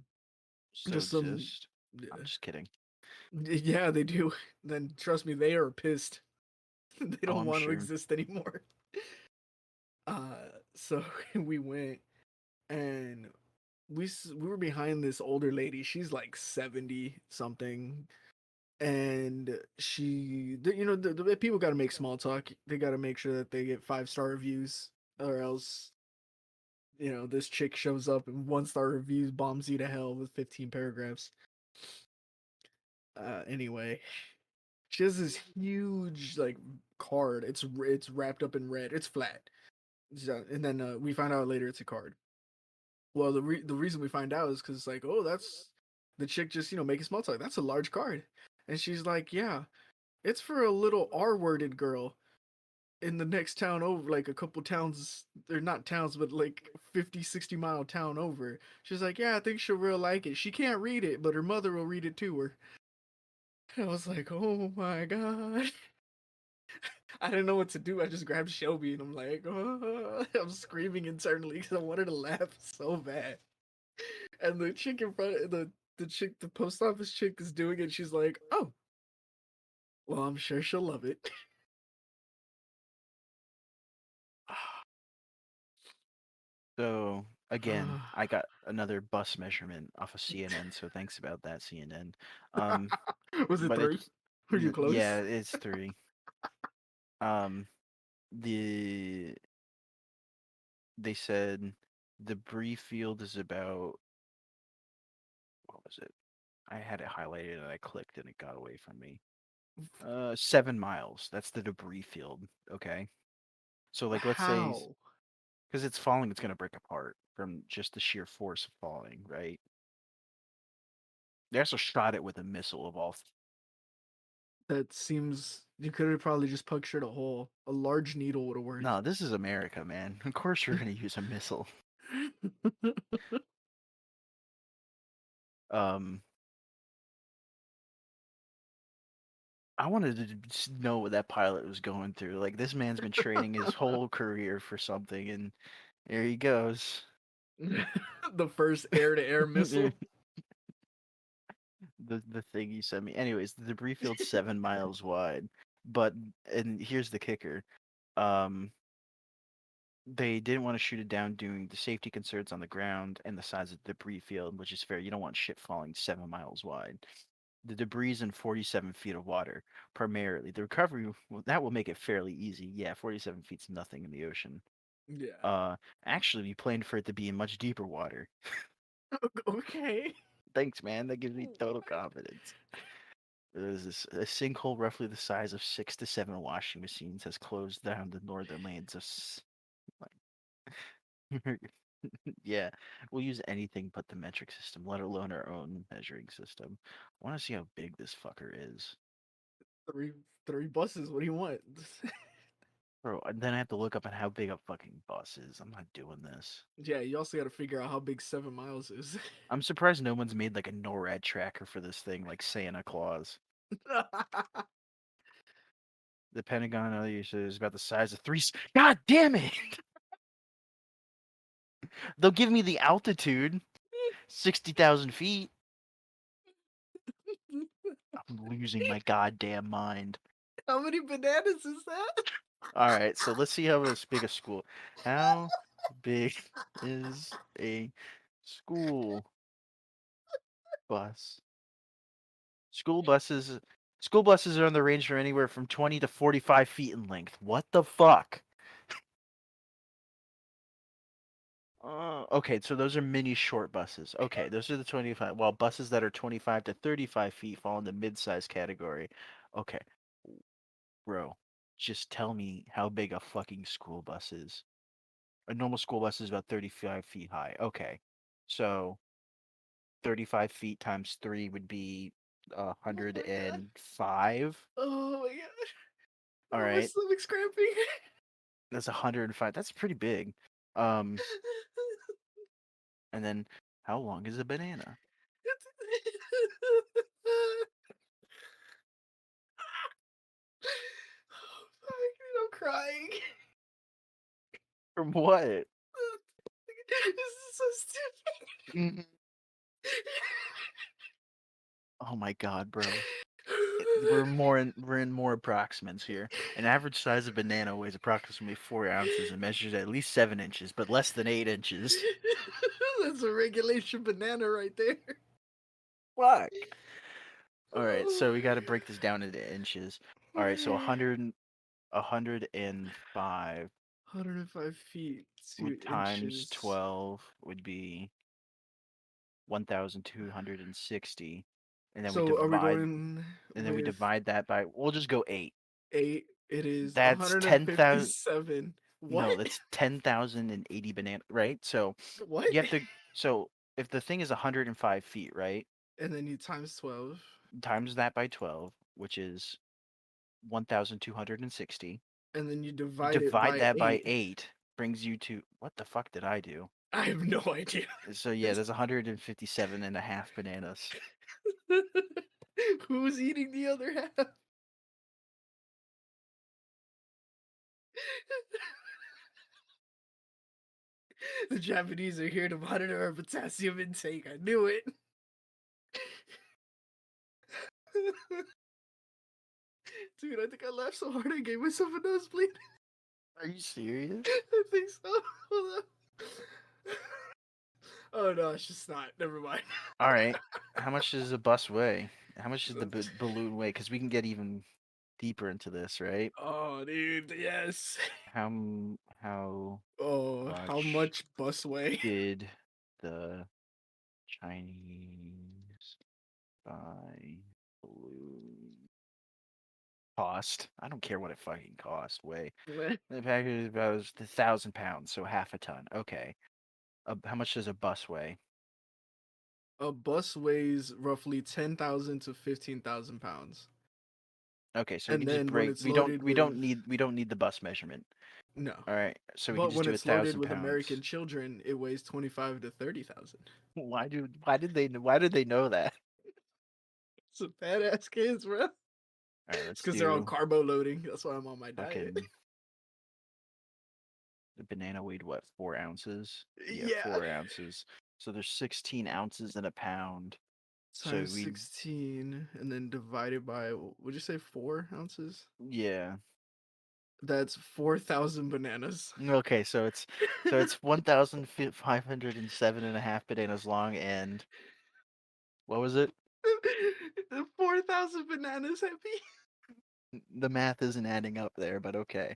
[SPEAKER 1] Still
[SPEAKER 2] Just some.
[SPEAKER 1] exist. I'm just kidding.
[SPEAKER 2] Yeah, they do. Then trust me, they are pissed. They
[SPEAKER 1] Oh,
[SPEAKER 2] don't
[SPEAKER 1] I'm
[SPEAKER 2] want to
[SPEAKER 1] sure.
[SPEAKER 2] exist anymore. So we went and we were behind this older lady. She's like 70 something, and the people got to make small talk. They got to make sure that they get 5-star reviews, or else this chick shows up and 1-star reviews bombs you to hell with 15 paragraphs. Anyway, she has this huge like card. It's wrapped up in red. It's flat. So, and then we find out later it's a card. Well, the reason we find out is because it's like, oh, that's the chick just making small talk. That's a large card, and she's like, yeah, it's for a little R-worded girl in the next town over, like a couple towns. They're not towns, but like 50-60 mile town over. She's like, yeah, I think she'll real like it. She can't read it, but her mother will read it to her. I was like, oh my god. I didn't know what to do. I just grabbed Shelby and I'm like, oh. I'm screaming internally because I wanted to laugh so bad. And the chick in front of the post office chick is doing it. She's like, oh, well, I'm sure she'll love it.
[SPEAKER 1] So again, I got another bus measurement off of CNN. So thanks about that, CNN.
[SPEAKER 2] Was it
[SPEAKER 1] But
[SPEAKER 2] 3?
[SPEAKER 1] it's
[SPEAKER 2] Were you
[SPEAKER 1] yeah,
[SPEAKER 2] close?
[SPEAKER 1] it's 3. Um, the they said the brief field is about what was it? I had it highlighted and I clicked and it got away from me. 7 miles. That's the debris field. Okay. So like, let's say,
[SPEAKER 2] How?
[SPEAKER 1] because it's falling, it's gonna break apart from just the sheer force of falling, right? They also shot it with a missile of all.
[SPEAKER 2] That seems you could have probably just punctured a hole. A large needle would have worked.
[SPEAKER 1] No, this is America, man. Of course you're gonna use a missile. Um, I wanted to just know what that pilot was going through. Like this man's been training his whole career for something, and there he goes.
[SPEAKER 2] The first air-to-air
[SPEAKER 1] the
[SPEAKER 2] missile.
[SPEAKER 1] the thing you sent me. Anyways, the debris field's 7 miles wide, but and here's the kicker. Um, they didn't want to shoot it down due to the safety concerns on the ground and the size of the debris field, which is fair. You don't want shit falling 7 miles wide. The debris is in 47 feet of water, primarily. The recovery, well, that will make it fairly easy. Yeah, 47 feet's nothing in the ocean.
[SPEAKER 2] Yeah.
[SPEAKER 1] Uh, Actually, we planned for it to be in much deeper water.
[SPEAKER 2] Okay.
[SPEAKER 1] Thanks, man. That gives me total
[SPEAKER 2] What?
[SPEAKER 1] confidence. There's a sinkhole roughly the size of 6 to 7 washing machines has closed down the northern lanes of. Yeah, we'll use anything but the metric system, let alone our own measuring system. I want to see how big this fucker is.
[SPEAKER 2] Three three buses. What do you want?
[SPEAKER 1] Bro, and then I have to look up at how big a fucking bus is. I'm not doing this.
[SPEAKER 2] Yeah, you also got to figure out how big 7 miles is.
[SPEAKER 1] I'm surprised no one's made like a NORAD tracker for this thing, like Santa Claus. The Pentagon is about the size of three. God damn it! They'll give me the altitude, 60,000 feet. I'm losing my goddamn mind.
[SPEAKER 2] How many bananas is that?
[SPEAKER 1] All right, so let's see how this big a school. How big is a school bus? School buses school buses are on the range from anywhere from 20 to 45 feet in length. What the fuck? Okay, so those are mini short buses. Okay, those are the 25. While buses that are 25 to 35 feet fall in the mid-size category. Okay, bro, just tell me how big a fucking school bus is. A normal school bus is about 35 feet high. Okay, so 35 feet times 3 would be
[SPEAKER 2] Oh my god.
[SPEAKER 1] 105.
[SPEAKER 2] Oh my god.
[SPEAKER 1] All
[SPEAKER 2] Oh, my
[SPEAKER 1] right,
[SPEAKER 2] stomach's cramping.
[SPEAKER 1] that's 105. That's pretty big. Um, and then how long is a banana?
[SPEAKER 2] Oh, fuck, I'm crying.
[SPEAKER 1] From what?
[SPEAKER 2] This is so stupid.
[SPEAKER 1] Mhm. Oh my god, bro. We're in more approximates here. An average size of banana weighs approximately 4 ounces and measures at least 7 inches, but less than 8 inches.
[SPEAKER 2] That's a regulation banana right there.
[SPEAKER 1] Fuck. All right,
[SPEAKER 2] Oh,
[SPEAKER 1] so we got to break this down into inches. All right, so
[SPEAKER 2] okay.
[SPEAKER 1] 105
[SPEAKER 2] 105 feet, two
[SPEAKER 1] times
[SPEAKER 2] inches.
[SPEAKER 1] 12 would be 1,260, and then we
[SPEAKER 2] So are we
[SPEAKER 1] divide
[SPEAKER 2] going with
[SPEAKER 1] that by, we'll just go 8.
[SPEAKER 2] 8? It is
[SPEAKER 1] That's 10,000.
[SPEAKER 2] 157.
[SPEAKER 1] No,
[SPEAKER 2] What?
[SPEAKER 1] that's 10,080 banana, right? So
[SPEAKER 2] What?
[SPEAKER 1] you have to, so if the thing is 105 feet, right?
[SPEAKER 2] And then you times 12.
[SPEAKER 1] Times that by 12, which is 1,260.
[SPEAKER 2] And then you divide it
[SPEAKER 1] Divide
[SPEAKER 2] by
[SPEAKER 1] that by
[SPEAKER 2] 8.
[SPEAKER 1] 8 brings you to, what the fuck did I do?
[SPEAKER 2] I have no idea.
[SPEAKER 1] So yeah, there's 157 and a half bananas.
[SPEAKER 2] Who's eating the other half? The Japanese are here to monitor our potassium intake. I knew it. Dude, I think I laughed so hard I gave myself a nosebleed.
[SPEAKER 1] Are you serious?
[SPEAKER 2] I think so. Hold on. Oh no, it's just not. Never mind.
[SPEAKER 1] All right. How much does a bus weigh? How much does the balloon weigh? Because we can get even deeper into this, right?
[SPEAKER 2] Oh, dude, yes.
[SPEAKER 1] How
[SPEAKER 2] Oh, how
[SPEAKER 1] much
[SPEAKER 2] much busway?
[SPEAKER 1] did the Chinese Buy balloon cost. I don't care what it fucking cost. Way the package is about 1,000 pounds, so half a ton. Okay. How much does a bus weigh?
[SPEAKER 2] A bus weighs roughly 10,000 to 15,000 pounds.
[SPEAKER 1] Okay, so we
[SPEAKER 2] And
[SPEAKER 1] can just
[SPEAKER 2] then when
[SPEAKER 1] break.
[SPEAKER 2] it's loaded with
[SPEAKER 1] We don't need the bus measurement.
[SPEAKER 2] no.
[SPEAKER 1] All right, so we can
[SPEAKER 2] But
[SPEAKER 1] just
[SPEAKER 2] when
[SPEAKER 1] do a
[SPEAKER 2] it's loaded
[SPEAKER 1] thousand
[SPEAKER 2] with American
[SPEAKER 1] pounds.
[SPEAKER 2] children, it weighs 25 to 30,000.
[SPEAKER 1] Why did they know that?
[SPEAKER 2] Some badass kids, bro.
[SPEAKER 1] All right,
[SPEAKER 2] It's
[SPEAKER 1] let's
[SPEAKER 2] because they're on
[SPEAKER 1] do
[SPEAKER 2] carbo loading. That's why I'm on my diet.
[SPEAKER 1] fucking the banana weighed what, 4 ounces? Yeah,
[SPEAKER 2] Yeah.
[SPEAKER 1] 4 ounces. So there's 16 ounces in a pound. So
[SPEAKER 2] Times
[SPEAKER 1] we
[SPEAKER 2] 16 and then divided by, would you say 4 ounces?
[SPEAKER 1] yeah.
[SPEAKER 2] That's 4,000 bananas.
[SPEAKER 1] Okay, so it's 1,507 and a half bananas long, and what was it?
[SPEAKER 2] 4,000 bananas heavy.
[SPEAKER 1] The math isn't adding up there, but okay.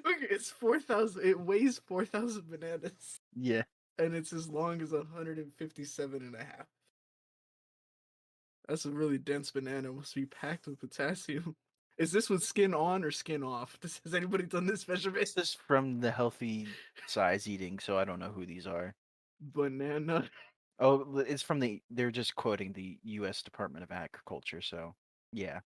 [SPEAKER 2] Okay, it's 4,000. It weighs 4,000 bananas.
[SPEAKER 1] Yeah.
[SPEAKER 2] And it's as long as 157 and a half. That's a really dense banana. It must be packed with potassium. Is this with skin on or skin off? Has anybody done this measurement?
[SPEAKER 1] This is from the healthy size eating, so I don't know who these are.
[SPEAKER 2] Banana.
[SPEAKER 1] Oh, it's from they're just quoting the U.S. Department of Agriculture, so yeah.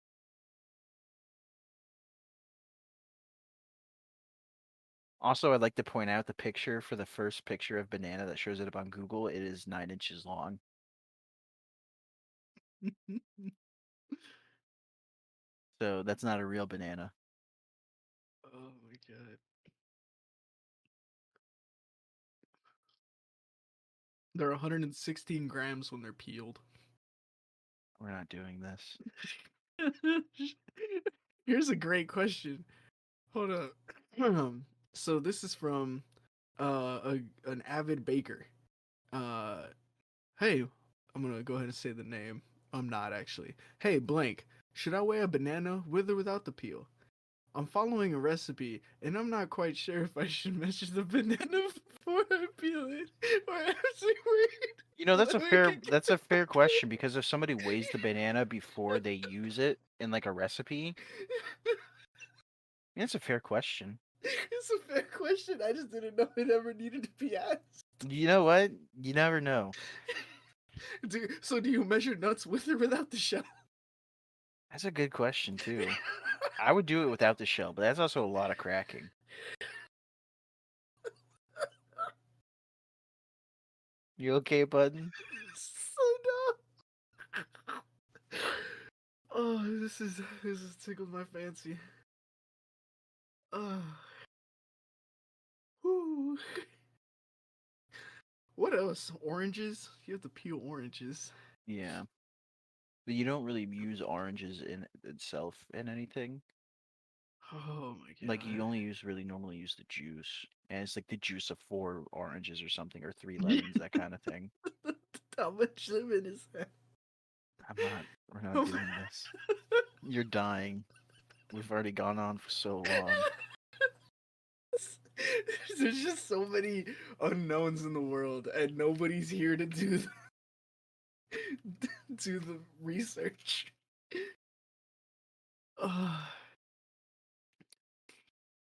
[SPEAKER 1] Also, I'd like to point out the picture for the first picture of banana that shows it up on Google. It is 9 inches long. So that's not a real banana.
[SPEAKER 2] Oh my god. They're 116 grams when they're peeled.
[SPEAKER 1] We're not doing this.
[SPEAKER 2] Here's a great question. Hold up. So this is from an avid baker. Uh hey, I'm gonna go ahead and say the name. I'm not actually. Hey, blank. Should I weigh a banana with or without the peel? I'm following a recipe, and I'm not quite sure if I should measure the banana before I peel it or
[SPEAKER 1] You know,
[SPEAKER 2] afterward.
[SPEAKER 1] that's a fair question because if somebody weighs the banana before they use it in like a recipe, that's a fair question.
[SPEAKER 2] It's a fair question. I just didn't know it ever needed to be asked.
[SPEAKER 1] You know what? You never know.
[SPEAKER 2] So do you measure nuts with or without the shell?
[SPEAKER 1] That's a good question too. I would do it without the shell, but that's also a lot of cracking. You okay, button?
[SPEAKER 2] So dumb. Oh, this is tickled my fancy. Uh, whew. What else? Oranges? You have to peel oranges.
[SPEAKER 1] Yeah. But you don't really use oranges in itself in anything.
[SPEAKER 2] Oh my
[SPEAKER 1] Like you
[SPEAKER 2] god.
[SPEAKER 1] only normally use the juice. And it's like the juice of 4 oranges or something, or 3 lemons, that kind of thing.
[SPEAKER 2] How much lemon is that?
[SPEAKER 1] We're not doing this. You're dying. We've already gone on for so long.
[SPEAKER 2] There's just so many unknowns in the world, and nobody's here to do do the research. Uh,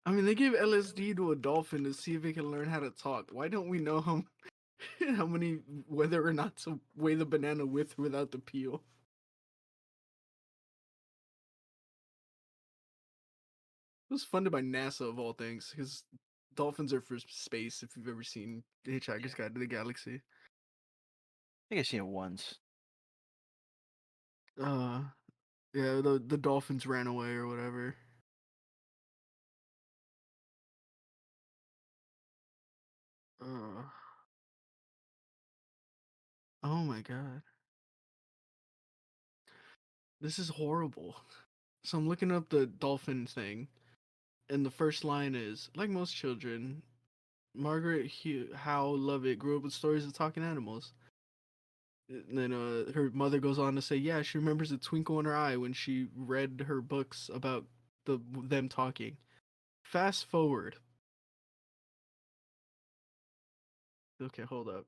[SPEAKER 2] I mean, they give LSD to a dolphin to see if it can learn how to talk. Why don't we know how many whether or not to weigh the banana with or without the peel? It was funded by NASA of all things, because dolphins are for space. If you've ever seen
[SPEAKER 1] Yeah.
[SPEAKER 2] Hitchhiker's Guide to the Galaxy,
[SPEAKER 1] I think I've seen it once.
[SPEAKER 2] uh, yeah, the dolphins ran away or whatever. Uh, oh my god, this is horrible. So I'm looking up the dolphin thing, and the first line is, like most children, Margaret Howe Lovett grew up with stories of talking animals. And then her mother goes on to say, yeah, she remembers a twinkle in her eye when she read her books about them talking. Fast forward. Okay, hold up.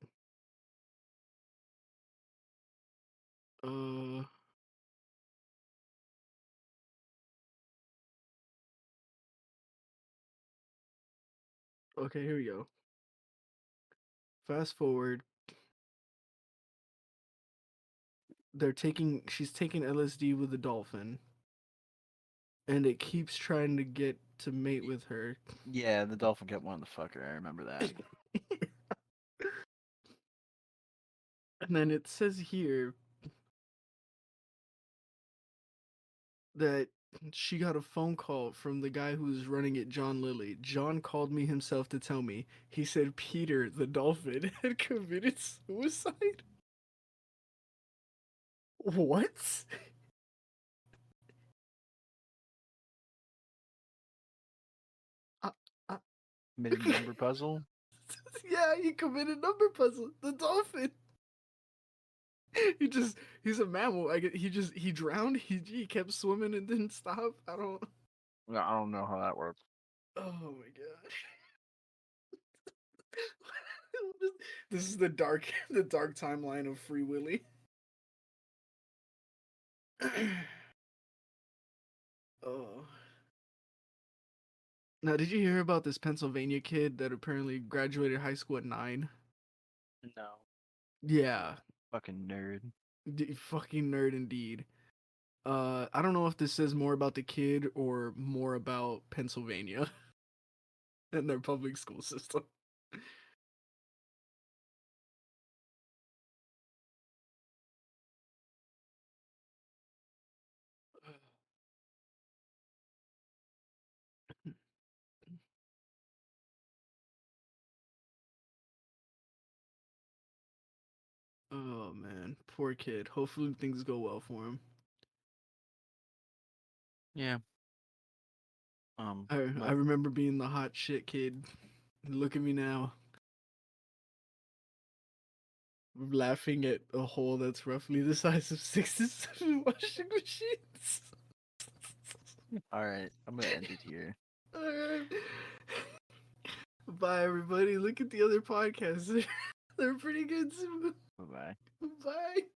[SPEAKER 2] Okay, here we go. Fast forward. She's taking LSD with a dolphin, and it keeps trying to get to mate with her.
[SPEAKER 1] Yeah, the dolphin kept wanting to fuck her. I remember that.
[SPEAKER 2] And then it says here that she got a phone call from the guy who's running it, John Lilly. John called me himself to tell me. He said Peter, the dolphin, had committed suicide. What? Uh, uh,
[SPEAKER 1] Committed number puzzle.
[SPEAKER 2] yeah, he committed number puzzle. The dolphin. He's a mammal. He drowned. He kept swimming and didn't stop.
[SPEAKER 1] I don't know how that works.
[SPEAKER 2] Oh my god. This is the dark the dark timeline of Free Willy. Oh. Now, did you hear about this Pennsylvania kid that apparently graduated high school at 9?
[SPEAKER 1] No.
[SPEAKER 2] Yeah,
[SPEAKER 1] Fucking nerd.
[SPEAKER 2] fucking nerd indeed. I don't know if this says more about the kid or more about Pennsylvania and their public school system. Oh man, poor kid. Hopefully things go well for him.
[SPEAKER 1] Yeah.
[SPEAKER 2] I
[SPEAKER 1] But
[SPEAKER 2] remember being the hot shit kid. Look at me now, laughing at a hole that's roughly the size of 6 to 7 washing machines.
[SPEAKER 1] all right, I'm gonna end it here.
[SPEAKER 2] Alright. Bye, everybody. Look at the other podcasts. They're pretty good too.
[SPEAKER 1] Bye bye.
[SPEAKER 2] Bye.